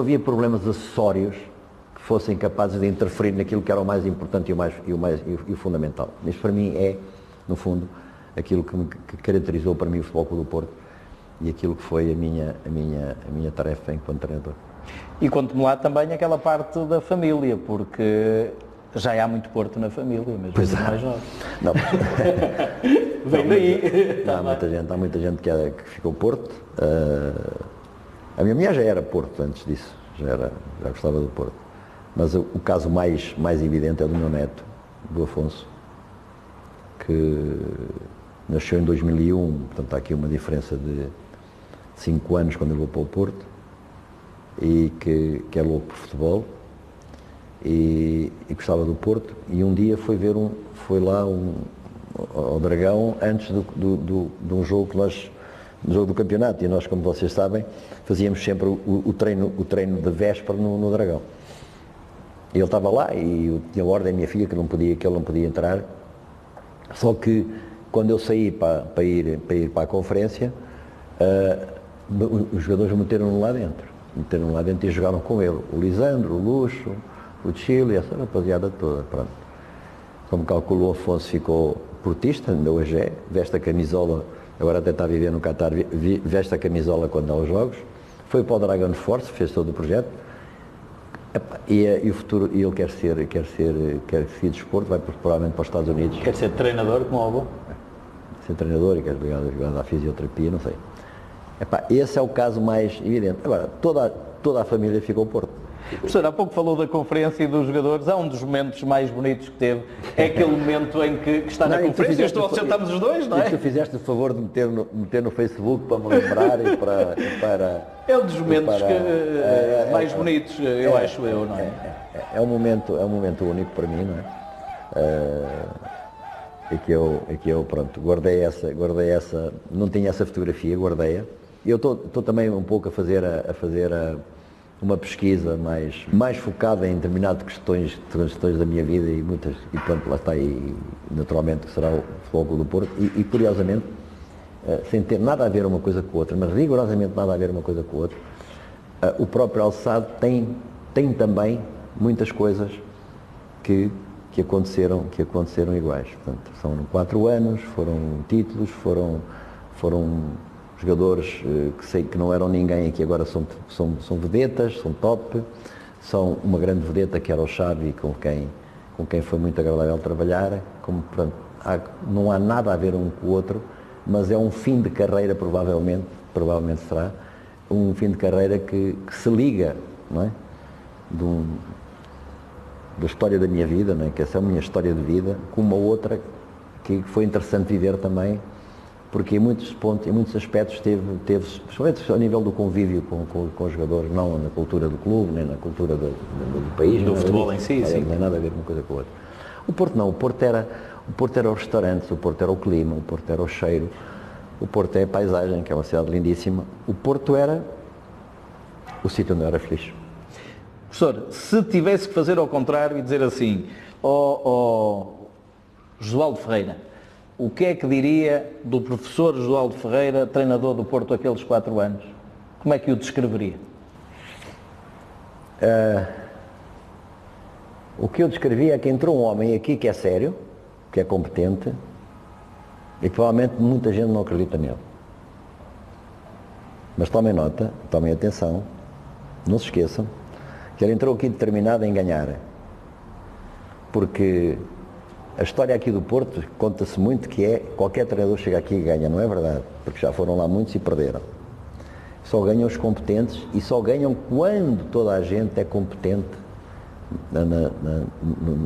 havia problemas acessórios que fossem capazes de interferir naquilo que era o mais importante e o fundamental. Isto para mim é, no fundo, aquilo que caracterizou para mim o Futebol Clube do Porto e aquilo que foi a minha tarefa enquanto treinador. E conte-me lá também aquela parte da família, porque já há muito Porto na família, mesmo os mais jovens. Não, vem daí. Há muita gente que ficou Porto. A minha mulher já era Porto antes disso, já gostava do Porto. Mas o caso mais evidente é do meu neto, do Afonso, que nasceu em 2001, portanto há aqui uma diferença de 5 anos quando ele veio para o Porto, e que é louco por futebol e gostava do Porto, e um dia foi lá ao Dragão antes de um jogo no jogo do campeonato, e nós, como vocês sabem, fazíamos sempre o treino de véspera no Dragão. E ele estava lá e eu tinha ordem à minha filha que ele não podia entrar, só que quando eu saí para ir para a conferência, os jogadores meteram-no lá dentro e jogaram com ele. O Lisandro, o Luxo, o Chile, essa rapaziada toda. Pronto. Como calculou, Afonso ficou portista, ainda hoje é, veste a camisola, agora até está a viver no Qatar, veste a camisola quando dá os jogos. Foi para o Dragon Force, fez todo o projeto. E o futuro, e ele quer seguir desporto, vai provavelmente para os Estados Unidos. Quer ser treinador como o avô? Ser treinador e quer jogar à fisioterapia, não sei. Esse é o caso mais evidente. Agora, toda a família ficou Porto. Professor, há pouco falou da conferência e dos jogadores. Há um dos momentos mais bonitos que teve. É aquele momento em que está na conferência. Sentamos os dois, não é? E tu fizeste o favor de meter no Facebook para me lembrar e para... É um dos momentos mais bonitos, eu acho, não é? É um momento único para mim, não é? E que eu pronto, guardei essa, não tinha essa fotografia, guardei-a. Eu estou também um pouco a fazer uma pesquisa mais focada em determinadas questões da minha vida e pronto, lá está, e naturalmente que será o Futebol Clube do Porto e curiosamente, sem ter nada a ver uma coisa com a outra, mas rigorosamente nada a ver uma coisa com a outra, o próprio Alçado tem também muitas coisas que aconteceram iguais. Portanto, são 4 anos, foram títulos, foram jogadores que não eram ninguém e que agora são vedetas, são top, são uma grande vedeta que era o Xavi, com quem foi muito agradável trabalhar, portanto, não há nada a ver um com o outro, mas é um fim de carreira, provavelmente será, um fim de carreira que se liga, não é? Da história da minha vida, não é? Que essa é a minha história de vida, com uma outra que foi interessante viver também, porque em muitos pontos, em muitos aspectos teve principalmente a nível do convívio com os jogadores, não na cultura do clube, nem na cultura do país. Do futebol em si, sim. Não tem nada a ver uma coisa com a outra. O Porto não, o Porto era os restaurantes, o Porto era o clima, o Porto era o cheiro, o Porto é a paisagem, que é uma cidade lindíssima. O Porto era o sítio onde eu era feliz. Professor, se tivesse que fazer ao contrário e dizer assim, Josualdo Ferreira, o que é que diria do professor Josualdo Ferreira, treinador do Porto aqueles 4 anos? Como é que o descreveria? O que eu descrevia é que entrou um homem aqui que é sério, que é competente e que provavelmente muita gente não acredita nele. Mas tomem nota, tomem atenção, não se esqueçam, que ele entrou aqui determinado em ganhar. Porque a história aqui do Porto conta-se muito que qualquer treinador chega aqui e ganha, não é verdade? Porque já foram lá muitos e perderam. Só ganham os competentes e só ganham quando toda a gente é competente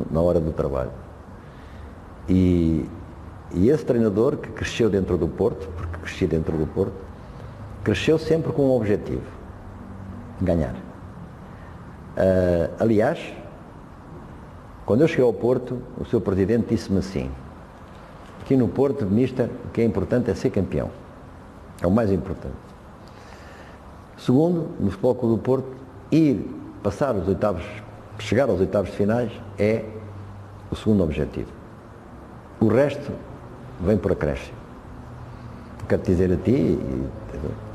na hora do trabalho. E esse treinador que cresceu dentro do Porto, porque cresci dentro do Porto, cresceu sempre com um objetivo: ganhar. Aliás, quando eu cheguei ao Porto, o seu presidente disse-me assim: aqui no Porto, mister, o que é importante é ser campeão. É o mais importante. Segundo, no Futebol Clube do Porto, ir passar os oitavos chegar aos oitavos de finais é o segundo objetivo. O resto vem por acréscimo. Quero dizer a ti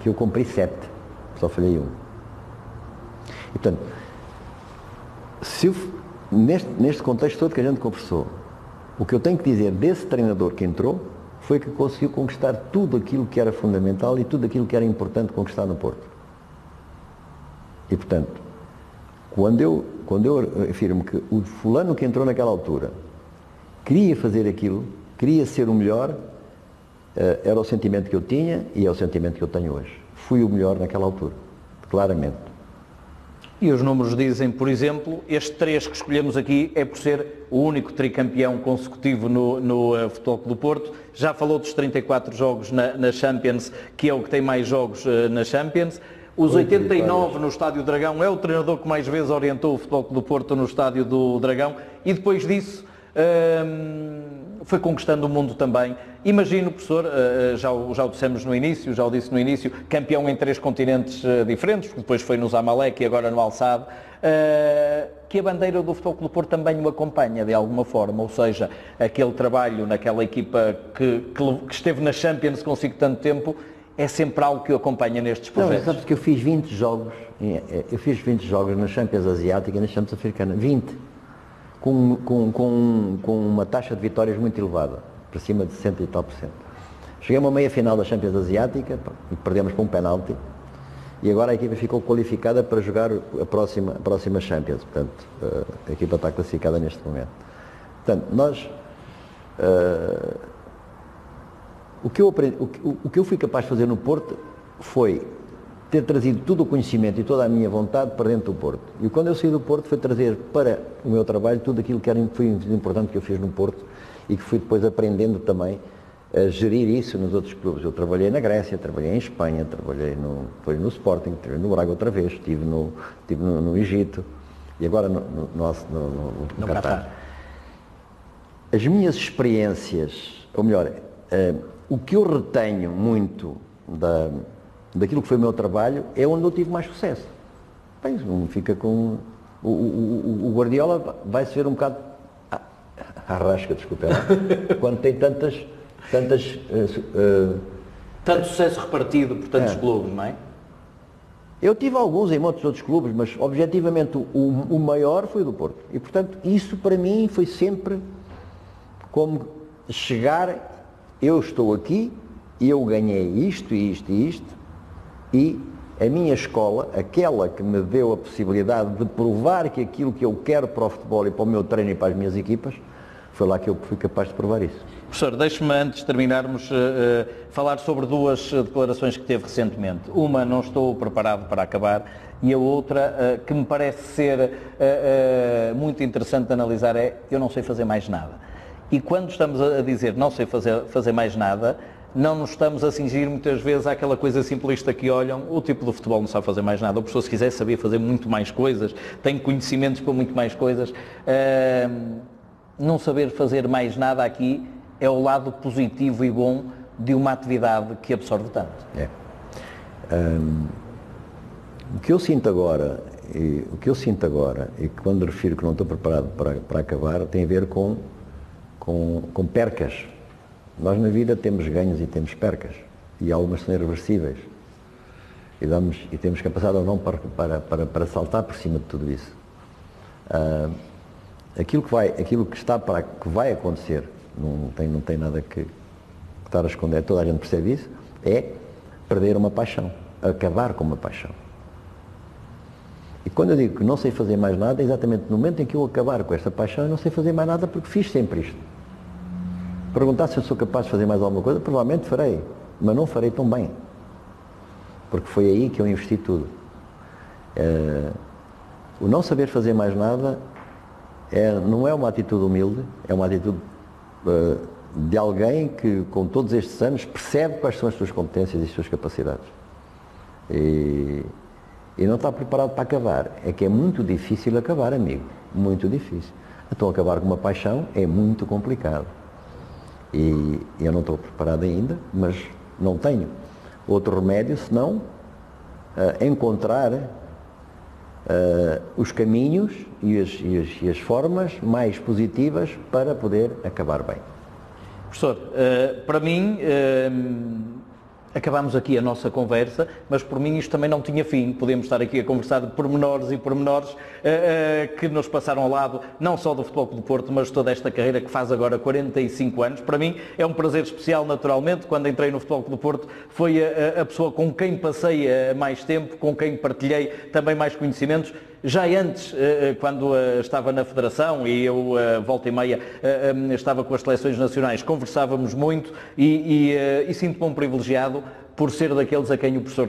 que eu cumpri 7, só falhei 1. E, portanto, neste contexto todo que a gente conversou, o que eu tenho que dizer desse treinador que entrou foi que conseguiu conquistar tudo aquilo que era fundamental e tudo aquilo que era importante conquistar no Porto. E, portanto, quando eu afirmo que o fulano que entrou naquela altura queria fazer aquilo, queria ser o melhor, era o sentimento que eu tinha e é o sentimento que eu tenho hoje. Fui o melhor naquela altura, claramente. E os números dizem, por exemplo, este 3 que escolhemos aqui é por ser o único tricampeão consecutivo no Futebol Clube do Porto. Já falou dos 34 jogos na Champions, que é o que tem mais jogos na Champions. Os 89 no Estádio do Dragão, é o treinador que mais vezes orientou o Futebol Clube do Porto no Estádio do Dragão. E depois disso, foi conquistando o mundo também. Imagino, professor, já o dissemos no início, já o disse no início, campeão em 3 continentes diferentes, depois foi no Zamalek e agora no Al-Sadd, que a bandeira do Futebol Clube do Porto também o acompanha de alguma forma, ou seja, aquele trabalho naquela equipa que esteve na Champions consigo tanto tempo, é sempre algo que o acompanha nestes projetos. Não, sabes que eu fiz 20 jogos na Champions Asiática e na Champions Africana, 20. Com uma taxa de vitórias muito elevada, para cima de 60 e tal %. Cheguei a uma meia-final da Champions Asiática e perdemos por um penalti, e agora a equipa ficou qualificada para jogar a próxima Champions, portanto, a equipa está classificada neste momento. Portanto, nós, o que eu fui capaz de fazer no Porto foi ter trazido todo o conhecimento e toda a minha vontade para dentro do Porto. E quando eu saí do Porto foi trazer para o meu trabalho tudo aquilo que foi importante que eu fiz no Porto e que fui depois aprendendo também a gerir isso nos outros clubes. Eu trabalhei na Grécia, trabalhei em Espanha, trabalhei no Sporting, trabalhei no Braga outra vez, estive no Egito e agora no Qatar. As minhas experiências, ou melhor, o que eu retenho muito daquilo que foi o meu trabalho é onde eu tive mais sucesso. Bem, fica com... O Guardiola vai-se ver um bocado à rasca, desculpa, quando tem tanto sucesso repartido por tantos clubes, não é? Eu tive alguns em muitos outros clubes, mas objetivamente o maior foi o do Porto. E portanto, isso para mim foi sempre como chegar, eu estou aqui, eu ganhei isto e isto e isto, e a minha escola, aquela que me deu a possibilidade de provar que aquilo que eu quero para o futebol e para o meu treino e para as minhas equipas, foi lá que eu fui capaz de provar isso. Professor, deixe-me antes de terminarmos falar sobre 2 declarações que teve recentemente. Uma, não estou preparado para acabar, e a outra, que me parece ser muito interessante de analisar, é eu não sei fazer mais nada. E quando estamos a dizer não sei fazer mais nada, não nos estamos a cingir muitas vezes àquela coisa simplista que olham, o tipo do futebol não sabe fazer mais nada, o professor se quiser saber fazer muito mais coisas, tem conhecimentos para muito mais coisas, não saber fazer mais nada aqui é o lado positivo e bom de uma atividade que absorve tanto. O que eu sinto agora, e quando refiro que não estou preparado para acabar, tem a ver com percas. Nós na vida temos ganhos e temos percas, e algumas são irreversíveis, e temos capacidade ou não para saltar por cima de tudo isso. Aquilo que vai acontecer, não tem nada que estar a esconder, toda a gente percebe isso, é perder uma paixão, acabar com uma paixão. E quando eu digo que não sei fazer mais nada, é exatamente no momento em que eu acabar com esta paixão, eu não sei fazer mais nada porque fiz sempre isto. Perguntar se eu sou capaz de fazer mais alguma coisa, provavelmente farei, mas não farei tão bem, porque foi aí que eu investi tudo. O não saber fazer mais nada não é uma atitude humilde, é uma atitude de alguém que, com todos estes anos, percebe quais são as suas competências e as suas capacidades. E não está preparado para acabar. É que é muito difícil acabar, amigo, muito difícil. Então acabar com uma paixão é muito complicado. E eu não estou preparado ainda, mas não tenho outro remédio senão encontrar os caminhos e as formas mais positivas para poder acabar bem. Professor, para mim, acabámos aqui a nossa conversa, mas por mim isto também não tinha fim. Podemos estar aqui a conversar de pormenores e pormenores que nos passaram ao lado, não só do Futebol Clube do Porto, mas toda esta carreira que faz agora 45 anos. Para mim é um prazer especial, naturalmente. Quando entrei no Futebol Clube do Porto, foi a pessoa com quem passei mais tempo, com quem partilhei também mais conhecimentos. Já antes, quando estava na Federação e eu, volta e meia, estava com as seleções nacionais, conversávamos muito e sinto-me um privilegiado por ser daqueles a quem o professor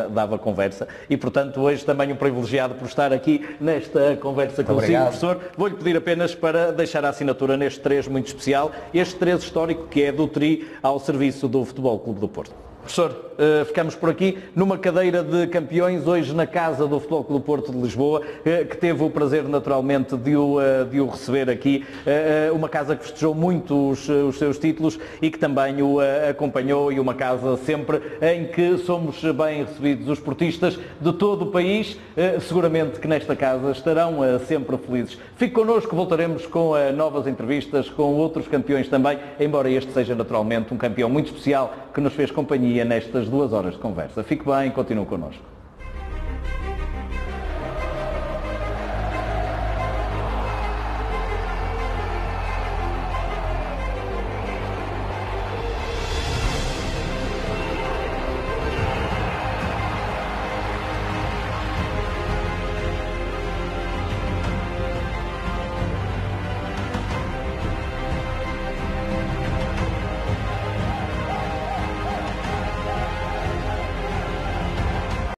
dava conversa e, portanto, hoje também um privilegiado por estar aqui nesta conversa consigo, obrigado. Professor. Vou-lhe pedir apenas para deixar a assinatura neste 3 muito especial, este 3 histórico que é do TRI ao serviço do Futebol Clube do Porto. Professor, ficamos por aqui numa cadeira de campeões, hoje na casa do Futebol Clube do Porto de Lisboa, que teve o prazer naturalmente de o receber aqui, uma casa que festejou muito os seus títulos e que também o acompanhou, e uma casa sempre em que somos bem recebidos os portistas de todo o país, seguramente que nesta casa estarão sempre felizes. Fique connosco, voltaremos com novas entrevistas, com outros campeões também, embora este seja naturalmente um campeão muito especial que nos fez companhia nestas 2 horas de conversa. Fique bem, continue connosco.